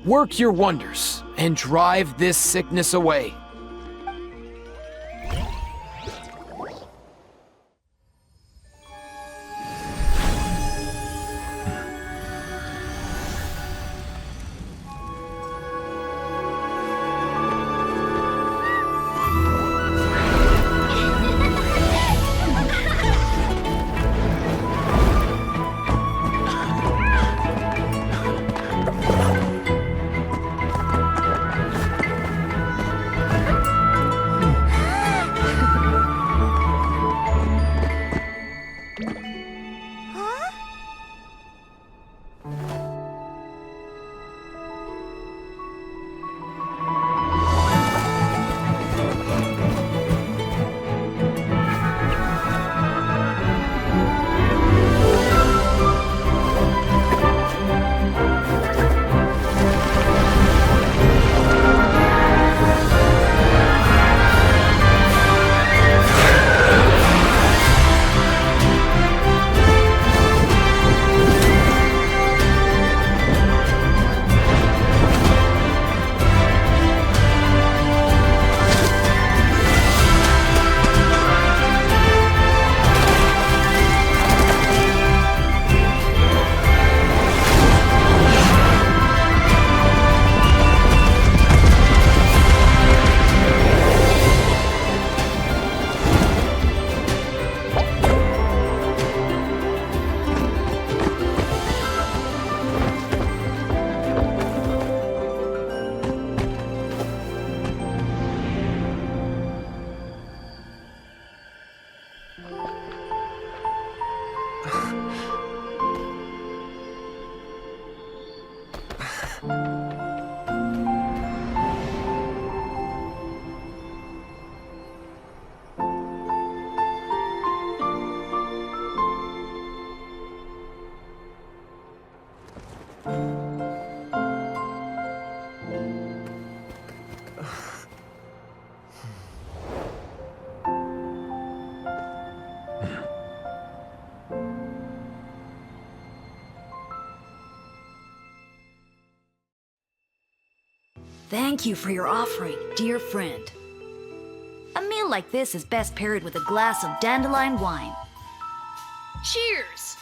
work your wonders and drive this sickness away. Thank you for your offering, dear friend. A meal like this is best paired with a glass of dandelion wine. Cheers!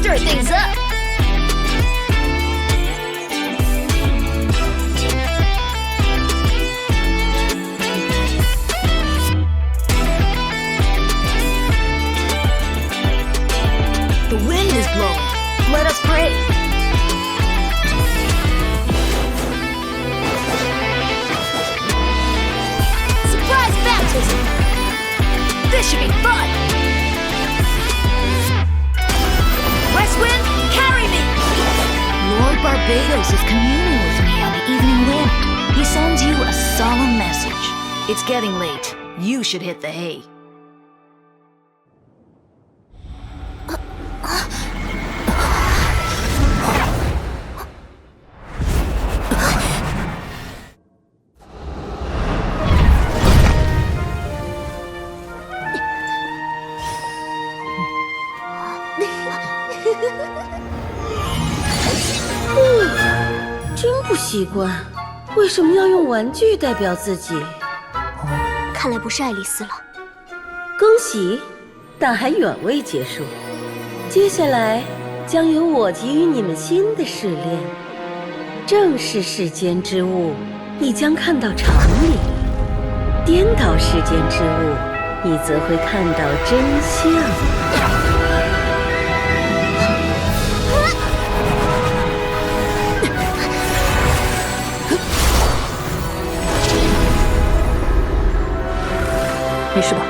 Stir things up. The wind is blowing. Let us pray. Surprise baptism. This should be fun. West Wind, carry me! Lord Barbados is communing with me on the evening wind. He sends you a solemn message. It's getting late. You should hit the hay. 习惯，为什么要用玩具代表自己？看来不是爱丽丝了。恭喜，但还远未结束。接下来将由我给予你们新的试炼，正是世间之物，你将看到常理；颠倒世间之物，你则会看到真相。没事吧？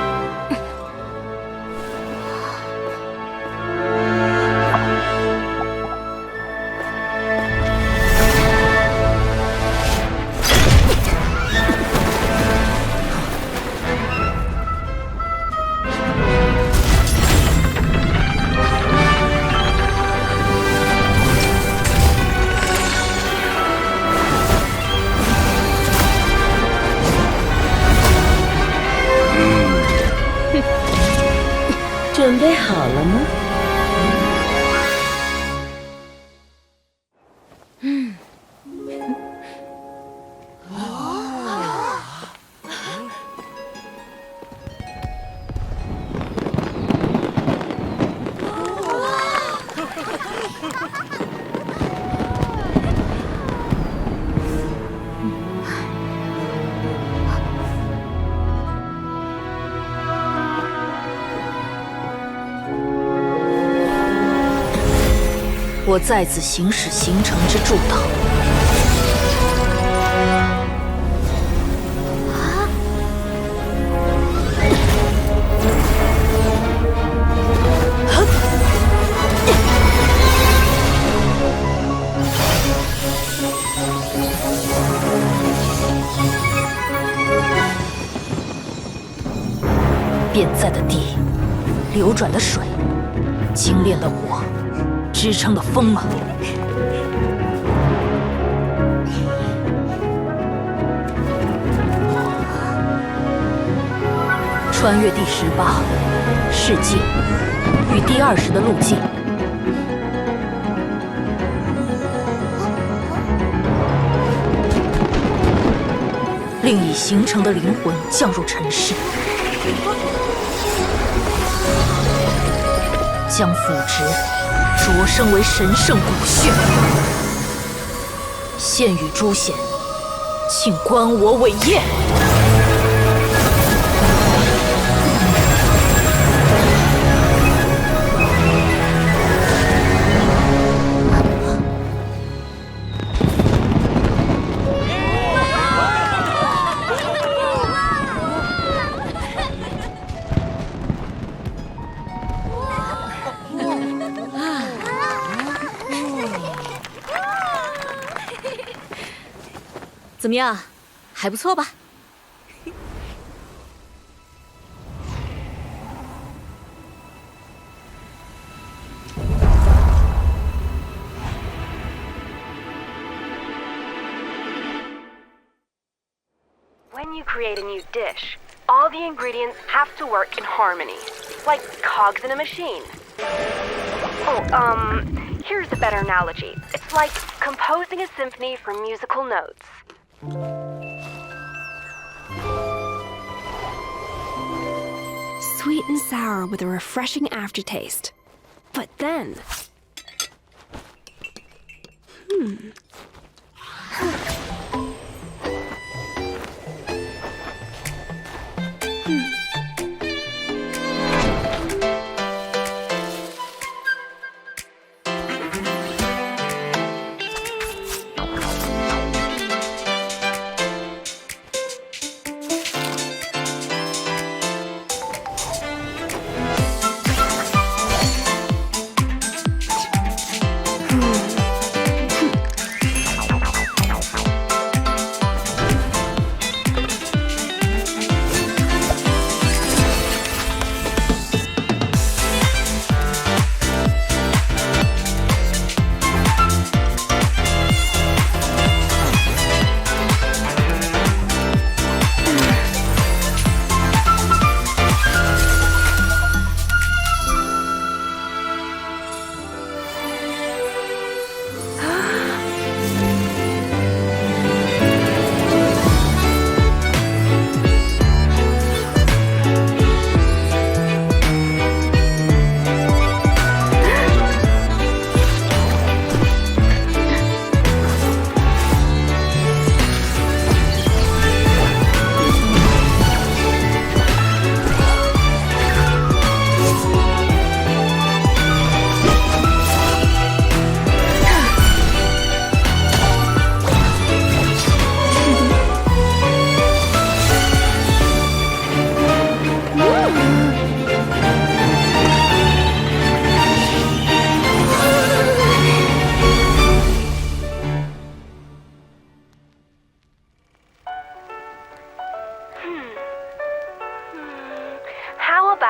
准备好了吗？我在此行使行程之助导。变在的地，流转的水，精炼的火。支撑的风啊！穿越第18世界与第20的路径，令已形成的灵魂降入尘世，将腐殖擢升为神圣骨血，现与诸贤，请观我伟业。怎么样，还不错吧？When you create a new dish, all the ingredients have to work in harmony, like cogs in a machine. Oh, here's a better analogy. It's like composing a symphony from musical notes. Sweet and sour with a refreshing aftertaste. But then...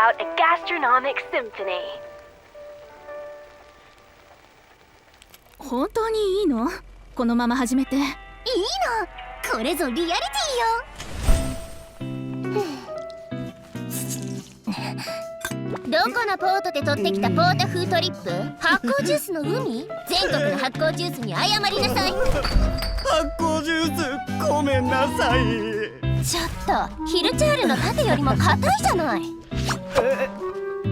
out a gastronomic symphony. 本当にいいの？このまま始めて。いいの。これぞリアリティよ。どこのポートで取ってきたポータ風トリップ？発酵ジュースの海？全国の発酵ジュースに謝りなさい。発酵ジュースごめんなさい。ちょっとヒルチャールの盾よりも硬いじゃない。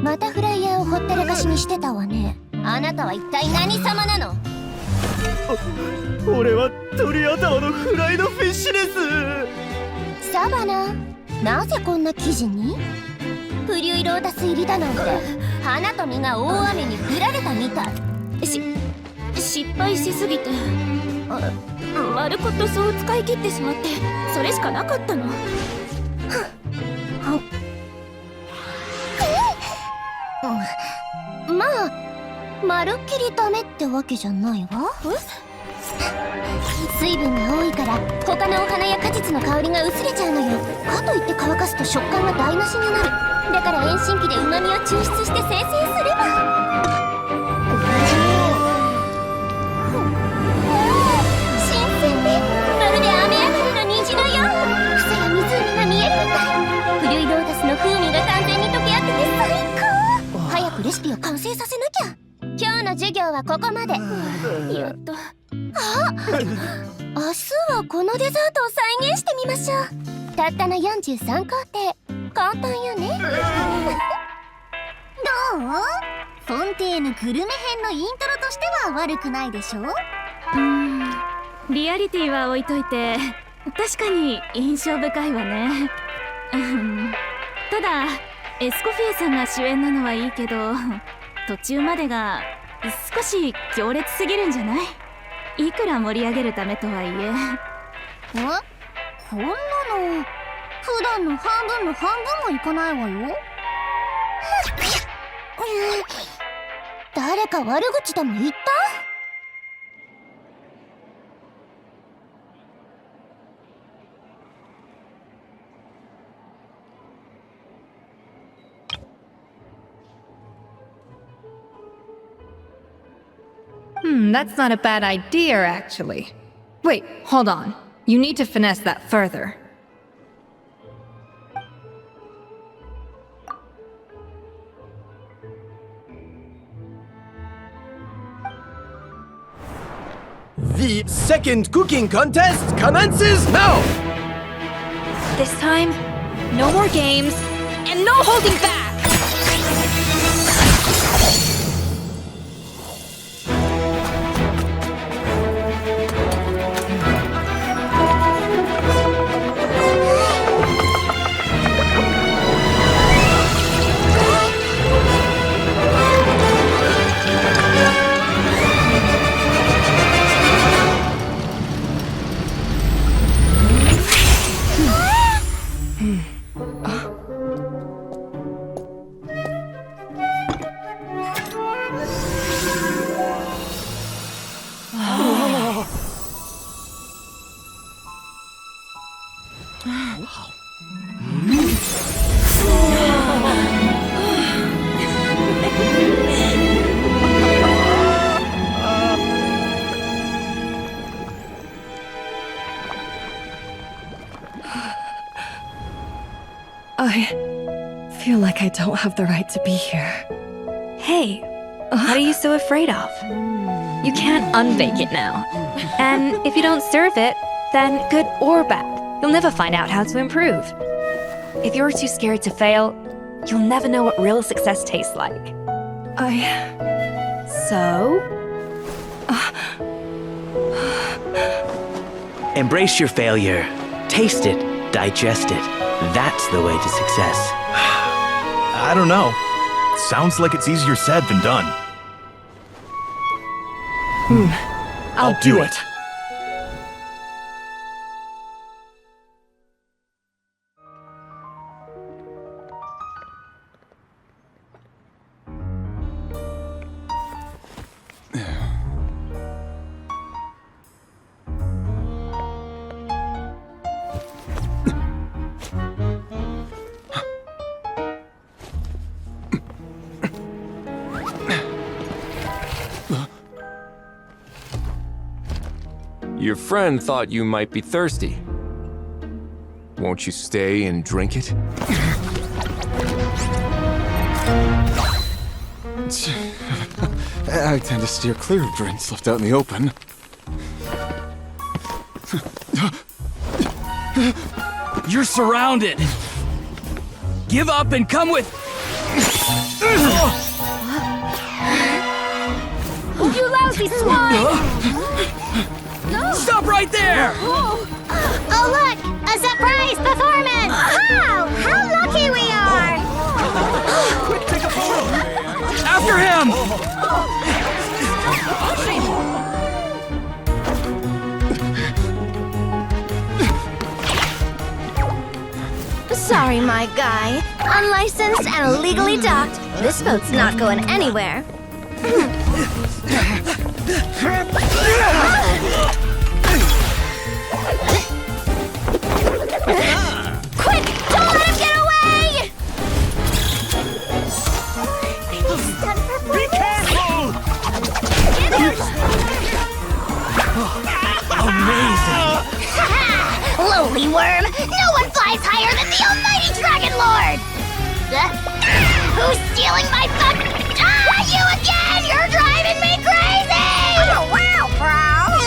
またフライヤーをほったらかしにしてたわね。あなたは一体何様なの？俺は鳥頭のフライドフィッシュです。サバナ、なぜこんな生地に？フリュイロータス入りだなんて花と実が大雨に降られたみたい。失敗しすぎて丸ごとそう使い切ってしまって、それしかなかったの。まあまるっきりダメってわけじゃないわ。水分が多いから他のお花や果実の香りが薄れちゃうのよ。かといって乾かすと食感が台無しになる。だから遠心機で旨味を抽出して生成すれば。新鮮でまるで雨上がりの虹のよう。草や湖が見えるみたい。フリュイロータスの風味が完全に溶け合ってて最高。早くレシピを完成させなきゃ。今日の授業はここまで。やっと。あ、明日はこのデザートを再現してみましょう。たったの43工程。簡単よね。どう？フォンテーヌグルメ編のイントロとしては悪くないでしょ？リアリティは置いといて確かに印象深いわね。ただエスコフィエさんが主演なのはいいけど、途中までが少し強烈すぎるんじゃない？いくら盛り上げるためとはいえ。こんなの普段の半分の半分もいかないわよ。誰か悪口でも言った？That's not a bad idea, actually. Wait, hold on. You need to finesse that further. The second cooking contest commences now! This time, no more games, and no holding back! I feel like I don't have the right to be here. Hey, what are you so afraid of? You can't unbake it now. And if you don't serve it, then good or bad, you'll never find out how to improve. If you're too scared to fail, you'll never know what real success tastes like. So? Embrace your failure. Taste it. Digest it. That's the way to success. I don't know. Sounds like it's easier said than done. I'll do it. Your friend thought you might be thirsty. Won't you stay and drink it? I tend to steer clear of drinks left out in the open. You're surrounded! Give up and come with... You lousy swine! Stop right there! Oh look! A surprise performance! Wow! How lucky we are! Quick, take a photo! After him! Sorry, my guy. Unlicensed and illegally docked. This boat's not going anywhere. Quick! Don't let him get away! Be careful! Amazing! Lowly worm! No one flies higher than the almighty Dragon Lord! Who's stealing my fun? You again! You're driving me crazy! Oh, wow, Bravo!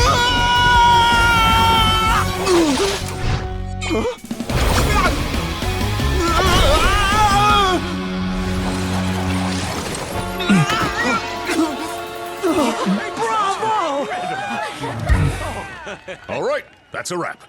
All right, that's a wrap.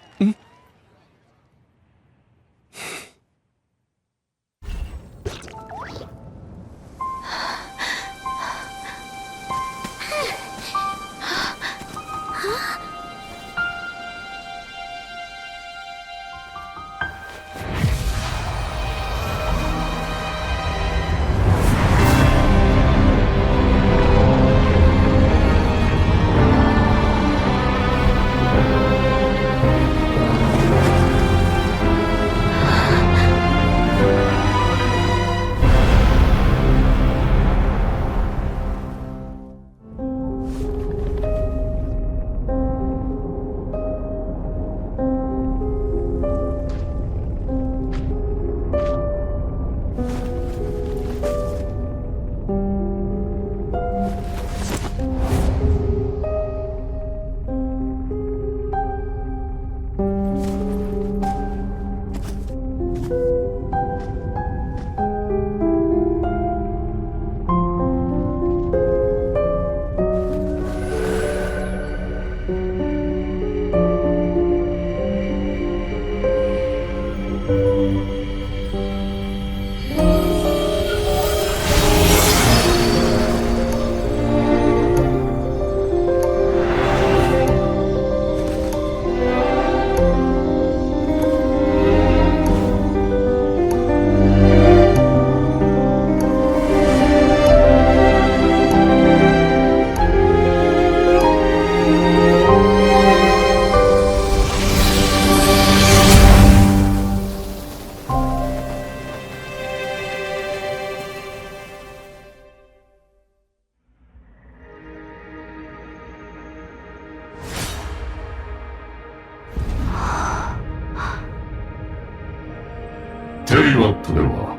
テリワットでは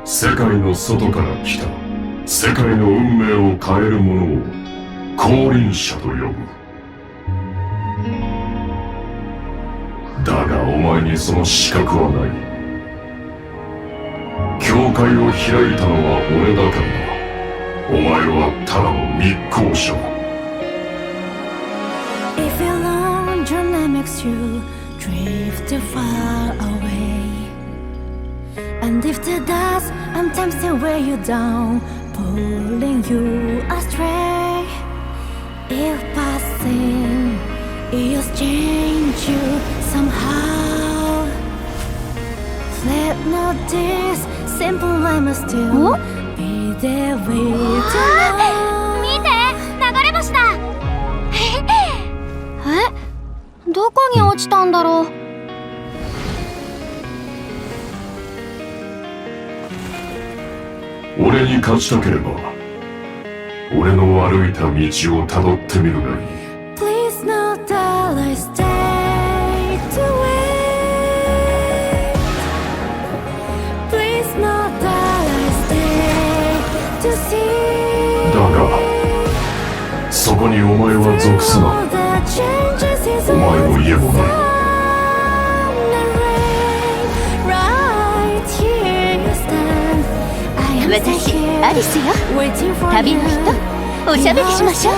世界の外から来た世界の運命を変える者を降臨者と呼ぶ。だがお前にその資格はない。教会を開いたのは俺だからだ。お前はただの密航者だ。 If your long journey makes you drift too far away, and if the dust and time still weigh you down, pulling you astray, if passing is change you somehow, let not this simple life must still be there with you. 見て、流れ星だ。どこに落ちたんだろう。俺に勝ちたければ俺の歩いた道をたどってみるがいい。 Please not そこにお前は属すな。お前の家もない。私、アリスよ。旅の人、おしゃべりしましょう。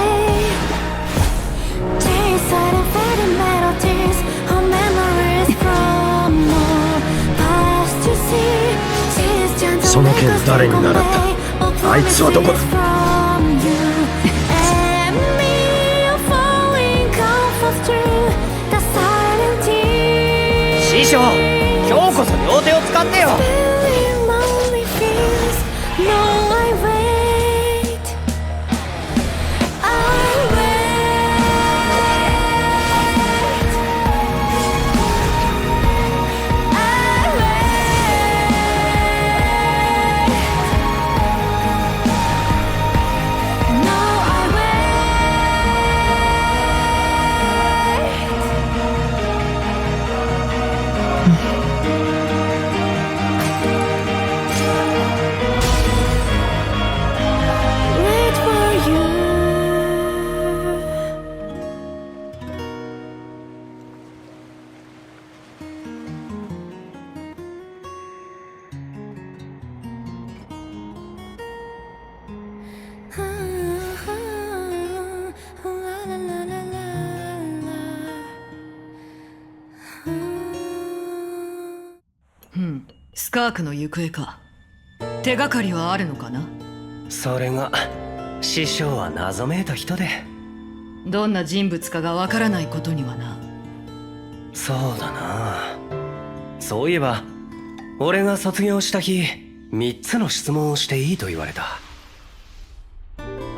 その剣誰に習った？あいつはどこだ？師匠、今日こそ両手を使ってよ。スカークの行方か。手がかりはあるのかな？それが師匠は謎めいた人で、どんな人物かがわからないことにはな。そうだな。そういえば俺が卒業した日、3つの質問をしていいと言われた。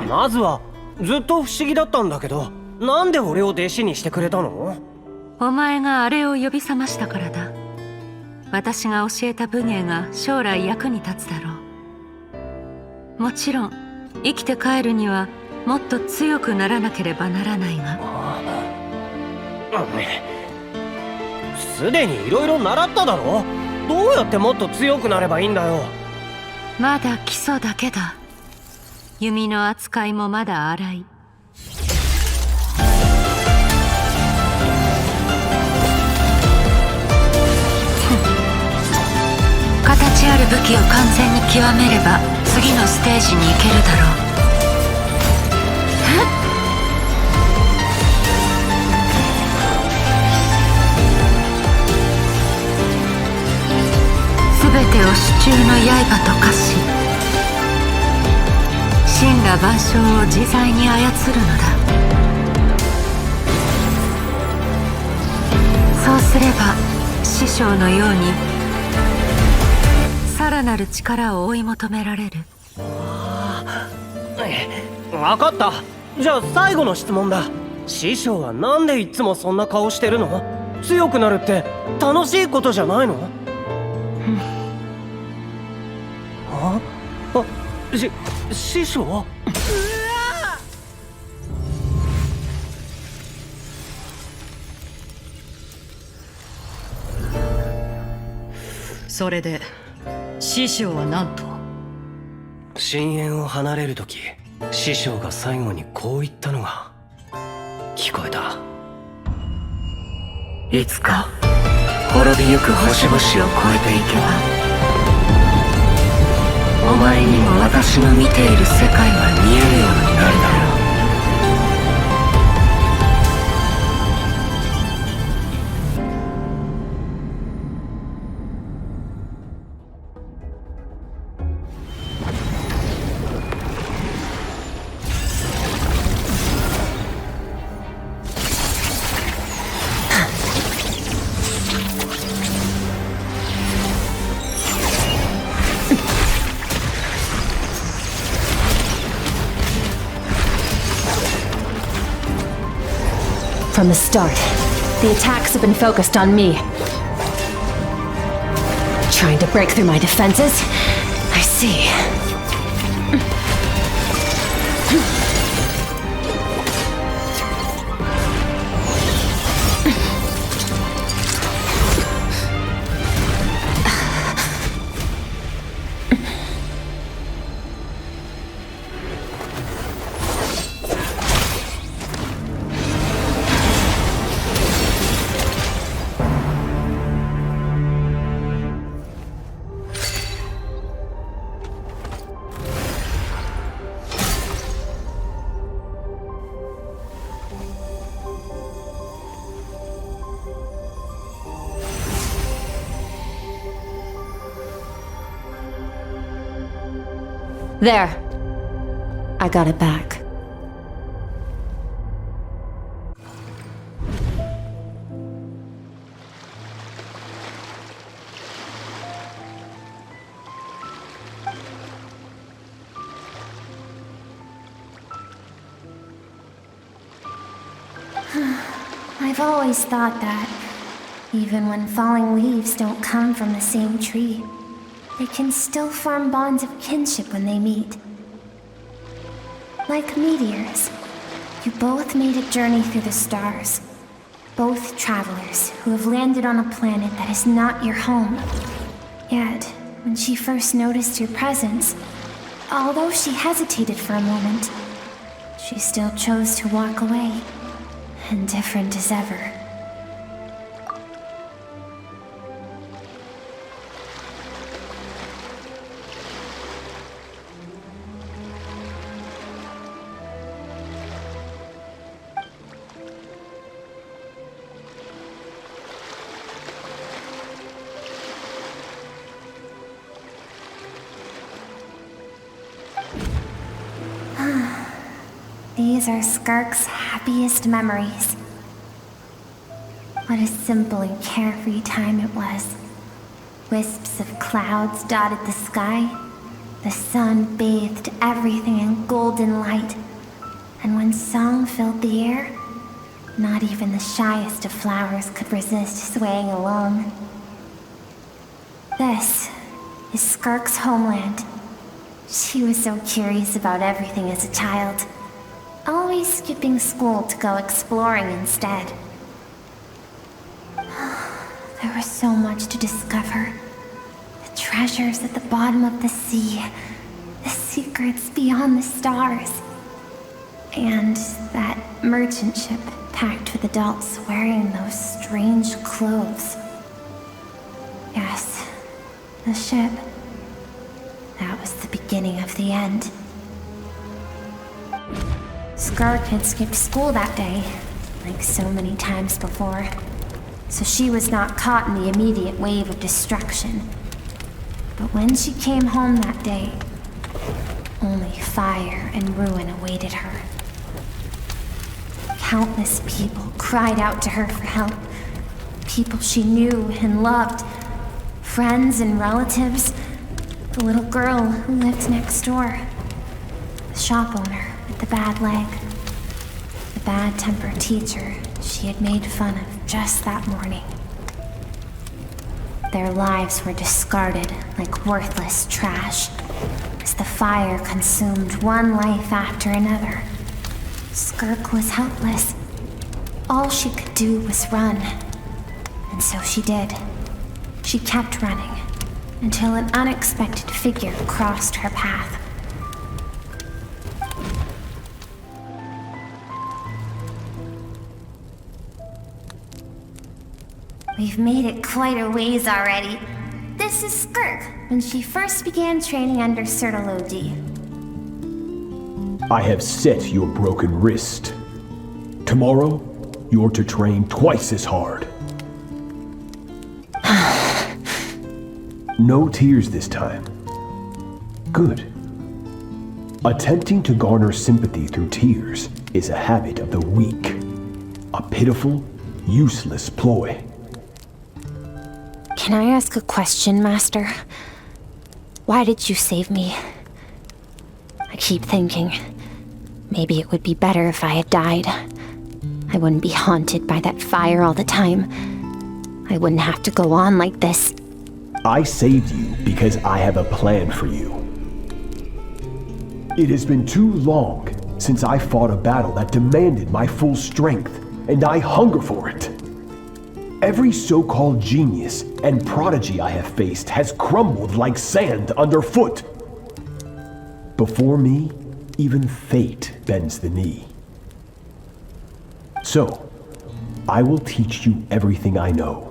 まずはずっと不思議だったんだけど、なんで俺を弟子にしてくれたの？お前があれを呼び覚ましたからだ。私が教えた武芸が将来役に立つだろう。もちろん生きて帰るにはもっと強くならなければならないが。すでにいろいろ習っただろ。どうやってもっと強くなればいいんだよ。まだ基礎だけだ。弓の扱いもまだ荒い。形ある武器を完全に極めれば次のステージに行けるだろう。すべてを手中の刃と化し、神羅万象を自在に操るのだ。そうすれば師匠のようにさらなる力を追い求められる。わかった。じゃあ最後の質問だ。師匠はなんでいつもそんな顔してるの？強くなるって楽しいことじゃないの？師匠？それで師匠は何と？深淵を離れるとき、師匠が最後にこう言ったのが聞こえた。いつか滅びゆく星々を越えていけば、お前にも私の見ている世界は見えるようになるだろう。From the start, the attacks have been focused on me. Trying to break through my defenses? I see. There. I got it back. I've always thought that, even when falling leaves don't come from the same tree, they can still form bonds of kinship when they meet. Like meteors, you both made a journey through the stars. Both travelers who have landed on a planet that is not your home. Yet, when she first noticed your presence, although she hesitated for a moment, she still chose to walk away. Indifferent as ever. These are Skark's happiest memories. What a simple and carefree time it was. Wisps of clouds dotted the sky. The sun bathed everything in golden light. And when song filled the air, not even the shyest of flowers could resist swaying along. This is Skark's homeland. She was so curious about everything as a child, always skipping school to go exploring instead. There was so much to discover. The treasures at the bottom of the sea, the secrets beyond the stars, and that merchant ship packed with adults wearing those strange clothes. Yes, the ship. That was the beginning of the end. Skark had skipped school that day, like so many times before, so she was not caught in the immediate wave of destruction. But when she came home that day, only fire and ruin awaited her. Countless people cried out to her for help. People she knew and loved. Friends and relatives. The little girl who lived next door. The shop owner with the bad leg. The bad-tempered teacher she had made fun of just that morning. Their lives were discarded like worthless trash as the fire consumed one life after another. Skark was helpless. All she could do was run. And so she did. She kept running until an unexpected figure crossed her path. We've made it quite a ways already. This is Skark, when she first began training under Sertalodi. I have set your broken wrist. Tomorrow, you're to train twice as hard. No tears this time. Good. Attempting to garner sympathy through tears is a habit of the weak. A pitiful, useless ploy. Can I ask a question, Master? Why did you save me? I keep thinking, maybe it would be better if I had died. I wouldn't be haunted by that fire all the time. I wouldn't have to go on like this. I saved you because I have a plan for you. It has been too long since I fought a battle that demanded my full strength, and I hunger for it. Every so-called genius and prodigy I have faced has crumbled like sand underfoot. Before me, even fate bends the knee. So, I will teach you everything I know.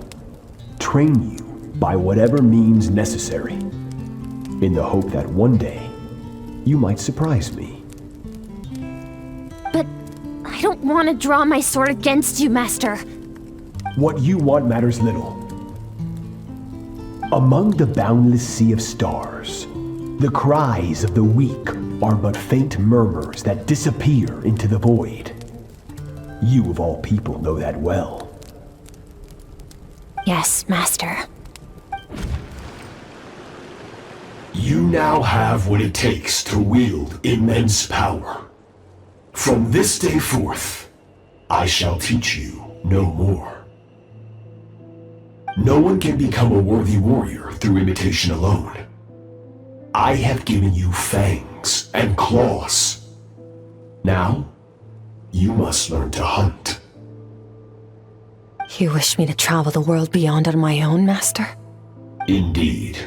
Train you by whatever means necessary, in the hope that one day, you might surprise me. But I don't want to draw my sword against you, Master. What you want matters little. Among the boundless sea of stars, The cries of the weak are but faint murmurs that disappear into the void. You of all people know that well. Yes, Master. You now have what it takes to wield immense power. From this day forth, I shall teach you no more. No one can become a worthy warrior through imitation alone. I have given you fangs and claws. Now, you must learn to hunt. You wish me to travel the world beyond on my own, Master? Indeed.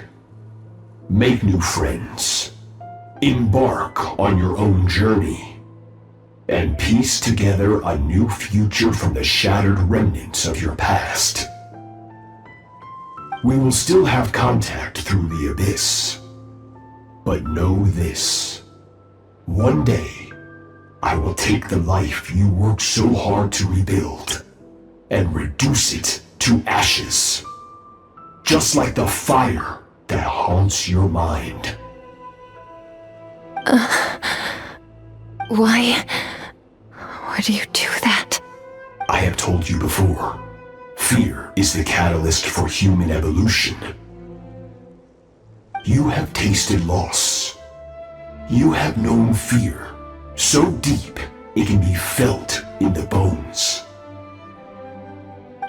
Make new friends. Embark on your own journey. And piece together a new future from the shattered remnants of your past. We will still have contact through the abyss. But know this. One day, I will take the life you worked so hard to rebuild and reduce it to ashes. Just like the fire that haunts your mind. Why do you do that? I have told you before, fear is the catalyst for human evolution. You have tasted loss. You have known fear, so deep it can be felt in the bones.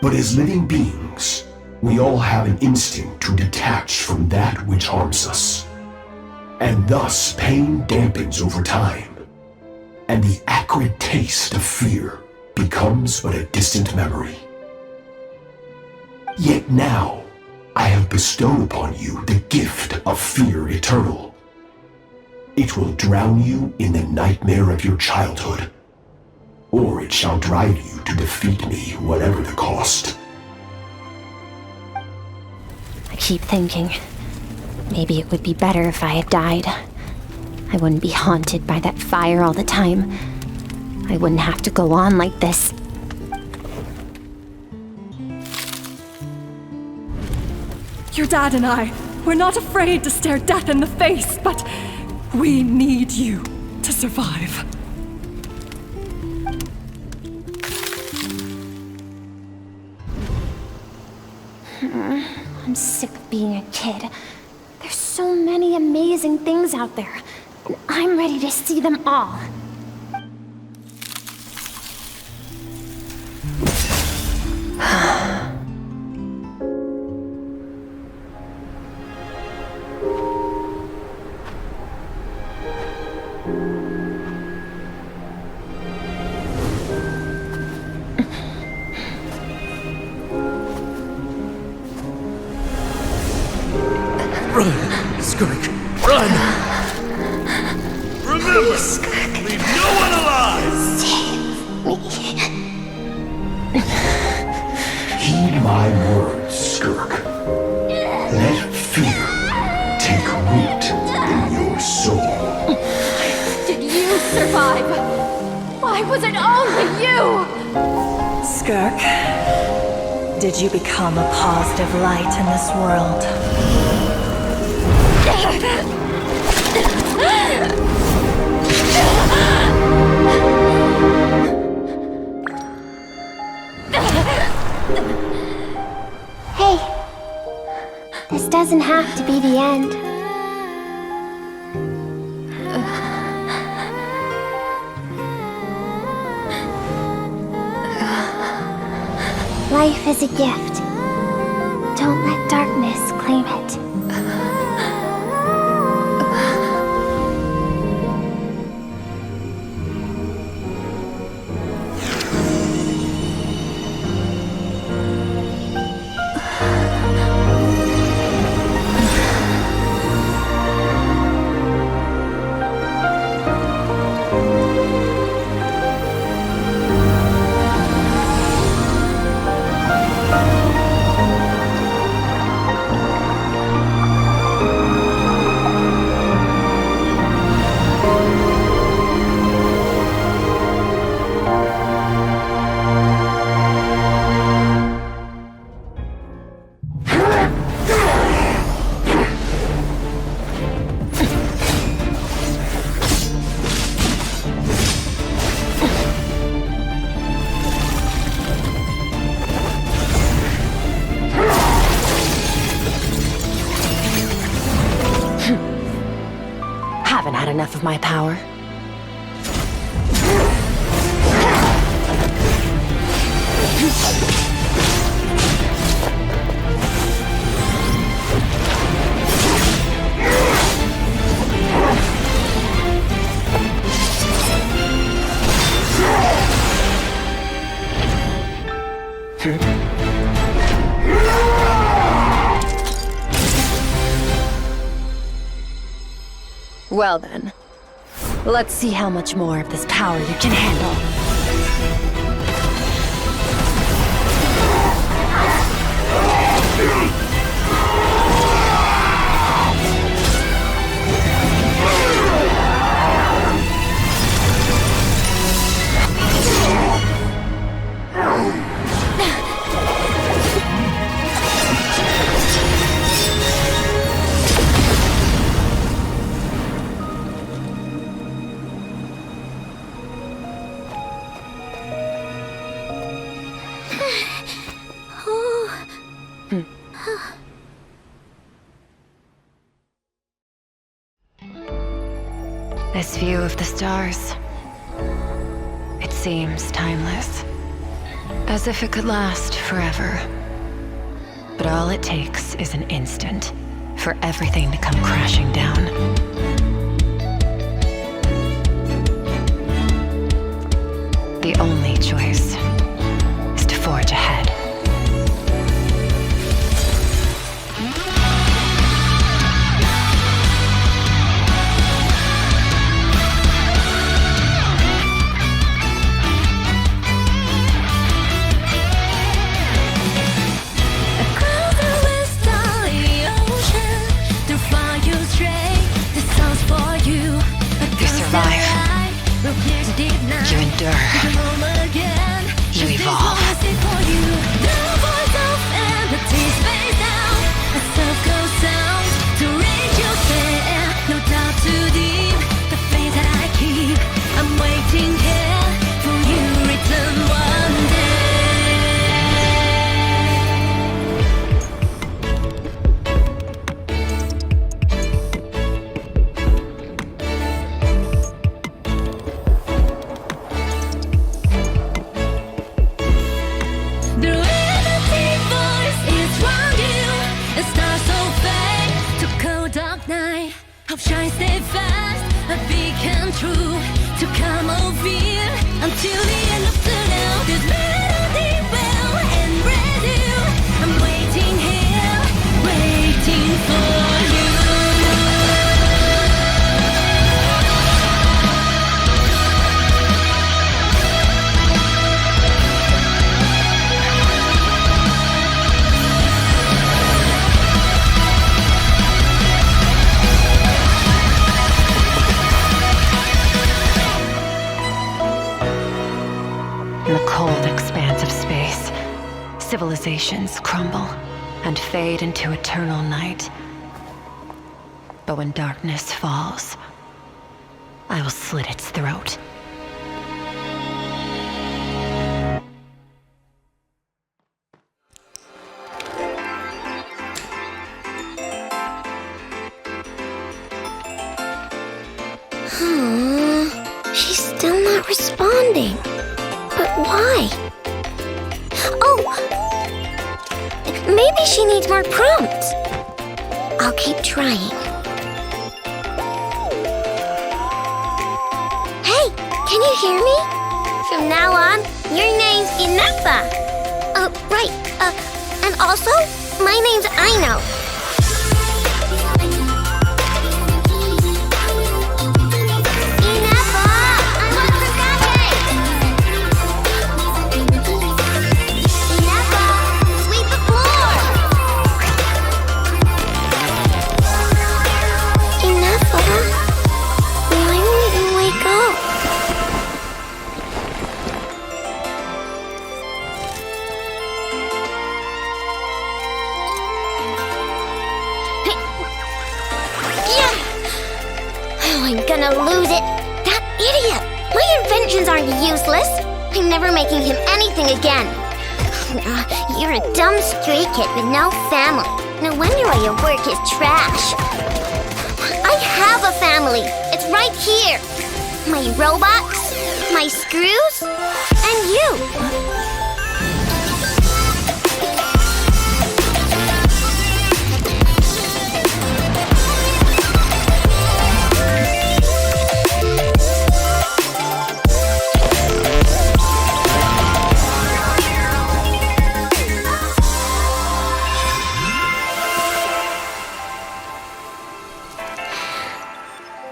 But as living beings, we all have an instinct to detach from that which harms us. And thus pain dampens over time, and the acrid taste of fear becomes but a distant memory. Yet now, I have bestowed upon you the gift of fear eternal. It will drown you in the nightmare of your childhood, or it shall drive you to defeat me, whatever the cost. I keep thinking, maybe it would be better if I had died. I wouldn't be haunted by that fire all the time. I wouldn't have to go on like this. Your dad and I, we're not afraid to stare death in the face, but we need you to survive. I'm sick of being a kid. There's so many amazing things out there, and I'm ready to see them all. Run, Skirk, run! Remember, leave no one alive! Heed my words, Skirk. Let fear take root in your soul. Did you survive? Why was it only you? Skirk, did you become a positive light in this world? Hey, this doesn't have to be the end. Life is a gift. Don't let darkness claim it. haven't had enough of my power. Well then, let's see how much more of this power you can handle. This view of the stars, it seems timeless, as if it could last forever. But all it takes is an instant for everything to come crashing down. The only choice is to forge ahead. You endure. You evolve. I'm waiting here for you return one day. Shine steadfast, a beacon true to come over until the end of the now. This melody will end ready. I'm waiting here, waiting for you. In the cold expanse of space, civilizations crumble and fade into eternal night. But when darkness falls, I will slit its throat. She's still not responding. But why? Oh! Maybe she needs more prompts. I'll keep trying. Hey! Can you hear me? From now on, your name's Inepa. Right. And also, my name's Aino. Gonna lose it. That idiot! My inventions aren't useless. I'm never making him anything again. You're a dumb stray kid with no family. No wonder why your work is trash. I have a family. It's right here. My robots, my screws, and you.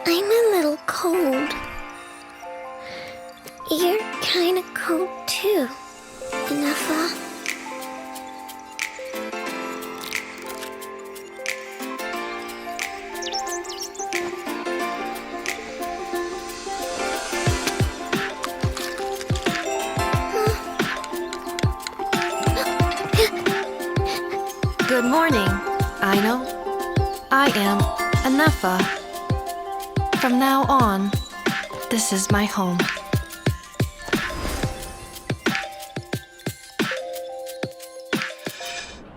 I'm a little cold. You're kinda cold too, Inafa. Good morning, Aino. I am Anafa. From now on, this is my home.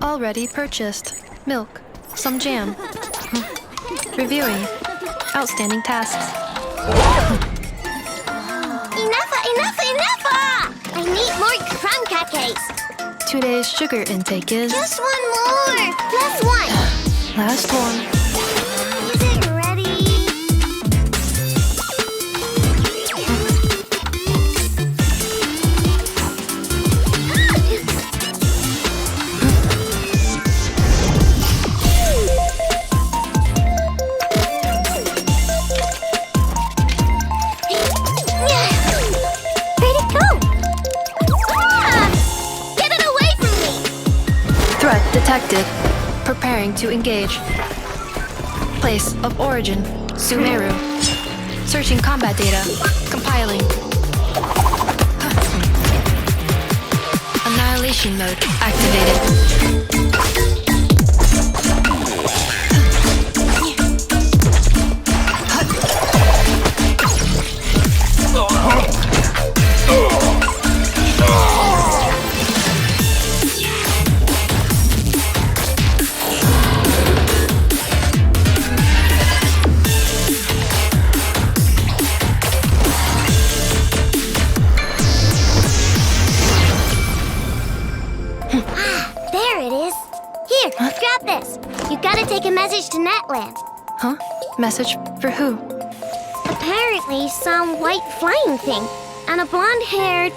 Already purchased. Milk. Some jam. Reviewing. Outstanding tasks. Enough! I need more cruncakes. Today's sugar intake is... Just one more! Last one! Last one. Is it ready? Where'd it go? Ah! Get it away from me! Threat detected. Preparing to engage. Place of origin, Sumeru. Searching combat data. Compiling. Annihilation mode activated. There it is. Here, grab this. You gotta take a message to Natlin. Huh? Message for who? Apparently some white flying thing. And a blonde-haired,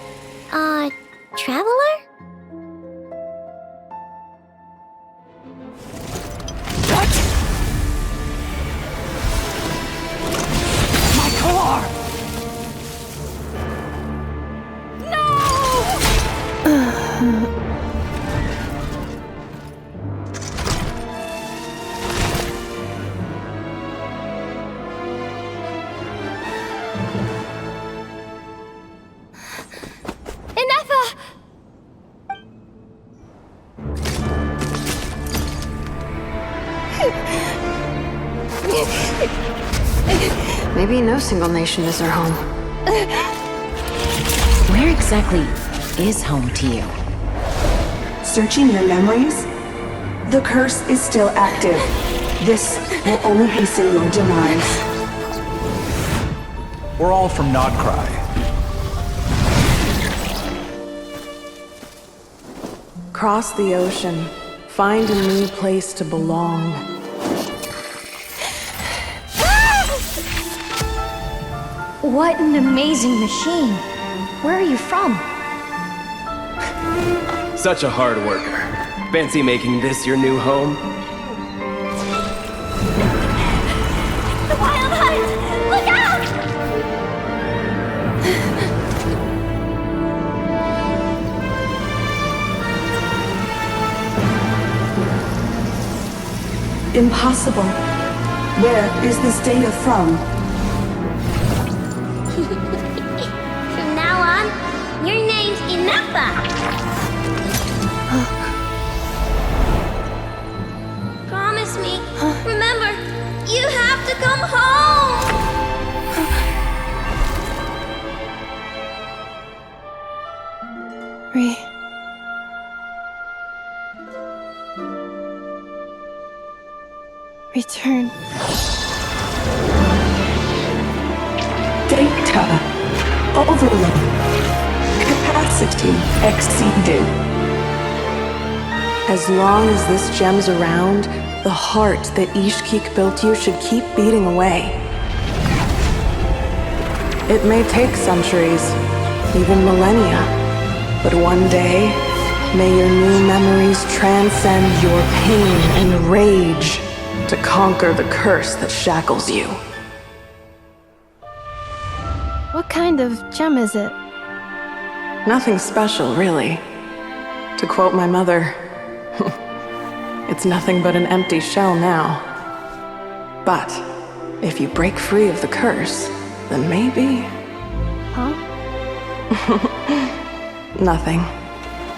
traveler? My car! Inafa! Maybe no single nation is our home. Where exactly is home to you? Searching your memories? The curse is still active. This will only hasten your demise. We're all from Nodcry. Cross the ocean. Find a new place to belong. What an amazing machine. Where are you from? Such a hard worker. Fancy making this your new home? The wild hunt! Look out! Impossible. Where is this data from? From now on, your name's Inafa. Promise me. Remember, you have to come home. Return. Data overload. Capacity exceeded. As long as this gem's around, the heart that Ishkik built you should keep beating away. It may take centuries, even millennia, but one day, may your new memories transcend your pain and rage to conquer the curse that shackles you. What kind of gem is it? Nothing special, really. To quote my mother, it's nothing but an empty shell now. But if you break free of the curse, then maybe... Huh? Nothing.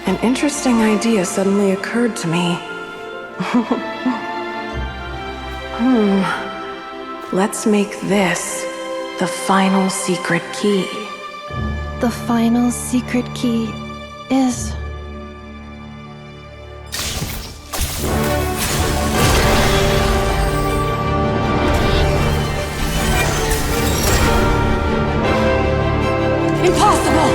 An interesting idea suddenly occurred to me. Let's make this the final secret key. The final secret key is... Impossible!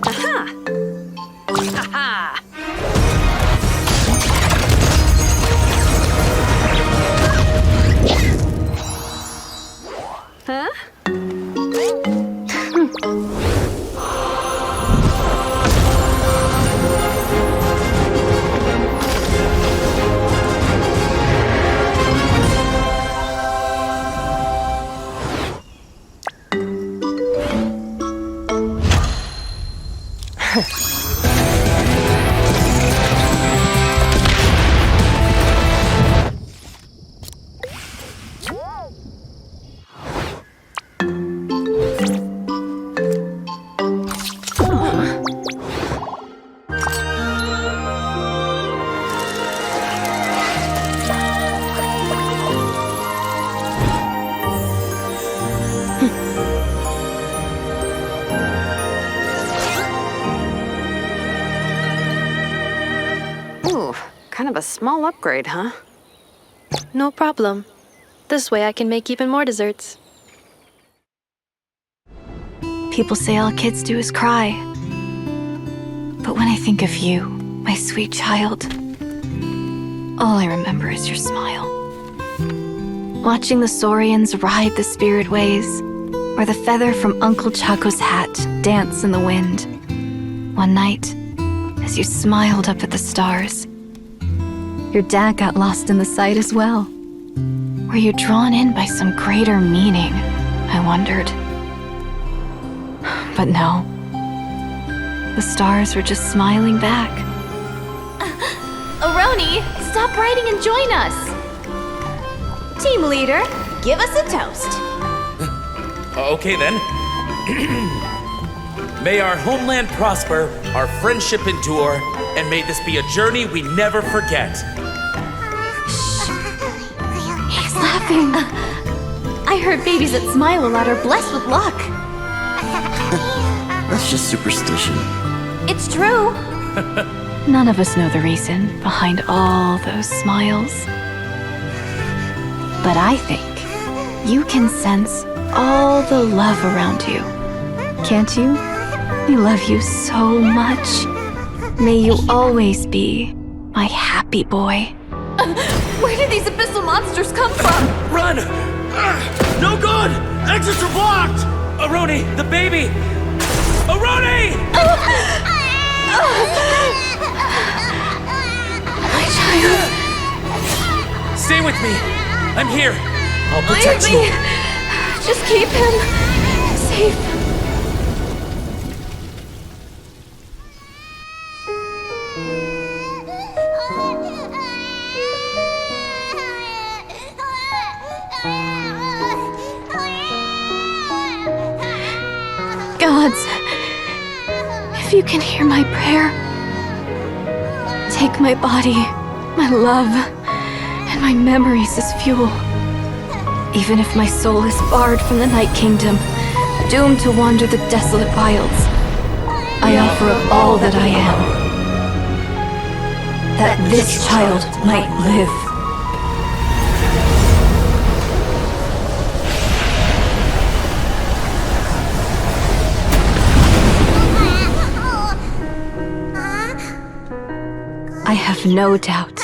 Aha! Aha! Huh? Kind of a small upgrade, huh? No problem. This way I can make even more desserts. People say all kids do is cry. But when I think of you, my sweet child, all I remember is your smile. Watching the saurians ride the spirit ways, or the feather from Uncle Chaco's hat dance in the wind. One night, as you smiled up at the stars, your dad got lost in the sight as well. Were you drawn in by some greater meaning? I wondered. But no. The stars were just smiling back. Aroni, stop writing and join us! Team leader, give us a toast. Okay then. May our homeland prosper, our friendship endure, and may this be a journey we never forget. He's laughing. I heard babies that smile a lot are blessed with luck. That's just superstition. It's true. None of us know the reason behind all those smiles. But I think you can sense all the love around you. Can't you? We love you so much. May you always be my happy boy. Where did these abyssal monsters come from? Run! No good! Exits are blocked! Aroni, the baby! Aroni! My child. Stay with me. I'm here. I'll protect you. Just keep him safe. If you can hear my prayer, take my body, my love, and my memories as fuel. Even if my soul is barred from the Night Kingdom, doomed to wander the desolate wilds, I offer up all that I am, that this child might live. I have no doubt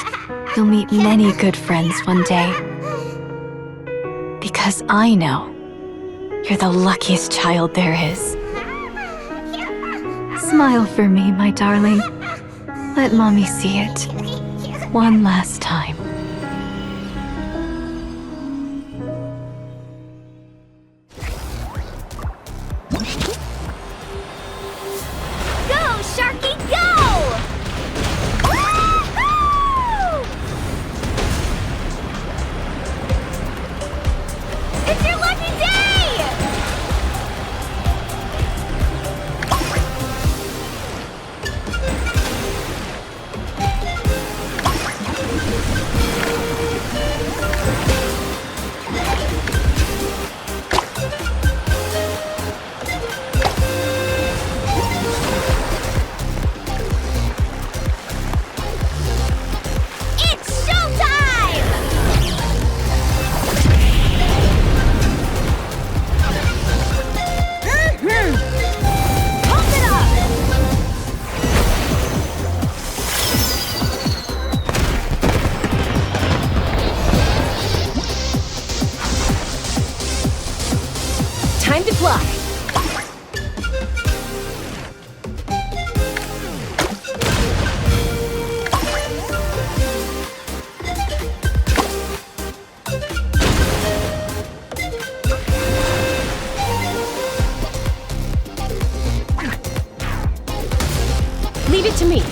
you'll meet many good friends one day. Because I know you're the luckiest child there is. Smile for me, my darling. Let Mommy see it one last time. Go, Sharky, go! It's your lucky day! It's showtime! Pump it up! Time to fly. Leave it to me.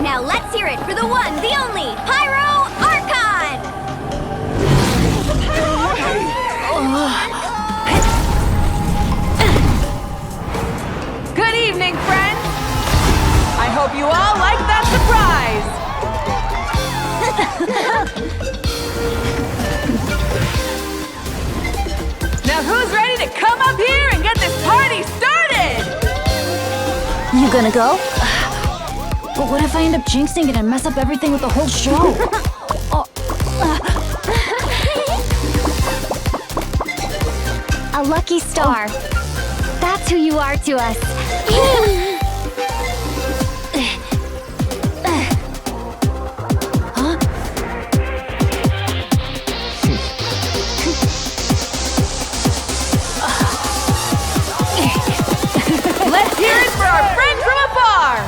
Now let's hear it for the one, the only, Pyro Archon! Good evening, friends! I hope you all like that surprise! Now who's ready to come up here and get this party started? You gonna go? But what if I end up jinxing it and mess up everything with the whole show? A lucky star. That's who you are to us. Let's hear it for our friend from afar!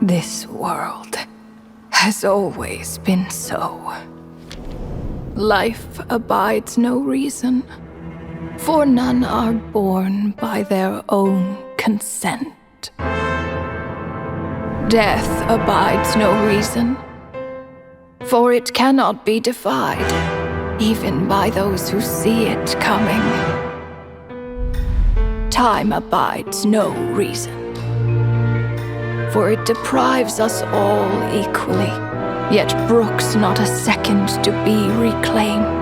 This world has always been so. Life abides no reason, for none are born by their own consent. Death abides no reason, for it cannot be defied, even by those who see it coming. Time abides no reason, for it deprives us all equally, yet brooks not a second to be reclaimed.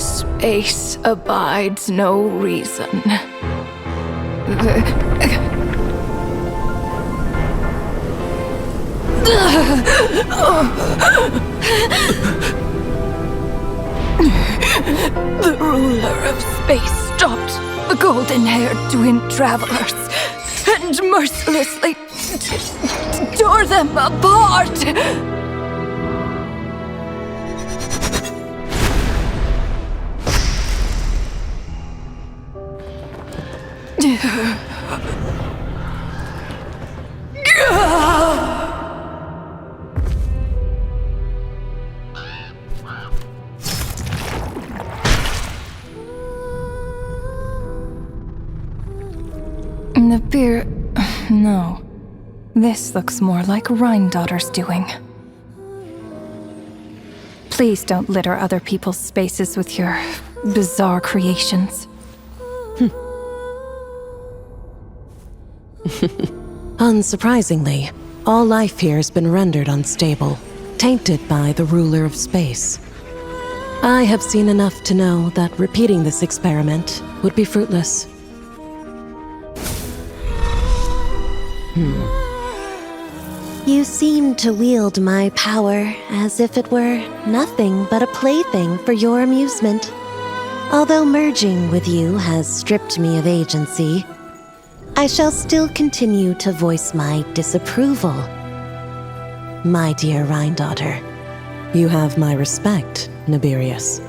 Space abides no reason. The ruler of space stopped the golden-haired twin travelers and mercilessly tore them apart. The beer... No. This looks more like Rhine-daughter's doing. Please don't litter other people's spaces with your bizarre creations. Unsurprisingly, all life here has been rendered unstable, tainted by the ruler of space. I have seen enough to know that repeating this experiment would be fruitless. You seem to wield my power as if it were nothing but a plaything for your amusement. Although merging with you has stripped me of agency, I shall still continue to voice my disapproval. My dear Rhine-daughter. You have my respect, Nibirius.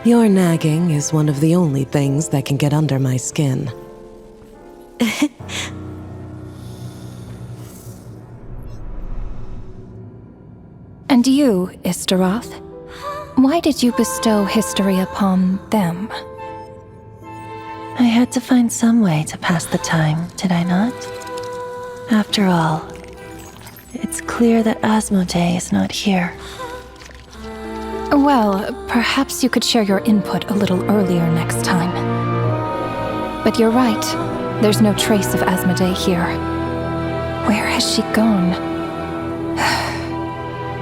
Your nagging is one of the only things that can get under my skin. And you, Istaroth? Why did you bestow history upon them? I had to find some way to pass the time, did I not? After all, it's clear that Asmodee is not here. Well, perhaps you could share your input a little earlier next time. But you're right. There's no trace of Asmodee here. Where has she gone?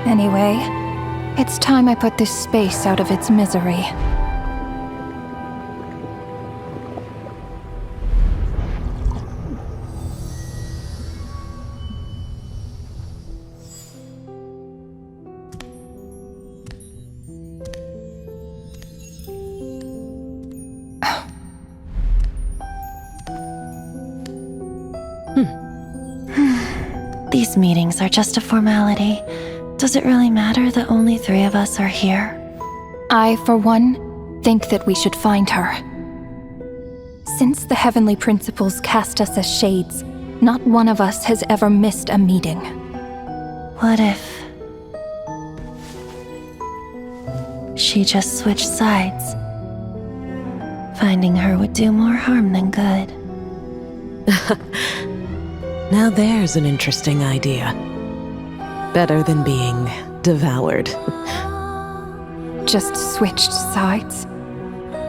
Anyway, it's time I put this space out of its misery. These meetings are just a formality. Does it really matter that only 3 of us are here? I, for one, think that we should find her. Since the Heavenly Principles cast us as shades, not one of us has ever missed a meeting. What if she just switched sides? Finding her would do more harm than good. Now there's an interesting idea. Better than being devoured. Just switched sides?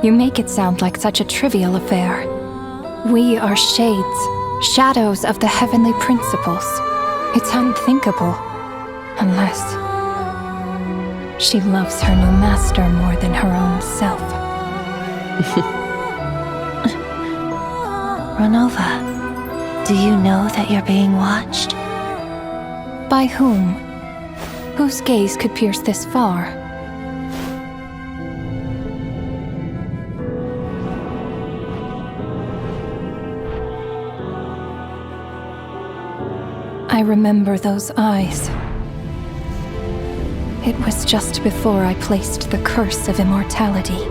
You make it sound like such a trivial affair. We are shades, shadows of the Heavenly Principles. It's unthinkable. Unless she loves her new master more than her own self. Ronova, do you know that you're being watched? By whom? Whose gaze could pierce this far? I remember those eyes. It was just before I placed the curse of immortality.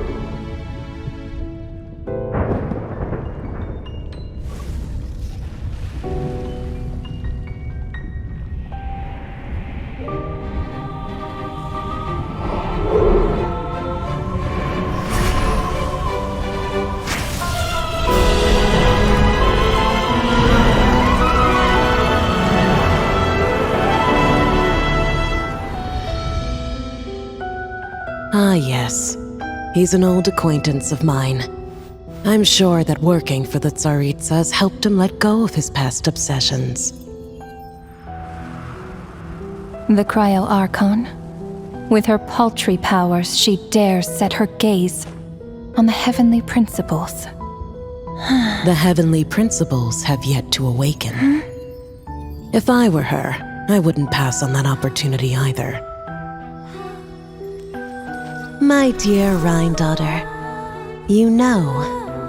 Ah, yes. He's an old acquaintance of mine. I'm sure that working for the Tsaritsa has helped him let go of his past obsessions. The Cryo Archon. With her paltry powers, she dares set her gaze on the heavenly principles. The heavenly principles have yet to awaken. If I were her, I wouldn't pass on that opportunity either. My dear Rhine daughter, you know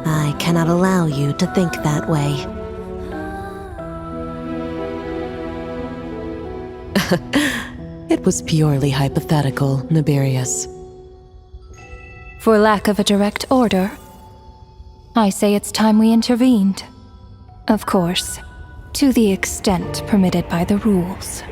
I cannot allow you to think that way. It was purely hypothetical, Nibirius. For lack of a direct order, I say it's time we intervened. Of course, to the extent permitted by the rules.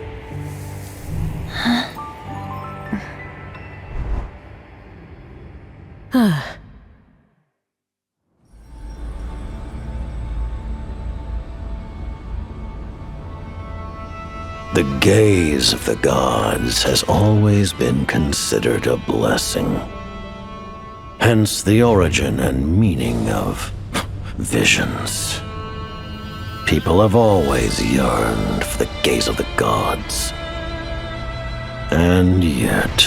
The gaze of the gods has always been considered a blessing. Hence the origin and meaning of visions. People have always yearned for the gaze of the gods. And yet,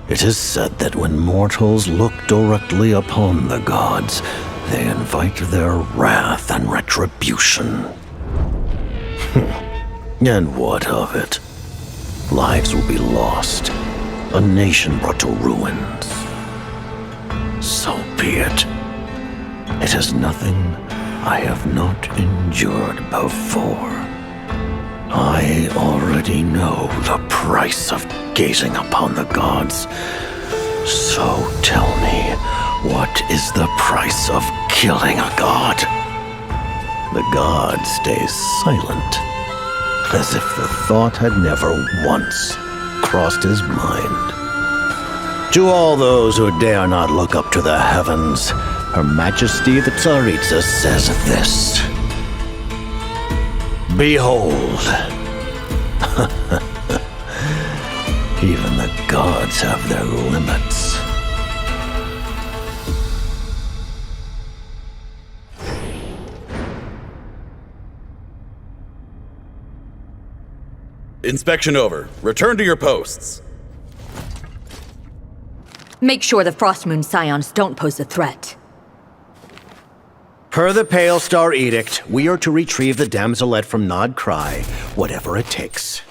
it is said that when mortals look directly upon the gods, they invite their wrath and retribution. And what of it? Lives will be lost, a nation brought to ruins. So be it. It is nothing I have not endured before. I already know the price of gazing upon the gods. So tell me, what is the price of killing a god? The god stays silent, as if the thought had never once crossed his mind. To all those who dare not look up to the heavens, Her Majesty the Tsaritsa says this. Behold, even the gods have their limits. Inspection over. Return to your posts. Make sure the Frostmoon Scions don't pose a threat. Per the Pale Star Edict, we are to retrieve the damselette from Nod Cry, whatever it takes.